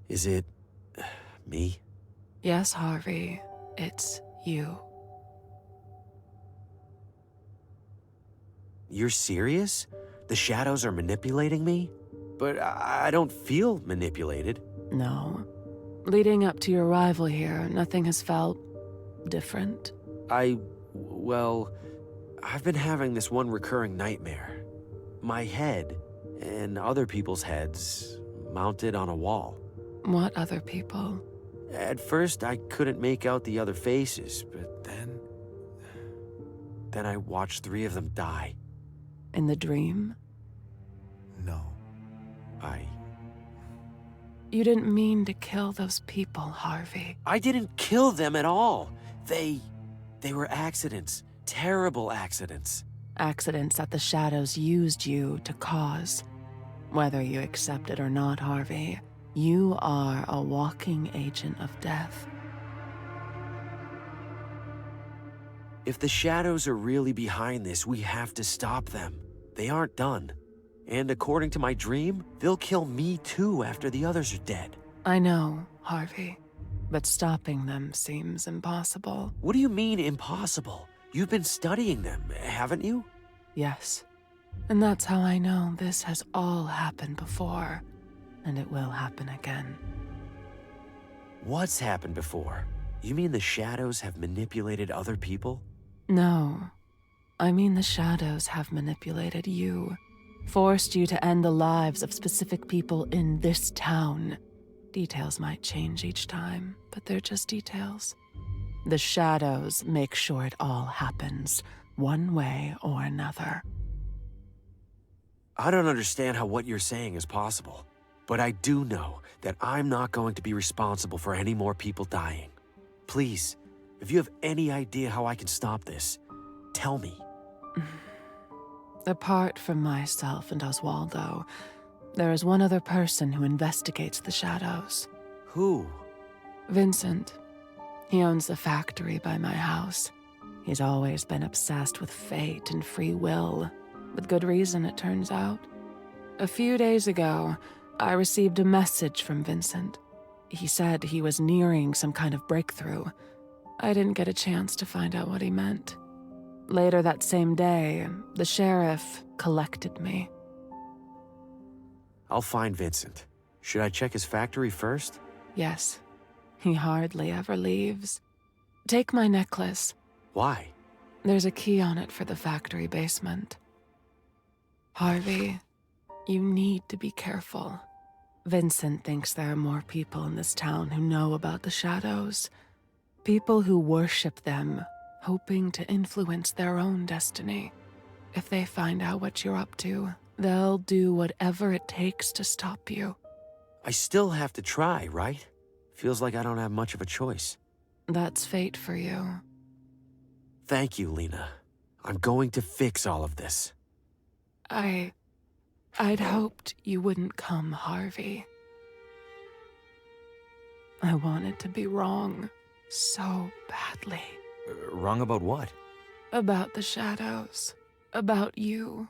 is it me? Yes, Harvey, it's you. You're serious? The shadows are manipulating me? But I don't feel manipulated. No. Leading up to your arrival here, nothing has felt different. Well, I've been having this one recurring nightmare. My head and other people's heads mounted on a wall. What other people? At first, I couldn't make out the other faces, but then I watched 3 of them die. In the dream? No. You didn't mean to kill those people, Harvey. I didn't kill them at all. They were accidents. Terrible accidents. Accidents that the shadows used you to cause. Whether you accept it or not, Harvey, you are a walking agent of death. If the shadows are really behind this, we have to stop them. They aren't done. And according to my dream, they'll kill me too after the others are dead. I know, Harvey, but stopping them seems impossible. What do you mean, impossible? You've been studying them, haven't you? Yes. And that's how I know this has all happened before, and it will happen again. What's happened before? You mean the shadows have manipulated other people? No. I mean the shadows have manipulated you. Forced you to end the lives of specific people in this town. Details might change each time, but they're just details. The shadows make sure it all happens, one way or another. I don't understand how what you're saying is possible, but I do know that I'm not going to be responsible for any more people dying. Please, if you have any idea how I can stop this, tell me. Apart from myself and Oswaldo, there is one other person who investigates the shadows. Who? Vincent. He owns the factory by my house. He's always been obsessed with fate and free will. With good reason, it turns out. A few days ago, I received a message from Vincent. He said he was nearing some kind of breakthrough. I didn't get a chance to find out what he meant. Later that same day, the sheriff collected me. I'll find Vincent. Should I check his factory first? Yes. He hardly ever leaves. Take my necklace. Why? There's a key on it for the factory basement. Harvey, you need to be careful. Vincent thinks there are more people in this town who know about the shadows. People who worship them, hoping to influence their own destiny. If they find out what you're up to, they'll do whatever it takes to stop you. I still have to try, right? Feels like I don't have much of a choice. That's fate for you. Thank you, Lena. I'm going to fix all of this. I'd hoped you wouldn't come, Harvey. I wanted to be wrong so badly. Wrong about what? About the shadows. About you.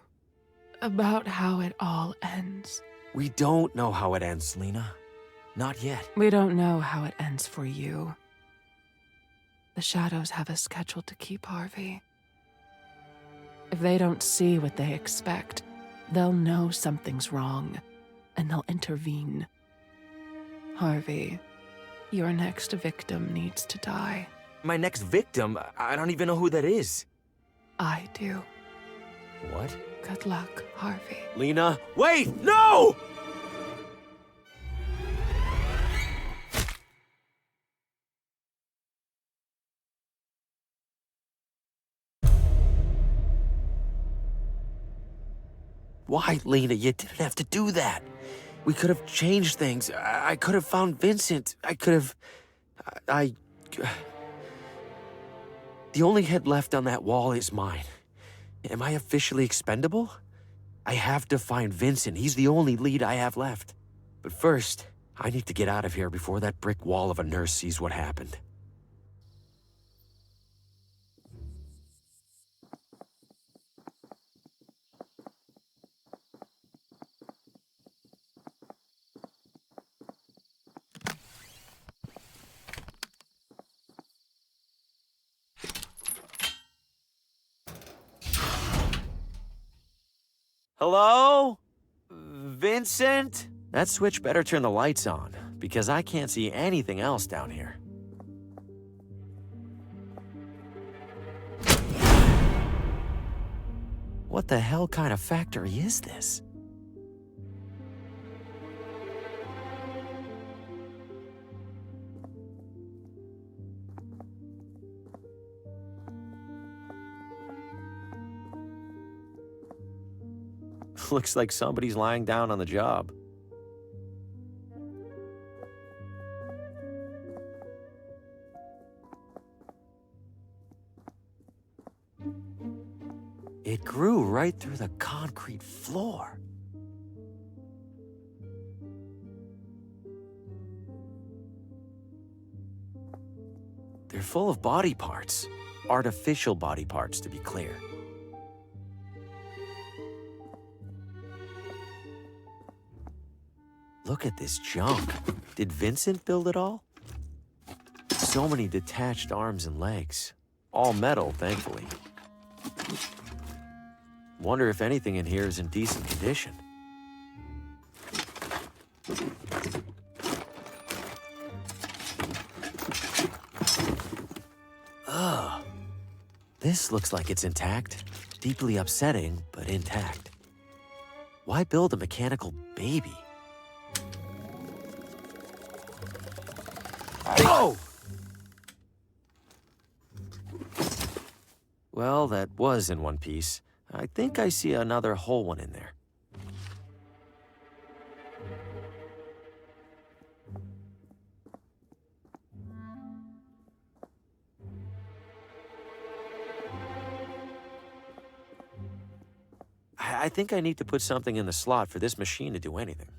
About how it all ends. We don't know how it ends, Lena. Not yet. We don't know how it ends for you. The shadows have a schedule to keep, Harvey. If they don't see what they expect, they'll know something's wrong, and they'll intervene. Harvey, your next victim needs to die. My next victim? I don't even know who that is. I do. What? Good luck, Harvey. Lena, wait! No! Why, Lena? You didn't have to do that. We could have changed things. I could have found Vincent. I could have... The only head left on that wall is mine. Am I officially expendable? I have to find Vincent. He's the only lead I have left. But first, I need to get out of here before that brick wall of a nurse sees what happened. Hello? Vincent? That switch better turn the lights on, because I can't see anything else down here. What the hell kind of factory is this? Looks like somebody's lying down on the job. It grew right through the concrete floor. They're full of body parts. Artificial body parts, to be clear. Look at this junk. Did Vincent build it all? So many detached arms and legs. All metal, thankfully. Wonder if anything in here is in decent condition. Ugh. This looks like it's intact. Deeply upsetting, but intact. Why build a mechanical baby? Oh! Well, that was in one piece. I think I see another whole one in there. I think I need to put something in the slot for this machine to do anything.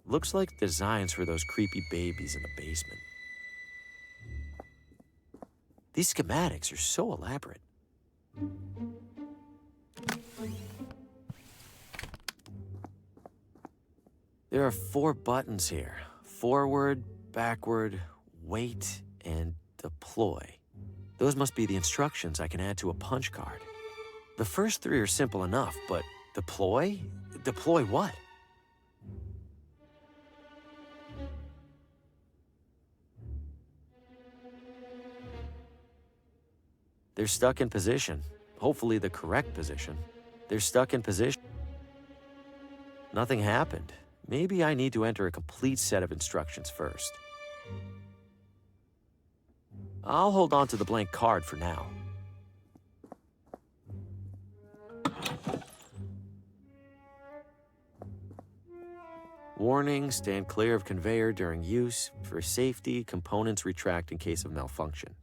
Looks like designs for those creepy babies in the basement. These schematics are so elaborate. There are 4 buttons here. Forward, backward, wait, and deploy. Those must be the instructions I can add to a punch card. The first 3 are simple enough, but deploy? Deploy what? They're stuck in position. Hopefully the correct position. They're stuck in position. Nothing happened. Maybe I need to enter a complete set of instructions first. I'll hold on to the blank card for now. Warning, stand clear of conveyor during use. For safety, components retract in case of malfunction.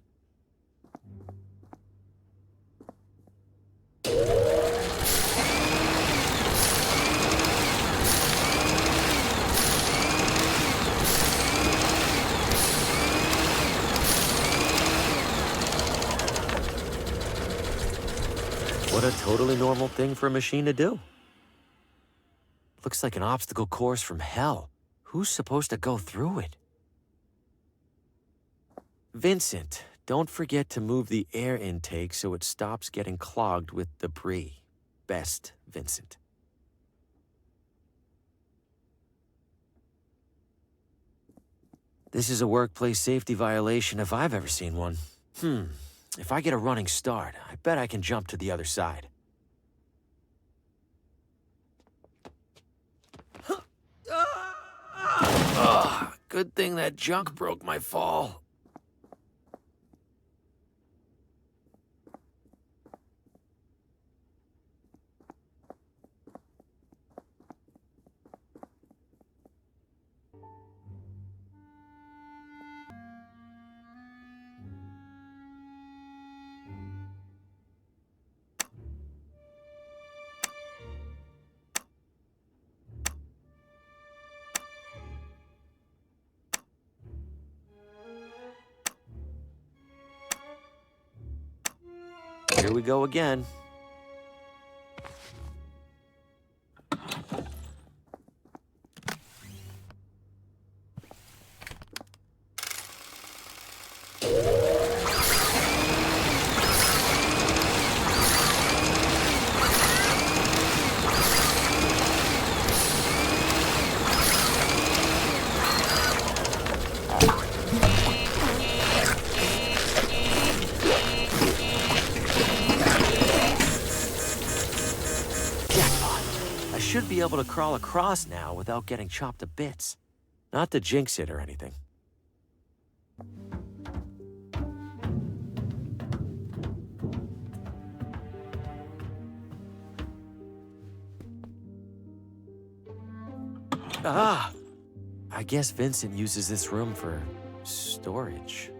What a totally normal thing for a machine to do. Looks like an obstacle course from hell. Who's supposed to go through it? Vincent, don't forget to move the air intake so it stops getting clogged with debris. Best, Vincent. This is a workplace safety violation if I've ever seen one. If I get a running start, I bet I can jump to the other side. Good thing that junk broke my fall. Here we go again. Should be able to crawl across now without getting chopped to bits. Not to jinx it or anything. Ah! I guess Vincent uses this room for storage.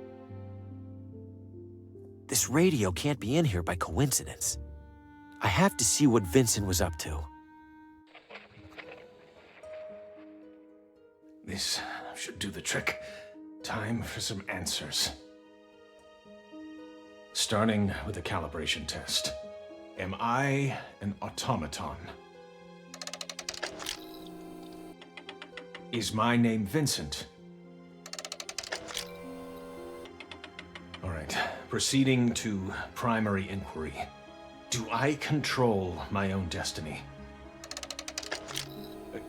This radio can't be in here by coincidence. I have to see what Vincent was up to. This should do the trick. Time for some answers. Starting with a calibration test. Am I an automaton? Is my name Vincent? All right, proceeding to primary inquiry. Do I control my own destiny?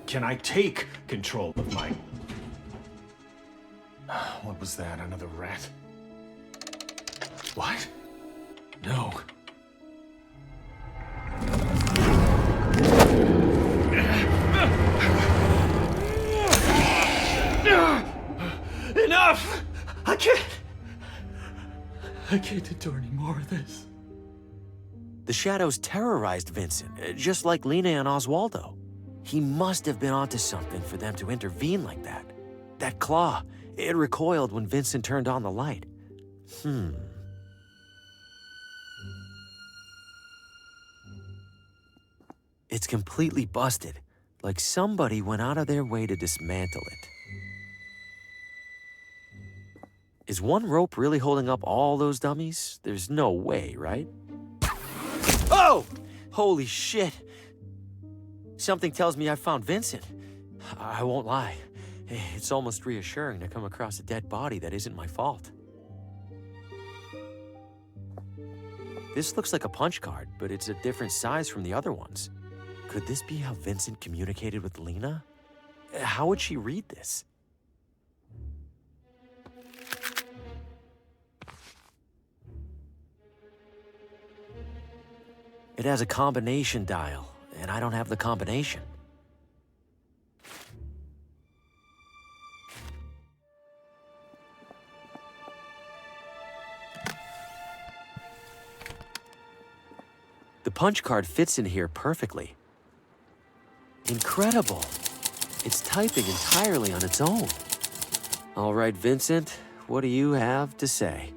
Can I take control of mine? What was that? Another rat? What? No. Enough! I can't endure any more of this. The shadows terrorized Vincent, just like Lena and Oswaldo. He must have been onto something for them to intervene like that. That claw, it recoiled when Vincent turned on the light. It's completely busted, like somebody went out of their way to dismantle it. Is one rope really holding up all those dummies? There's no way, right? Oh! Holy shit! Something tells me I found Vincent. I won't lie. It's almost reassuring to come across a dead body that isn't my fault. This looks like a punch card, but it's a different size from the other ones. Could this be how Vincent communicated with Lena? How would she read this? It has a combination dial, and I don't have the combination. The punch card fits in here perfectly. Incredible. It's typing entirely on its own. All right, Vincent, what do you have to say?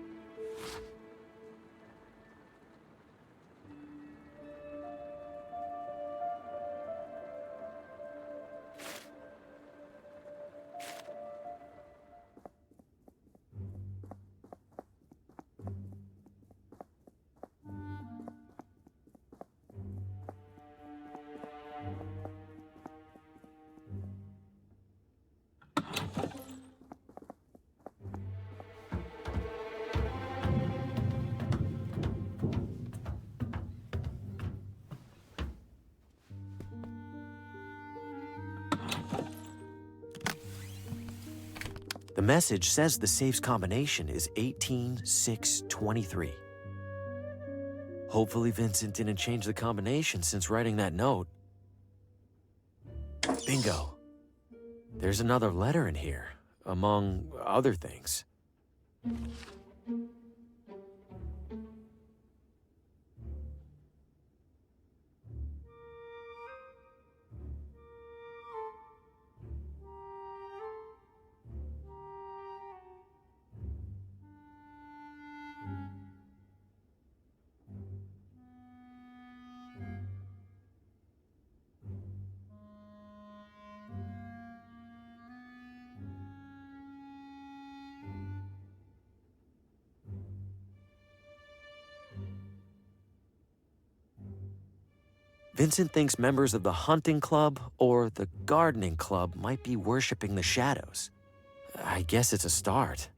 The message says the safe's combination is 18623. Hopefully Vincent didn't change the combination since writing that note. Bingo. There's another letter in here, among other things. Vincent thinks members of the hunting club or the gardening club might be worshipping the shadows. I guess it's a start.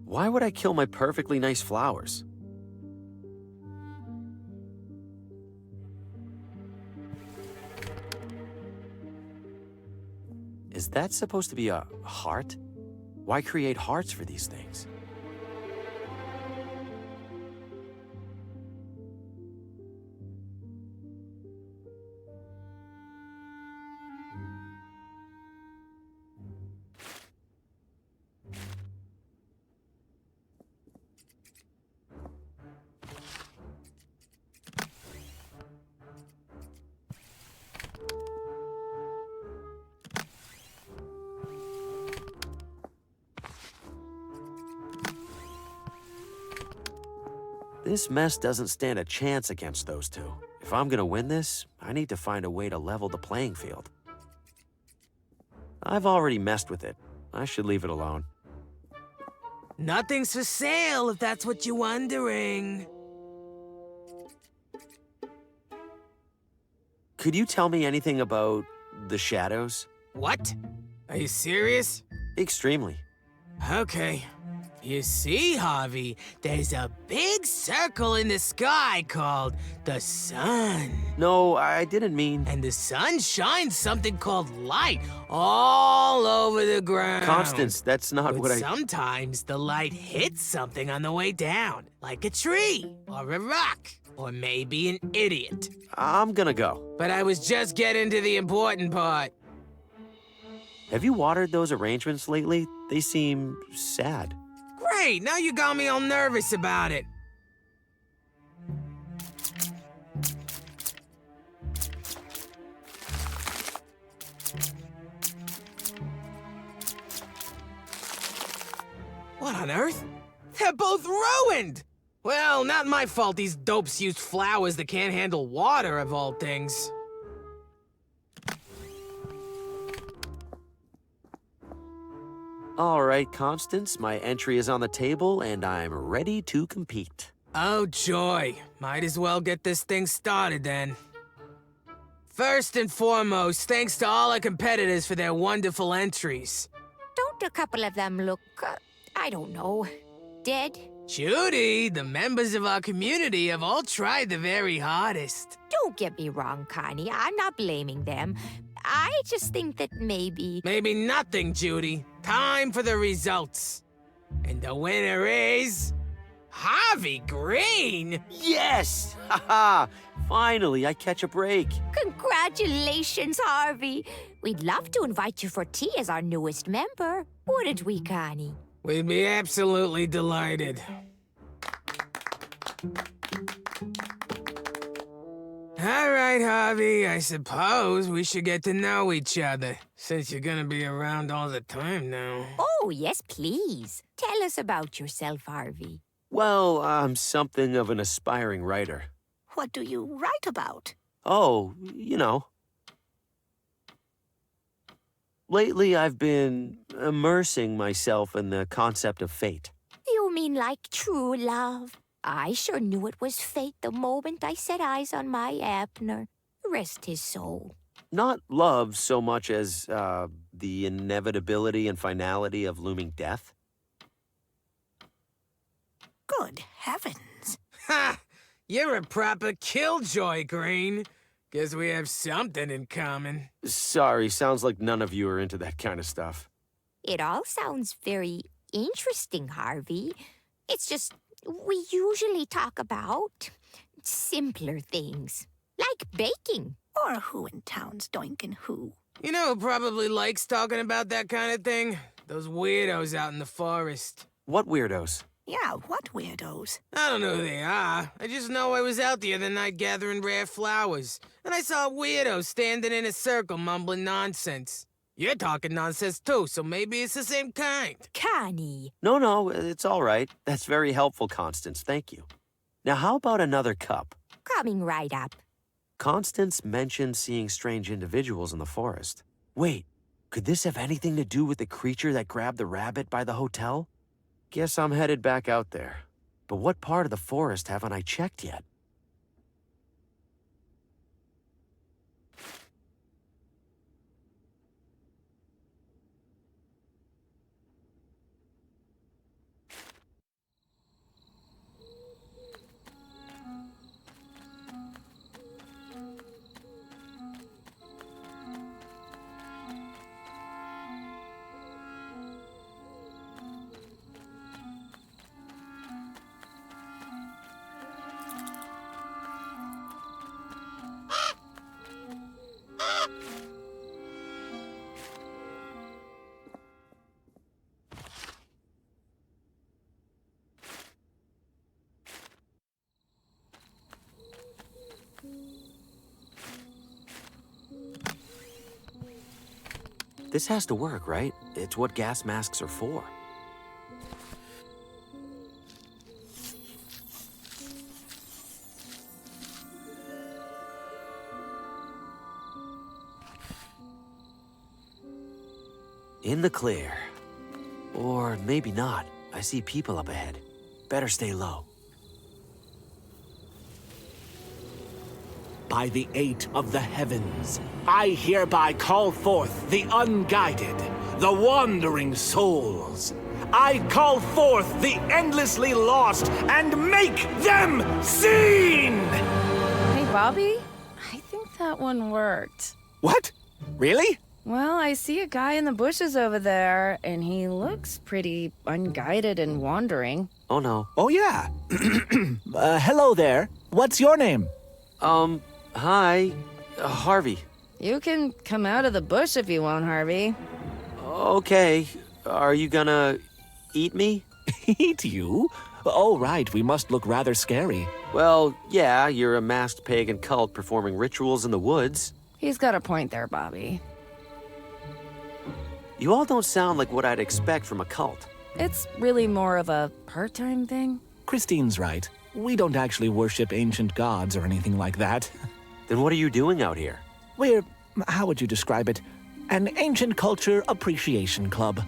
Why would I kill my perfectly nice flowers? Is that supposed to be a heart? Why create hearts for these things? This mess doesn't stand a chance against those two. If I'm gonna win this, I need to find a way to level the playing field. I've already messed with it. I should leave it alone. Nothing's for sale, if that's what you're wondering. Could you tell me anything about the shadows? What? Are you serious? Extremely. Okay. You see, Harvey, there's a big circle in the sky called the sun. No, I didn't mean... And the sun shines something called light all over the ground. Constance, that's not what I... Sometimes the light hits something on the way down, like a tree, or a rock, or maybe an idiot. I'm gonna go. But I was just getting to the important part. Have you watered those arrangements lately? They seem sad. Great, now you got me all nervous about it. What on earth? They're both ruined! Well, not my fault these dopes used flowers that can't handle water, of all things. All right, Constance, my entry is on the table, and I'm ready to compete. Oh, joy. Might as well get this thing started, then. First and foremost, thanks to all our competitors for their wonderful entries. Don't a couple of them look, I don't know, dead? Judy, the members of our community have all tried the very hardest. Don't get me wrong, Connie. I'm not blaming them. I just think that maybe... Maybe nothing, Judy. Time for the results. And the winner is... Harvey Green! Yes! Haha! Finally, I catch a break. Congratulations, Harvey. We'd love to invite you for tea as our newest member. Wouldn't we, Connie? We'd be absolutely delighted. All right, Harvey, I suppose we should get to know each other, since you're gonna be around all the time now. Oh, yes, please. Tell us about yourself, Harvey. Well, I'm something of an aspiring writer. What do you write about? Oh, you know. Lately, I've been immersing myself in the concept of fate. You mean like true love? I sure knew it was fate the moment I set eyes on my Abner. Rest his soul. Not love so much as the inevitability and finality of looming death. Good heavens. Ha! You're a proper killjoy, Green. Guess we have something in common. Sorry, sounds like none of you are into that kind of stuff. It all sounds very interesting, Harvey. It's just, we usually talk about simpler things, like baking. Or who in town's doinkin' who. You know who probably likes talking about that kind of thing? Those weirdos out in the forest. What weirdos? Yeah, what weirdos? I don't know who they are. I just know I was out the other night gathering rare flowers, and I saw a weirdo standing in a circle mumbling nonsense. You're talking nonsense too, so maybe it's the same kind. Connie. No, it's all right. That's very helpful, Constance. Thank you. Now, how about another cup? Coming right up. Constance mentioned seeing strange individuals in the forest. Wait, could this have anything to do with the creature that grabbed the rabbit by the hotel? Guess I'm headed back out there. But what part of the forest haven't I checked yet? This has to work, right? It's what gas masks are for. In the clear. Or maybe not. I see people up ahead. Better stay low. By the eight of the heavens, I hereby call forth the unguided, the wandering souls. I call forth the endlessly lost and make them seen! Hey, Bobby, I think that one worked. What? Really? Well, I see a guy in the bushes over there, and he looks pretty unguided and wandering. Oh, no. Oh, yeah. Hello there. What's your name? Hi. Harvey. You can come out of the bush if you want, Harvey. Okay. Are you gonna eat me? Eat you? Oh, right. We must look rather scary. Well, yeah, you're a masked pagan cult performing rituals in the woods. He's got a point there, Bobby. You all don't sound like what I'd expect from a cult. It's really more of a part-time thing. Christine's right. We don't actually worship ancient gods or anything like that. Then what are you doing out here? We're, how would you describe it? An ancient culture appreciation club.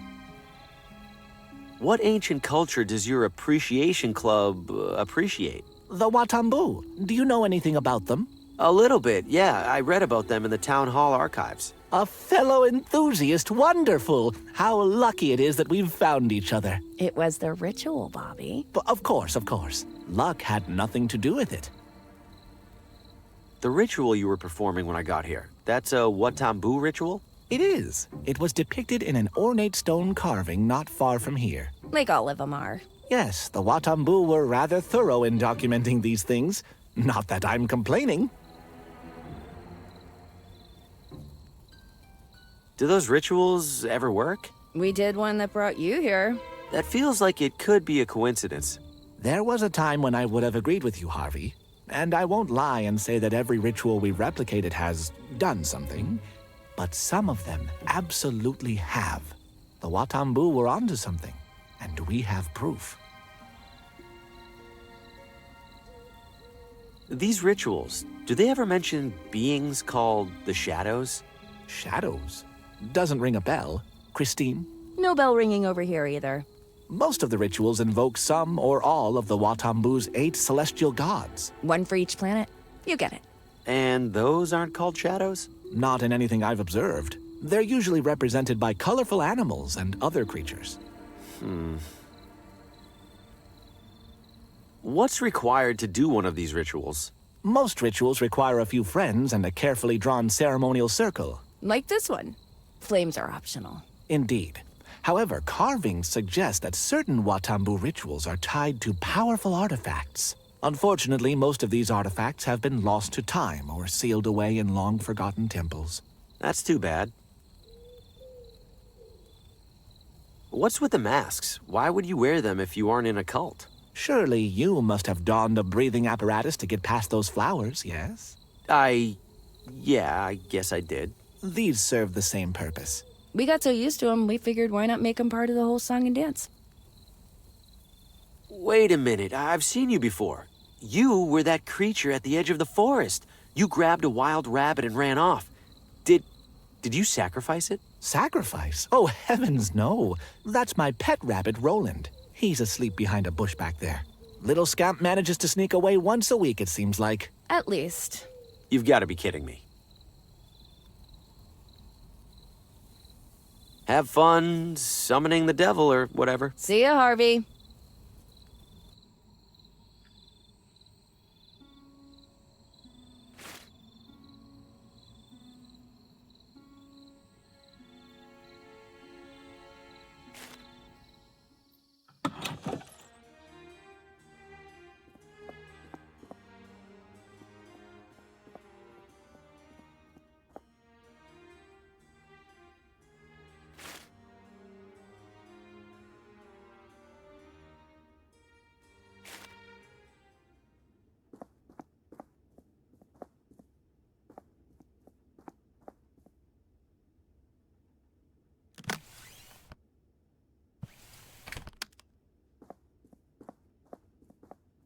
What ancient culture does your appreciation club appreciate? The Watambu. Do you know anything about them? A little bit, yeah. I read about them in the town hall archives. A fellow enthusiast. Wonderful. How lucky it is that we've found each other. It was the ritual, Bobby. Of course, of course. Luck had nothing to do with it. The ritual you were performing when I got here, that's a Watambu ritual? It is. It was depicted in an ornate stone carving not far from here. Like all of them are. Yes, the Watambu were rather thorough in documenting these things. Not that I'm complaining. Do those rituals ever work? We did one that brought you here. That feels like it could be a coincidence. There was a time when I would have agreed with you, Harvey. And I won't lie and say that every ritual we've replicated has done something. But some of them absolutely have. The Watambu were onto something, and we have proof. These rituals, do they ever mention beings called the Shadows? Shadows? Doesn't ring a bell. Christine? No bell ringing over here either. Most of the rituals invoke some or all of the Watambu's 8 celestial gods. One for each planet. You get it. And those aren't called shadows? Not in anything I've observed. They're usually represented by colorful animals and other creatures. What's required to do one of these rituals? Most rituals require a few friends and a carefully drawn ceremonial circle. Like this one. Flames are optional. Indeed. However, carvings suggest that certain Watambu rituals are tied to powerful artifacts. Unfortunately, most of these artifacts have been lost to time or sealed away in long-forgotten temples. That's too bad. What's with the masks? Why would you wear them if you aren't in a cult? Surely you must have donned a breathing apparatus to get past those flowers, yes? Yeah, I guess I did. These serve the same purpose. We got so used to them, we figured why not make them part of the whole song and dance? Wait a minute, I've seen you before. You were that creature at the edge of the forest. You grabbed a wild rabbit and ran off. Did you sacrifice it? Sacrifice? Oh, heavens no. That's my pet rabbit, Roland. He's asleep behind a bush back there. Little scamp manages to sneak away once a week, it seems like. At least. You've got to be kidding me. Have fun summoning the devil or whatever. See ya, Harvey.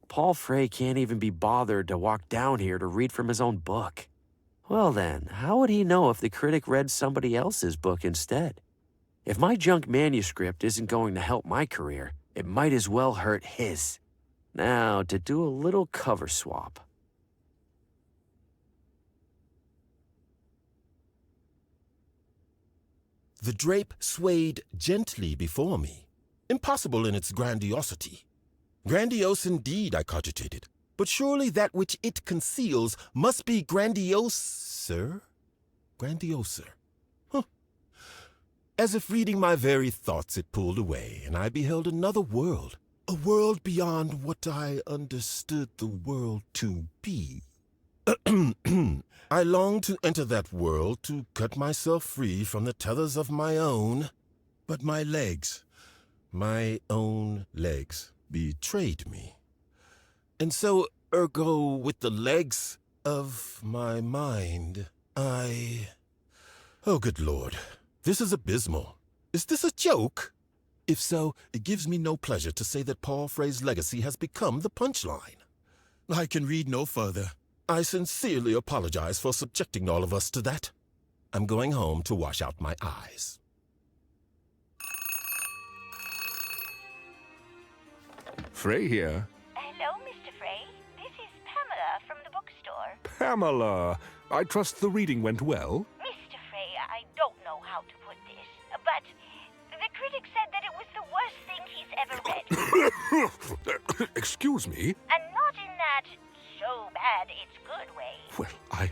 Paul Frey can't even be bothered to walk down here to read from his own book. Well then, how would he know if the critic read somebody else's book instead? If my junk manuscript isn't going to help my career, it might as well hurt his. Now, to do a little cover swap. The drape swayed gently before me, impossible in its grandiosity. Grandiose indeed, I cogitated, but surely that which it conceals must be grandioser? Grandioser. Huh. As if reading my very thoughts, it pulled away, and I beheld another world, a world beyond what I understood the world to be. I longed to enter that world, to cut myself free from the tethers of my own, but my legs, my own legs, betrayed me. And so, ergo, with the legs of my mind, Oh, good Lord, this is abysmal. Is this a joke? If so, it gives me no pleasure to say that Paul Frey's legacy has become the punchline. I can read no further. I sincerely apologize for subjecting all of us to that. I'm going home to wash out my eyes. Frey here. Hello, Mr. Frey. This is Pamela from the bookstore. Pamela, I trust the reading went well. Mr. Frey, I don't know how to put this, but the critic said that it was the worst thing he's ever read. Excuse me? And not in that so bad it's good way. Well, The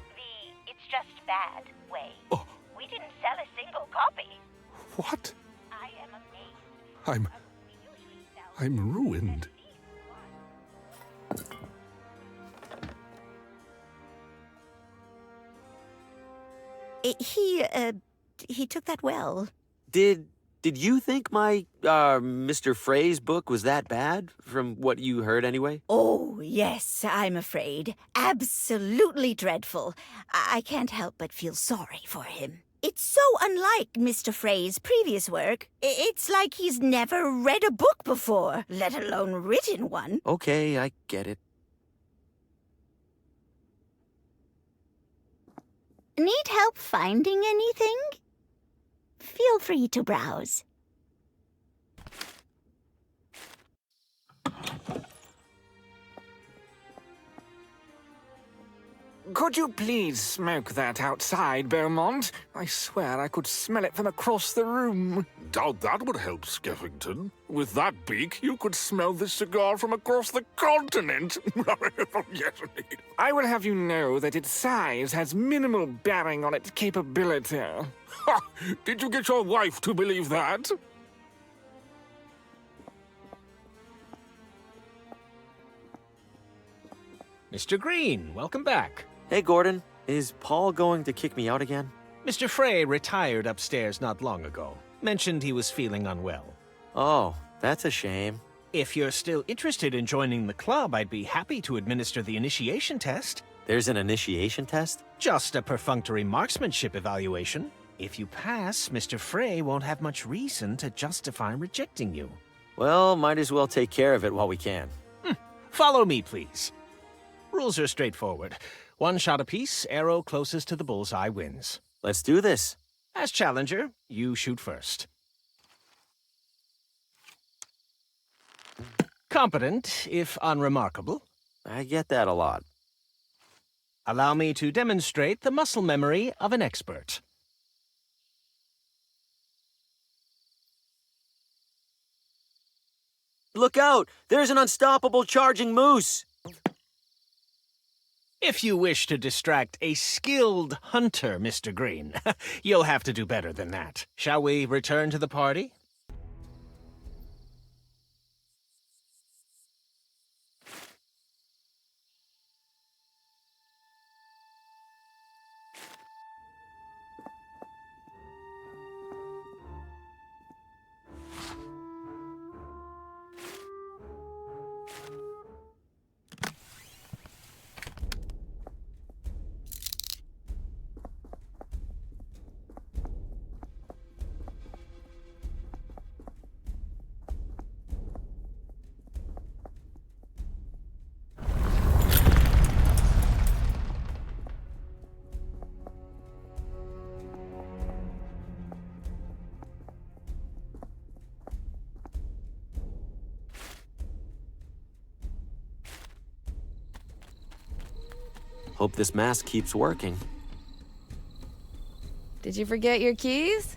it's just bad way. Oh. We didn't sell a single copy. What? I am amazed. I'm ruined. He took that well. Did you think my, Mr. Frey's book was that bad, from what you heard anyway? Oh, yes, I'm afraid. Absolutely dreadful. I can't help but feel sorry for him. It's so unlike Mr. Frey's previous work. It's like he's never read a book before, let alone written one. Okay, I get it. Need help finding anything? Feel free to browse. Could you please smoke that outside, Beaumont? I swear I could smell it from across the room. Doubt that would help, Skeffington. With that beak, you could smell this cigar from across the continent. Yes, indeed. I will have you know that its size has minimal bearing on its capability. Ha! Did you get your wife to believe that? Mr. Green, welcome back. Hey, Gordon. Is Paul going to kick me out again? Mr. Frey retired upstairs not long ago. Mentioned he was feeling unwell. Oh, that's a shame. If you're still interested in joining the club, I'd be happy to administer the initiation test. There's an initiation test? Just a perfunctory marksmanship evaluation. If you pass, Mr. Frey won't have much reason to justify rejecting you. Well, might as well take care of it while we can. Follow me, please. Rules are straightforward. One shot apiece, arrow closest to the bullseye wins. Let's do this. As challenger, you shoot first. Competent, if unremarkable. I get that a lot. Allow me to demonstrate the muscle memory of an expert. Look out! There's an unstoppable charging moose! If you wish to distract a skilled hunter, Mr. Green, you'll have to do better than that. Shall we return to the party? Hope this mask keeps working. Did you forget your keys?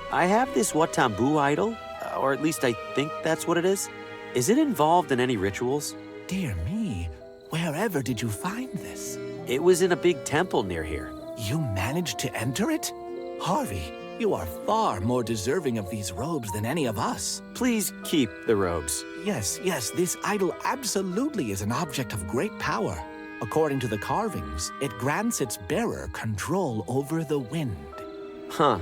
I have this Watambu idol, or at least I think that's what it is. Is it involved in any rituals? Dear me, wherever did you find this? It was in a big temple near here. You managed to enter it? Harvey, you are far more deserving of these robes than any of us. Please keep the robes. Yes, this idol absolutely is an object of great power. According to the carvings, it grants its bearer control over the wind. Huh.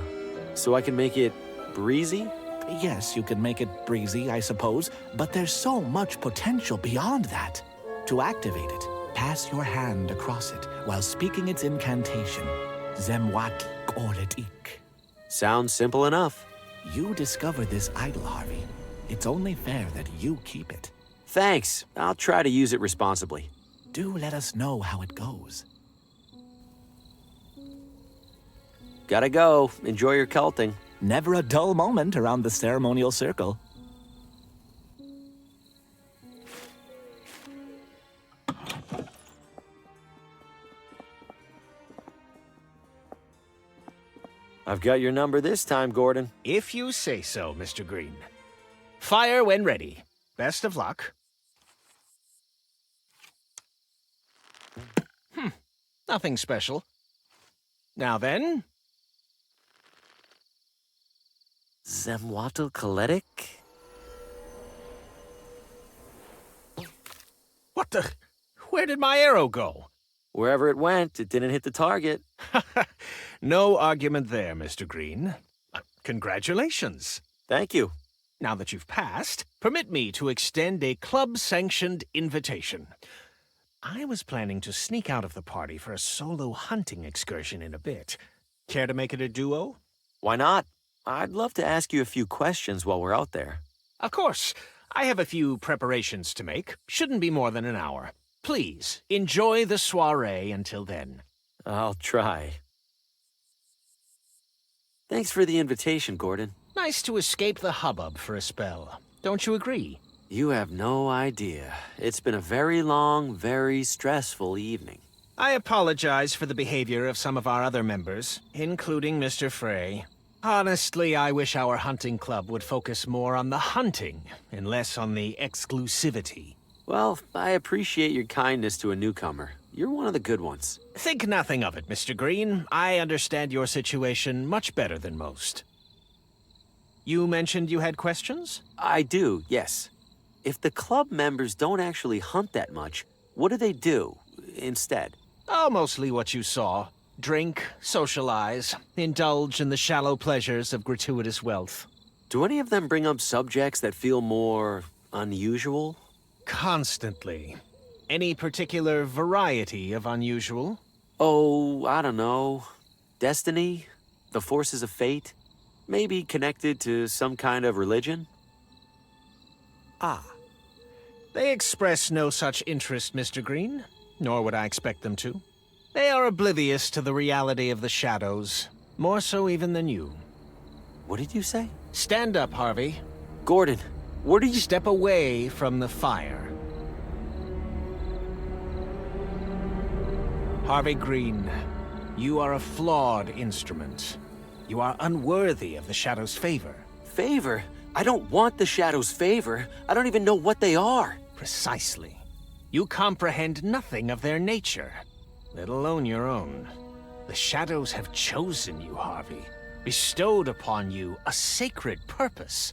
So I can make it breezy? Yes, you can make it breezy, I suppose, but there's so much potential beyond that. To activate it, pass your hand across it while speaking its incantation. Zemwat Koletik. Sounds simple enough. You discovered this idol, Harvey. It's only fair that you keep it. Thanks. I'll try to use it responsibly. Do let us know how it goes. Gotta go. Enjoy your culting. Never a dull moment around the ceremonial circle. I've got your number this time, Gordon. If you say so, Mr. Green. Fire when ready. Best of luck. Nothing special. Now then. Zemwatl Kaletic? What the? Where did my arrow go? Wherever it went, it didn't hit the target. No argument there, Mr. Green. Congratulations. Thank you. Now that you've passed, permit me to extend a club-sanctioned invitation. I was planning to sneak out of the party for a solo hunting excursion in a bit. Care to make it a duo? Why not? I'd love to ask you a few questions while we're out there. Of course. I have a few preparations to make. Shouldn't be more than an hour. Please, enjoy the soiree until then. I'll try. Thanks for the invitation, Gordon. Nice to escape the hubbub for a spell. Don't you agree? You have no idea. It's been a very long, very stressful evening. I apologize for the behavior of some of our other members, including Mr. Frey. Honestly, I wish our hunting club would focus more on the hunting and less on the exclusivity. Well, I appreciate your kindness to a newcomer. You're one of the good ones. Think nothing of it, Mr. Green. I understand your situation much better than most. You mentioned you had questions? I do, yes. If the club members don't actually hunt that much, what do they do instead? Oh, mostly what you saw. Drink, socialize, indulge in the shallow pleasures of gratuitous wealth. Do any of them bring up subjects that feel more unusual? Constantly. Any particular variety of unusual? Oh, I don't know. Destiny? The forces of fate? Maybe connected to some kind of religion? Ah. They express no such interest, Mr. Green, nor would I expect them to. They are oblivious to the reality of the shadows, more so even than you. What did you say? Stand up, Harvey. Gordon, where do you... Step away from the fire. Harvey Green, you are a flawed instrument. You are unworthy of the Shadow's favor. Favor? I don't want the Shadow's favor. I don't even know what they are. Precisely. You comprehend nothing of their nature, let alone your own. The Shadows have chosen you, Harvey, bestowed upon you a sacred purpose,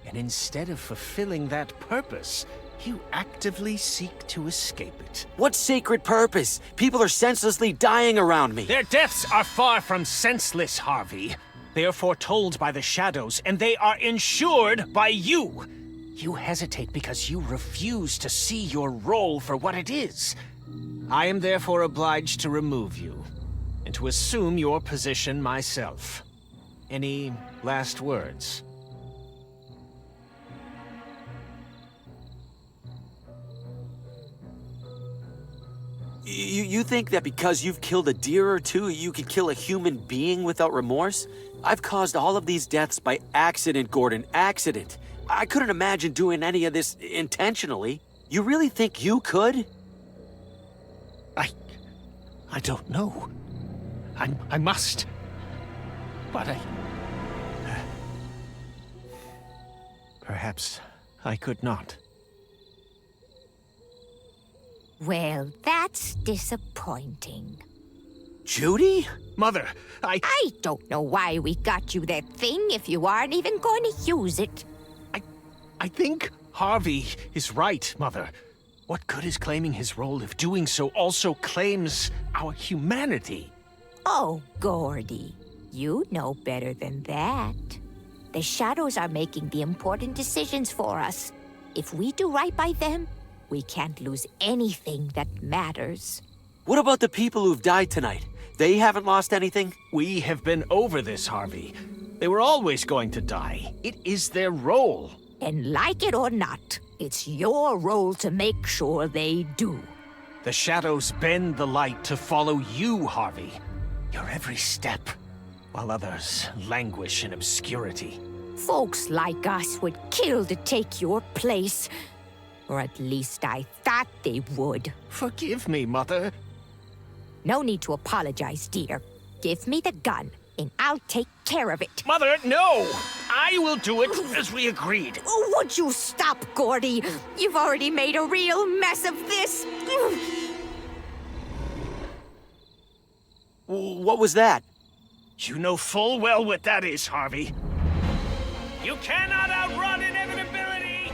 and instead of fulfilling that purpose, you actively seek to escape it. What sacred purpose? People are senselessly dying around me. Their deaths are far from senseless, Harvey. They are foretold by the Shadows, and they are ensured by you. You hesitate because you refuse to see your role for what it is. I am therefore obliged to remove you, and to assume your position myself. Any last words? You think that because you've killed a deer or two, you could kill a human being without remorse? I've caused all of these deaths by accident, Gordon. Accident. I couldn't imagine doing any of this intentionally. You really think you could? I don't know. I must. But perhaps I could not. Well, that's disappointing. Judy? Mother, I don't know why we got you that thing if you aren't even going to use it. I think Harvey is right, Mother. What good is claiming his role if doing so also claims our humanity? Oh, Gordy, you know better than that. The Shadows are making the important decisions for us. If we do right by them, we can't lose anything that matters. What about the people who've died tonight? They haven't lost anything? We have been over this, Harvey. They were always going to die. It is their role. And like it or not, it's your role to make sure they do. The Shadows bend the light to follow you, Harvey. Your every step, while others languish in obscurity. Folks like us would kill to take your place. Or at least I thought they would. Forgive me, Mother. No need to apologize, dear. Give me the gun, and I'll take care of it. Mother, no! I will do it as we agreed. Oh, would you stop, Gordy? You've already made a real mess of this. What was that? You know full well what that is, Harvey. You cannot outrun inevitability!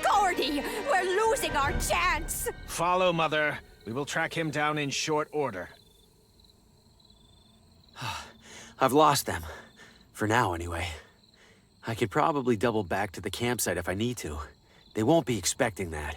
Gordy, we're losing our chance! Follow, Mother. We will track him down in short order. I've lost them. For now, anyway. I could probably double back to the campsite if I need to. They won't be expecting that.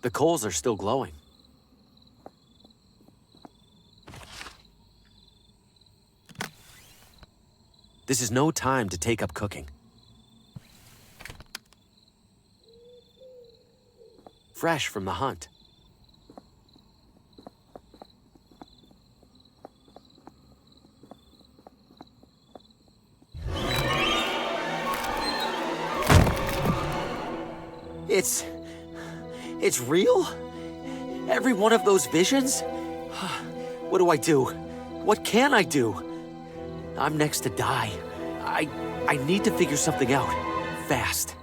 The coals are still glowing. This is no time to take up cooking. Fresh from the hunt. It's real? Every one of those visions? What do I do? What can I do? I'm next to die. I need to figure something out. Fast.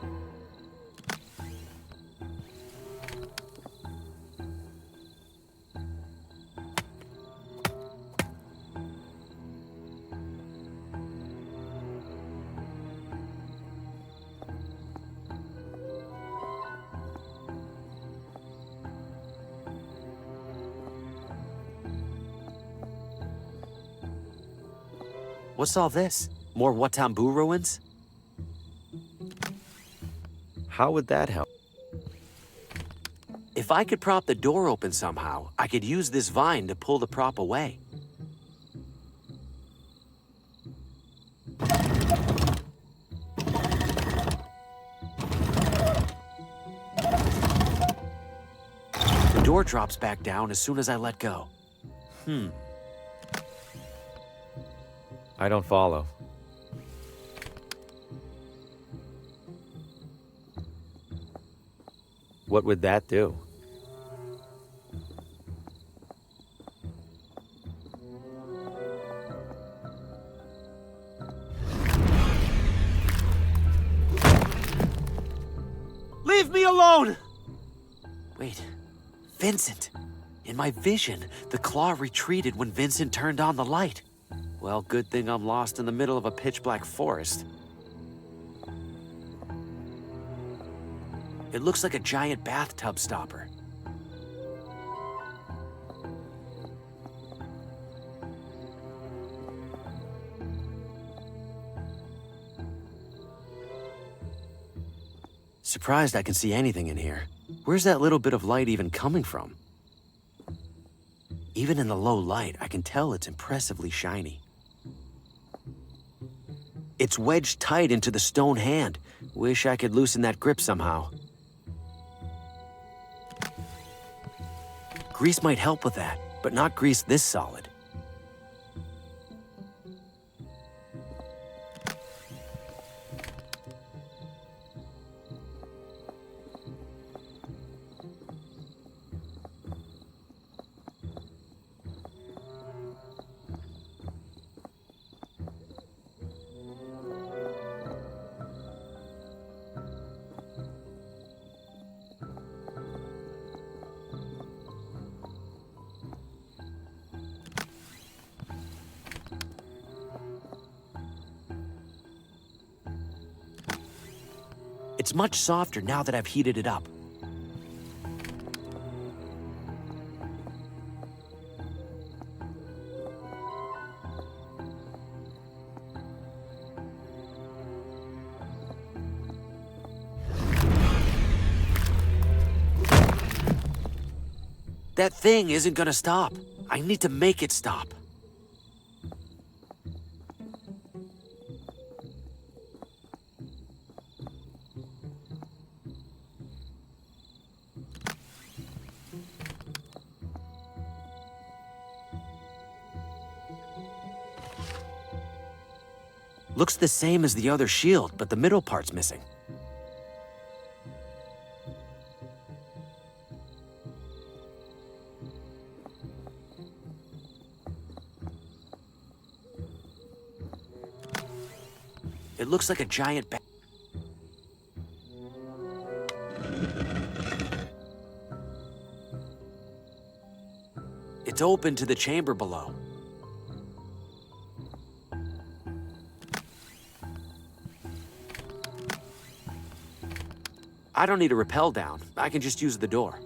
What's all this? More Watambu ruins? How would that help? If I could prop the door open somehow, I could use this vine to pull the prop away. The door drops back down as soon as I let go. I don't follow. What would that do? Leave me alone! Wait, Vincent. In my vision, the claw retreated when Vincent turned on the light. Well, good thing I'm lost in the middle of a pitch-black forest. It looks like a giant bathtub stopper. Surprised I can see anything in here. Where's that little bit of light even coming from? Even in the low light, I can tell it's impressively shiny. It's wedged tight into the stone hand. Wish I could loosen that grip somehow. Grease might help with that, but not grease this solid. It's much softer now that I've heated it up. That thing isn't gonna stop. I need to make it stop. Looks the same as the other shield, but the middle part's missing. It looks like a giant It's open to the chamber below. I don't need to rappel down. I can just use the door.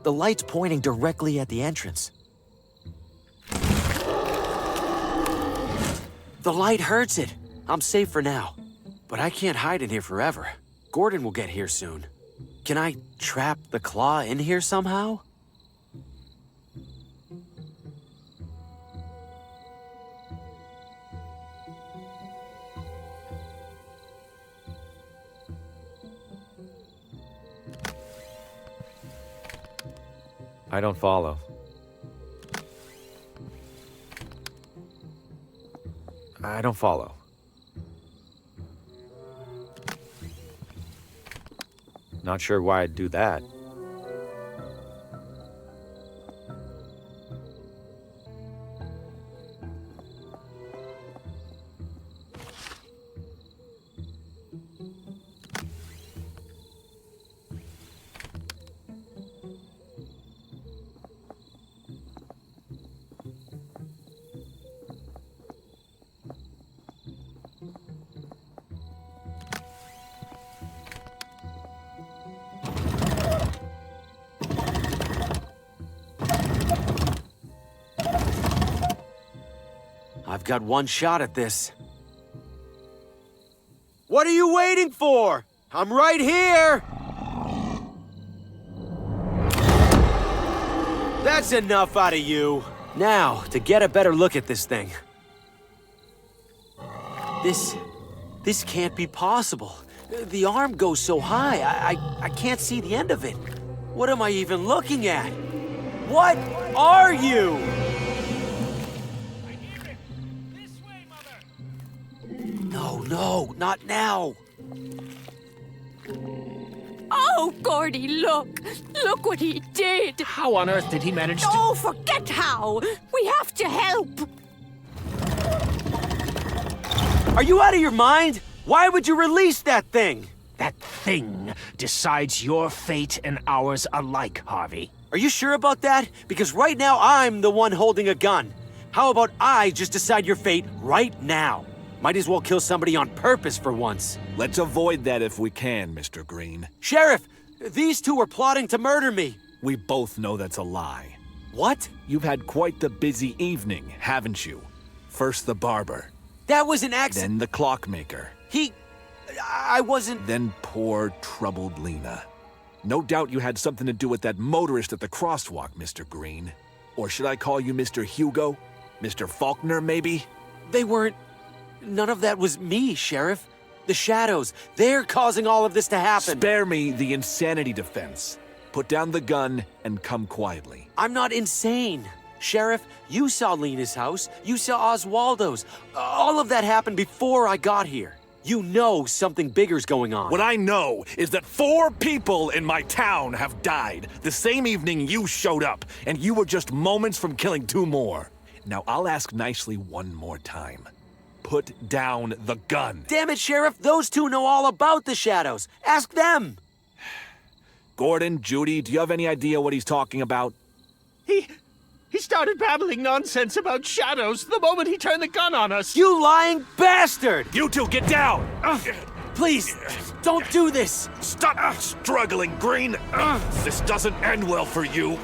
The light's pointing directly at the entrance. The light hurts it. I'm safe for now. But I can't hide in here forever. Gordon will get here soon. Can I trap the claw in here somehow? I don't follow. I don't follow. Not sure why I'd do that. got one shot at this. What are you waiting for? I'm right here! That's enough out of you. Now, to get a better look at this thing. This can't be possible. The arm goes so high, I can't see the end of it. What am I even looking at? What are you? No, not now. Oh, Gordy, look! Look what he did! How on earth did he manage to... Oh, forget how! We have to help! Are you out of your mind? Why would you release that thing? That thing decides your fate and ours alike, Harvey. Are you sure about that? Because right now I'm the one holding a gun. How about I just decide your fate right now? Might as well kill somebody on purpose for once. Let's avoid that if we can, Mr. Green. Sheriff, these two were plotting to murder me. We both know that's a lie. What? You've had quite the busy evening, haven't you? First the barber. That was an accident. Then the clockmaker. I wasn't... Then poor, troubled Lena. No doubt you had something to do with that motorist at the crosswalk, Mr. Green. Or should I call you Mr. Hugo? Mr. Faulkner, maybe? They weren't... None of that was me, Sheriff. The shadows, they're causing all of this to happen. Spare me the insanity defense. Put down the gun and come quietly. I'm not insane. Sheriff, you saw Lena's house. You saw Oswaldo's. All of that happened before I got here. You know something bigger's going on. What I know is that 4 people in my town have died the same evening you showed up, and you were just moments from killing 2 more. Now, I'll ask nicely one more time. Put down the gun. Damn it, Sheriff. Those 2 know all about the shadows. Ask them. Gordon, Judy, do you have any idea what he's talking about? He started babbling nonsense about shadows the moment he turned the gun on us. You lying bastard! You 2, get down! Please, don't do this. Stop struggling, Green. This doesn't end well for you.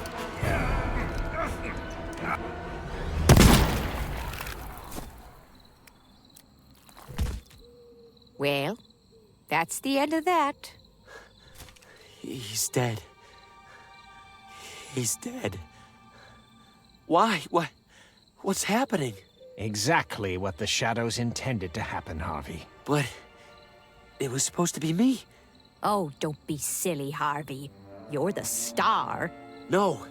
Well, that's the end of that. He's dead. He's dead. Why? What's happening? Exactly what the shadows intended to happen, Harvey. But it was supposed to be me. Oh, don't be silly, Harvey. You're the star. No.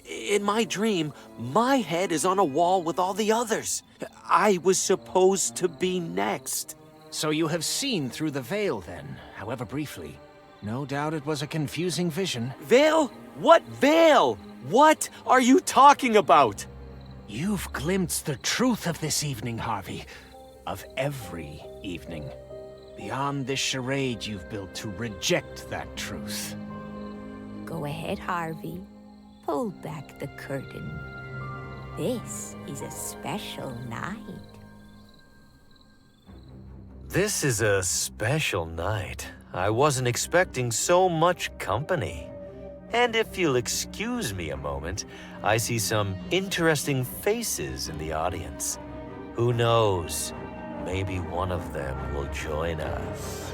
In my dream, my head is on a wall with all the others. I was supposed to be next. So you have seen through the veil, then, however briefly. No doubt it was a confusing vision. Veil? What veil? What are you talking about? You've glimpsed the truth of this evening, Harvey. Of every evening. Beyond this charade you've built to reject that truth. Go ahead, Harvey. Pull back the curtain. This is a special night. This is a special night. I wasn't expecting so much company. And if you'll excuse me a moment, I see some interesting faces in the audience. Who knows? Maybe one of them will join us.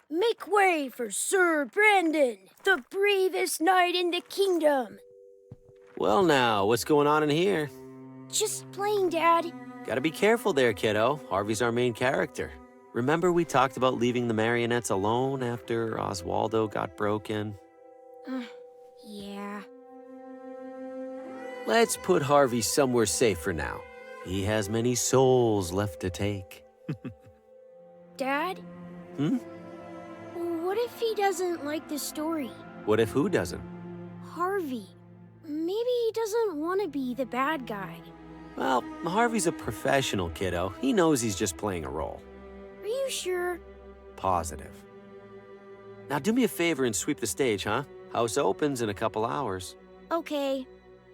Make way for Sir Brandon, the bravest knight in the kingdom. Well now, what's going on in here? Just playing, Dad. Gotta be careful there, kiddo. Harvey's our main character. Remember we talked about leaving the marionettes alone after Oswaldo got broken? Yeah. Let's put Harvey somewhere safe for now. He has many souls left to take. Dad? What if he doesn't like the story? What if who doesn't? Harvey. Maybe he doesn't want to be the bad guy. Well, Harvey's a professional, kiddo. He knows he's just playing a role. Are you sure? Positive. Now do me a favor and sweep the stage, huh? House opens in a couple hours. Okay.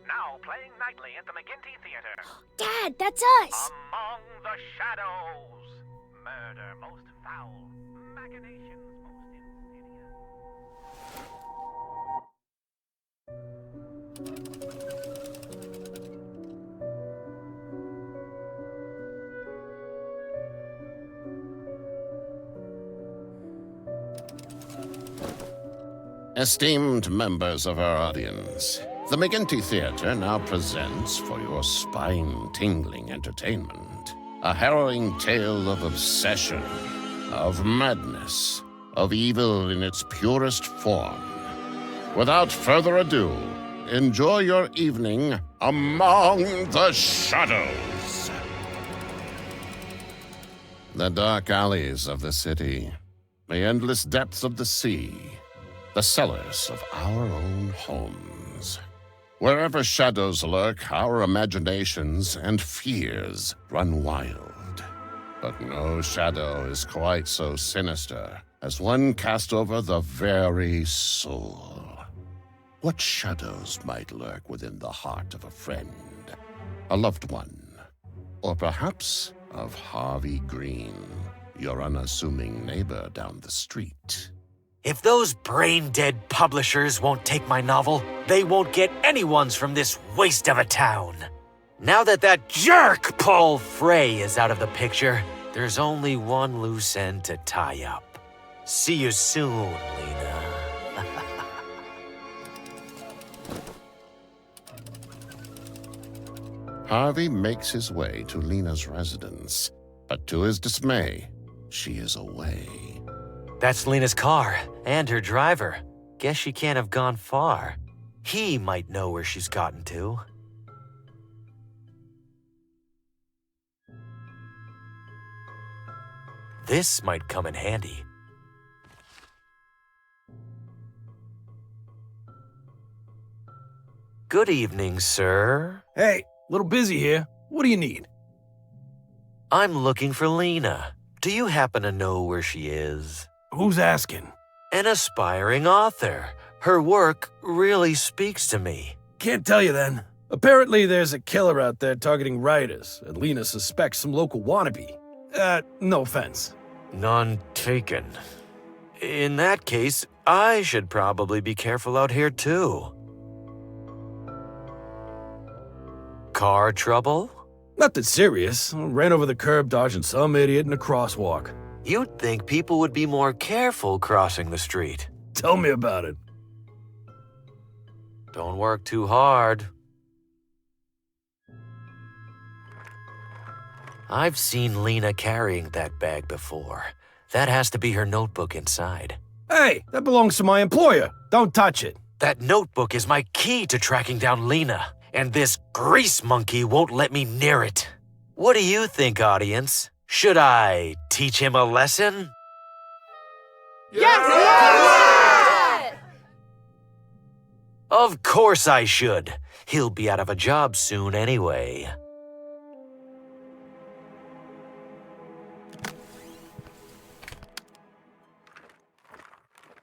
Now now playing nightly at the McGinty Theater. Dad, that's us! Among the Shadows. Murder most foul. Machinations most insidious. Esteemed members of our audience, the McGinty Theater now presents for your spine-tingling entertainment a harrowing tale of obsession, of madness, of evil in its purest form. Without further ado, enjoy your evening among the shadows. The dark alleys of the city, the endless depths of the sea, the cellars of our own homes. Wherever shadows lurk, our imaginations and fears run wild. But no shadow is quite so sinister as one cast over the very soul. What shadows might lurk within the heart of a friend, a loved one, or perhaps of Harvey Green, your unassuming neighbor down the street? If those brain-dead publishers won't take my novel, they won't get anyone's from this waste of a town. Now that jerk Paul Frey is out of the picture, there's only one loose end to tie up. See you soon, Lena. Harvey makes his way to Lena's residence, but to his dismay, she is away. That's Lena's car, and her driver. Guess she can't have gone far. He might know where she's gotten to. This might come in handy. Good evening, sir. Hey, a little busy here. What do you need? I'm looking for Lena. Do you happen to know where she is? Who's asking? An aspiring author. Her work really speaks to me. Can't tell you then. Apparently there's a killer out there targeting writers, and Lena suspects some local wannabe. No offense. None taken. In that case, I should probably be careful out here too. Car trouble? Nothing serious. Ran over the curb dodging some idiot in a crosswalk. You'd think people would be more careful crossing the street. Tell me about it. Don't work too hard. I've seen Lena carrying that bag before. That has to be her notebook inside. Hey, that belongs to my employer. Don't touch it. That notebook is my key to tracking down Lena, and this grease monkey won't let me near it. What do you think, audience? Should I teach him a lesson? Yes! Of course I should. He'll be out of a job soon anyway.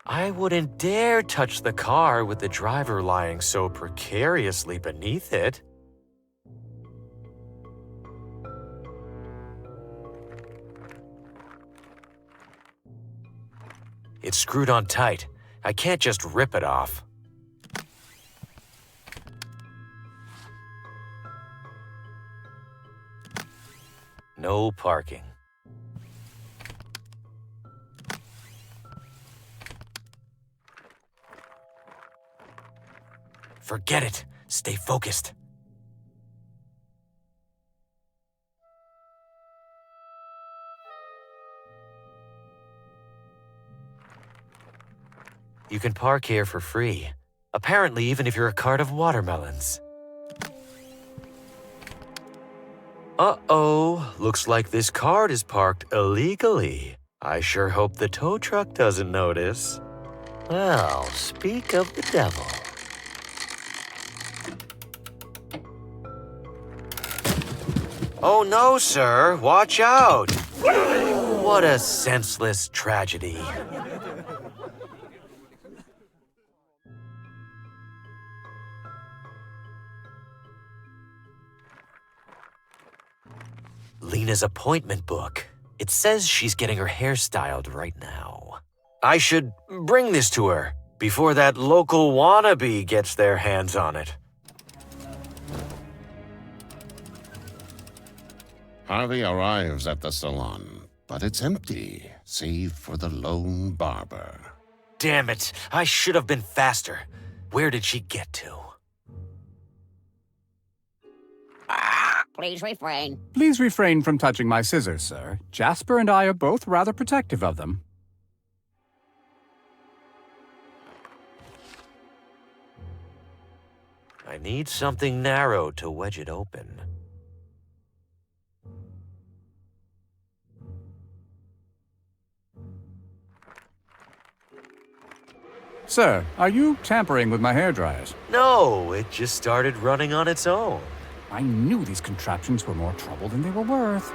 I wouldn't dare touch the car with the driver lying so precariously beneath it. It's screwed on tight. I can't just rip it off. No parking. Forget it. Stay focused. You can park here for free. Apparently, even if you're a cart of watermelons. Uh-oh. Looks like this cart is parked illegally. I sure hope the tow truck doesn't notice. Well, speak of the devil. Oh no, sir. Watch out. What a senseless tragedy. Lena's appointment book. It says she's getting her hair styled right now. I should bring this to her before that local wannabe gets their hands on it. Harvey arrives at the salon, but it's empty, save for the lone barber. Damn it, I should have been faster. Where did she get to? Please refrain. Please refrain from touching my scissors, sir. Jasper and I are both rather protective of them. I need something narrow to wedge it open. Sir, are you tampering with my hairdryers? No, it just started running on its own. I knew these contraptions were more trouble than they were worth.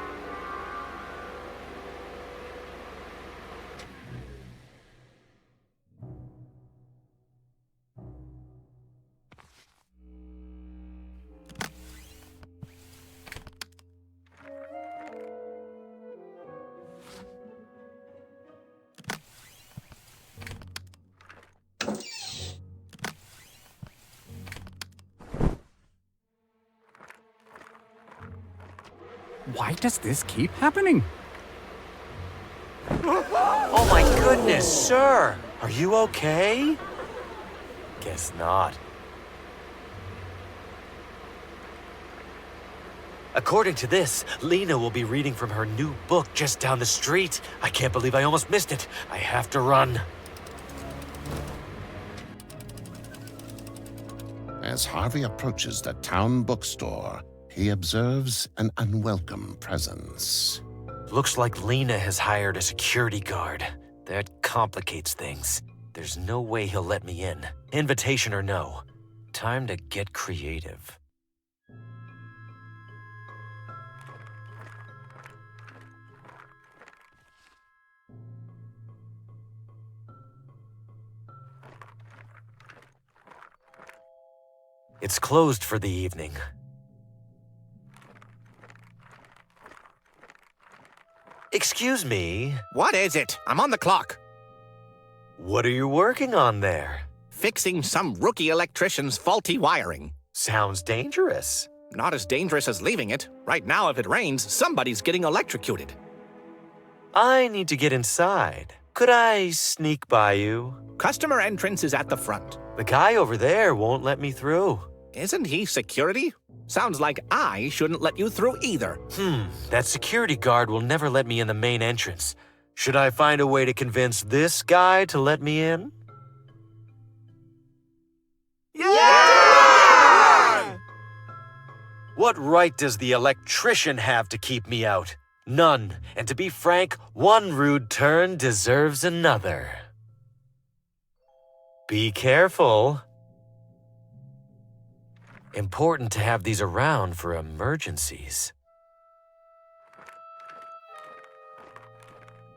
Why does this keep happening? Oh my goodness, sir! Are you okay? Guess not. According to this, Lena will be reading from her new book just down the street. I can't believe I almost missed it. I have to run. As Harvey approaches the town bookstore, he observes an unwelcome presence. Looks like Lena has hired a security guard. That complicates things. There's no way he'll let me in. Invitation or no. Time to get creative. It's closed for the evening. Excuse me. What is it? I'm on the clock. What are you working on there? Fixing some rookie electrician's faulty wiring. Sounds dangerous. Not as dangerous as leaving it. Right now, if it rains, somebody's getting electrocuted. I need to get inside. Could I sneak by you? Customer entrance is at the front. The guy over there won't let me through. Isn't he security? Sounds like I shouldn't let you through either. That security guard will never let me in the main entrance. Should I find a way to convince this guy to let me in? Yeah! What right does the electrician have to keep me out? None. And to be frank, one rude turn deserves another. Be careful. Important to have these around for emergencies.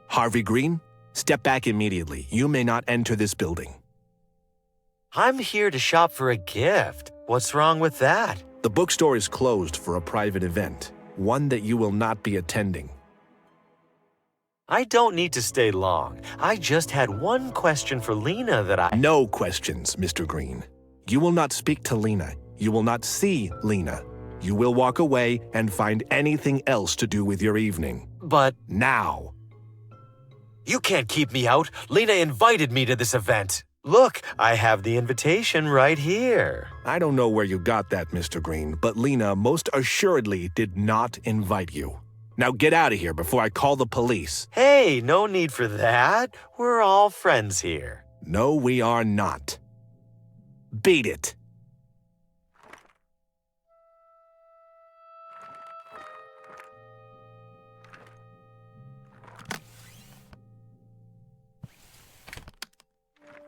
Harvey Green, step back immediately. You may not enter this building. I'm here to shop for a gift. What's wrong with that? The bookstore is closed for a private event, one that you will not be attending. I don't need to stay long. I just had one question for Lena that I... No questions, Mr. Green. You will not speak to Lena. You will not see Lena. You will walk away and find anything else to do with your evening. But... Now. You can't keep me out. Lena invited me to this event. Look, I have the invitation right here. I don't know where you got that, Mr. Green, but Lena most assuredly did not invite you. Now get out of here before I call the police. Hey, no need for that. We're all friends here. No, we are not. Beat it.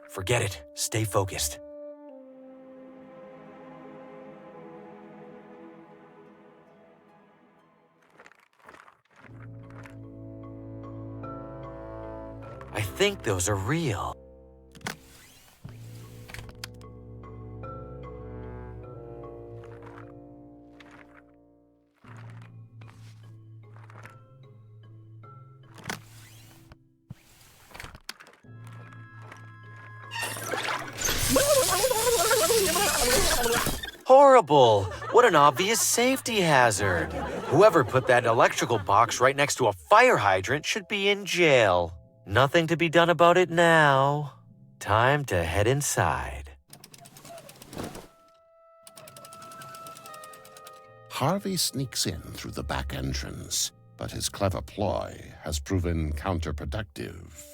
Forget it. Stay focused. I think those are real. Horrible! What an obvious safety hazard. Whoever put that electrical box right next to a fire hydrant should be in jail. Nothing to be done about it now. Time to head inside. Harvey sneaks in through the back entrance, but his clever ploy has proven counterproductive.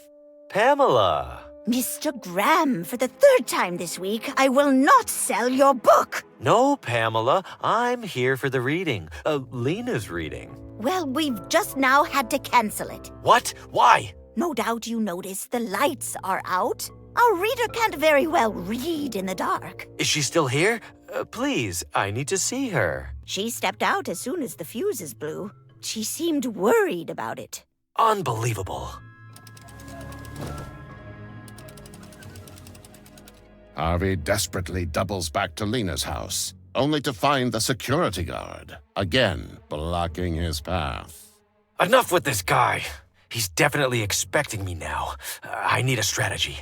Pamela! Mr. Graham, for the third time this week, I will not sell your book. No, Pamela. I'm here for the reading. Lena's reading. Well, we've just now had to cancel it. What? Why? No doubt you noticed the lights are out. Our reader can't very well read in the dark. Is she still here? Please, I need to see her. She stepped out as soon as the fuses blew. She seemed worried about it. Unbelievable. Harvey desperately doubles back to Lena's house, only to find the security guard, again blocking his path. Enough with this guy. He's definitely expecting me now. I need a strategy.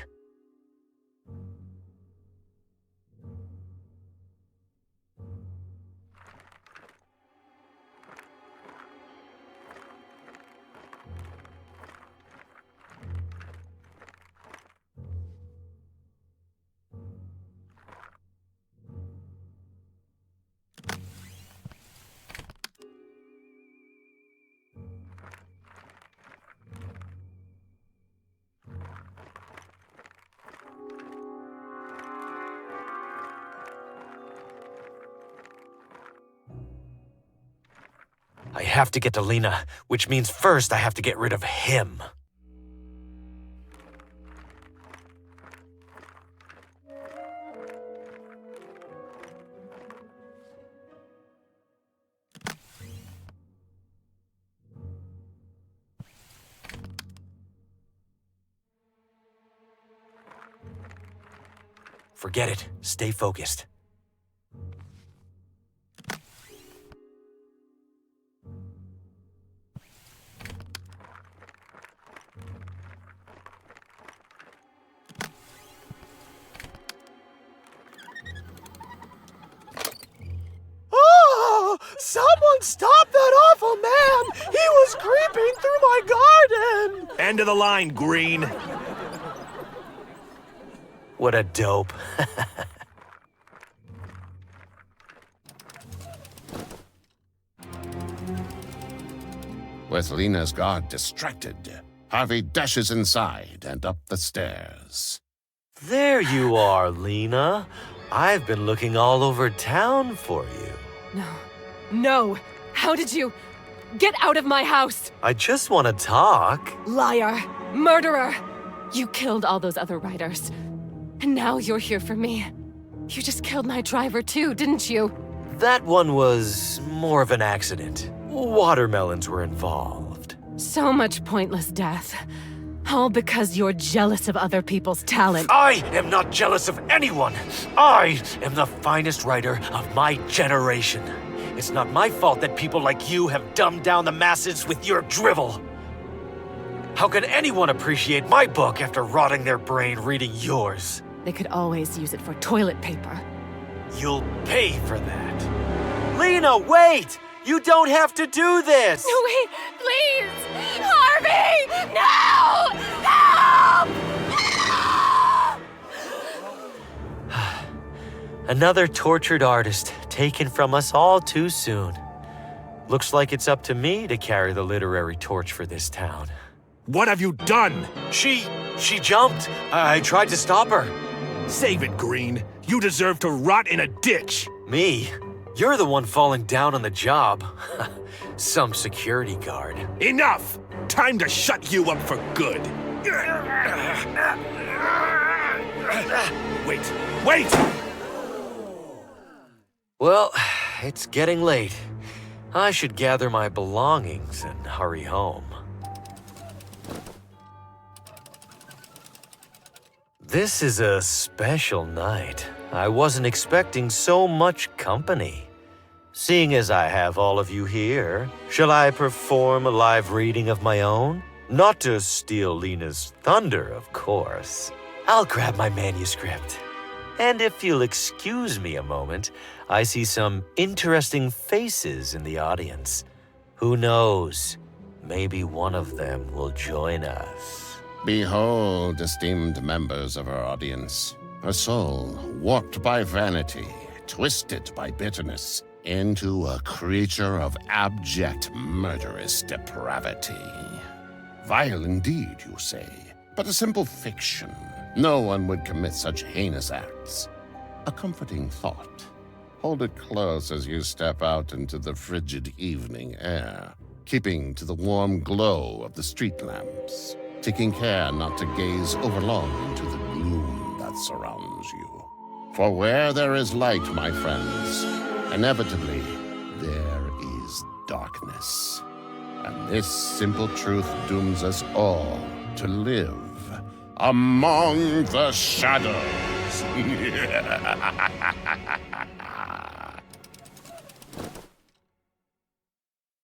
I have to get to Lena, which means first I have to get rid of him. Forget it. Stay focused. Someone stop that awful man! He was creeping through my garden! End of the line, Green. What a dope. With Lena's guard distracted, Harvey dashes inside and up the stairs. There you are, Lena. I've been looking all over town for you. No. No! How did you... Get out of my house! I just want to talk. Liar! Murderer! You killed all those other writers. And now you're here for me. You just killed my driver too, didn't you? That one was more of an accident. Watermelons were involved. So much pointless death. All because you're jealous of other people's talent. I am not jealous of anyone. I am the finest writer of my generation. It's not my fault that people like you have dumbed down the masses with your drivel. How can anyone appreciate my book after rotting their brain reading yours? They could always use it for toilet paper. You'll pay for that. Lena, wait! You don't have to do this! No, wait! Please! Harvey! No! Help! Another tortured artist, taken from us all too soon. Looks like it's up to me to carry the literary torch for this town. What have you done? She jumped. I tried to stop her. Save it, Green. You deserve to rot in a ditch. Me? You're the one falling down on the job. Some security guard. Enough! Time to shut you up for good. Wait! Well, it's getting late. I should gather my belongings and hurry home. This is a special night. I wasn't expecting so much company. Seeing as I have all of you here, shall I perform a live reading of my own? Not to steal Lena's thunder, of course. I'll grab my manuscript. And if you'll excuse me a moment, I see some interesting faces in the audience. Who knows? Maybe one of them will join us. Behold, esteemed members of our audience, a soul warped by vanity, twisted by bitterness, into a creature of abject murderous depravity. Vile indeed, you say, but a simple fiction. No one would commit such heinous acts. A comforting thought. Hold it close as you step out into the frigid evening air, keeping to the warm glow of the street lamps, taking care not to gaze overlong into the gloom that surrounds you. For where there is light, my friends, inevitably there is darkness. And this simple truth dooms us all to live among the shadows.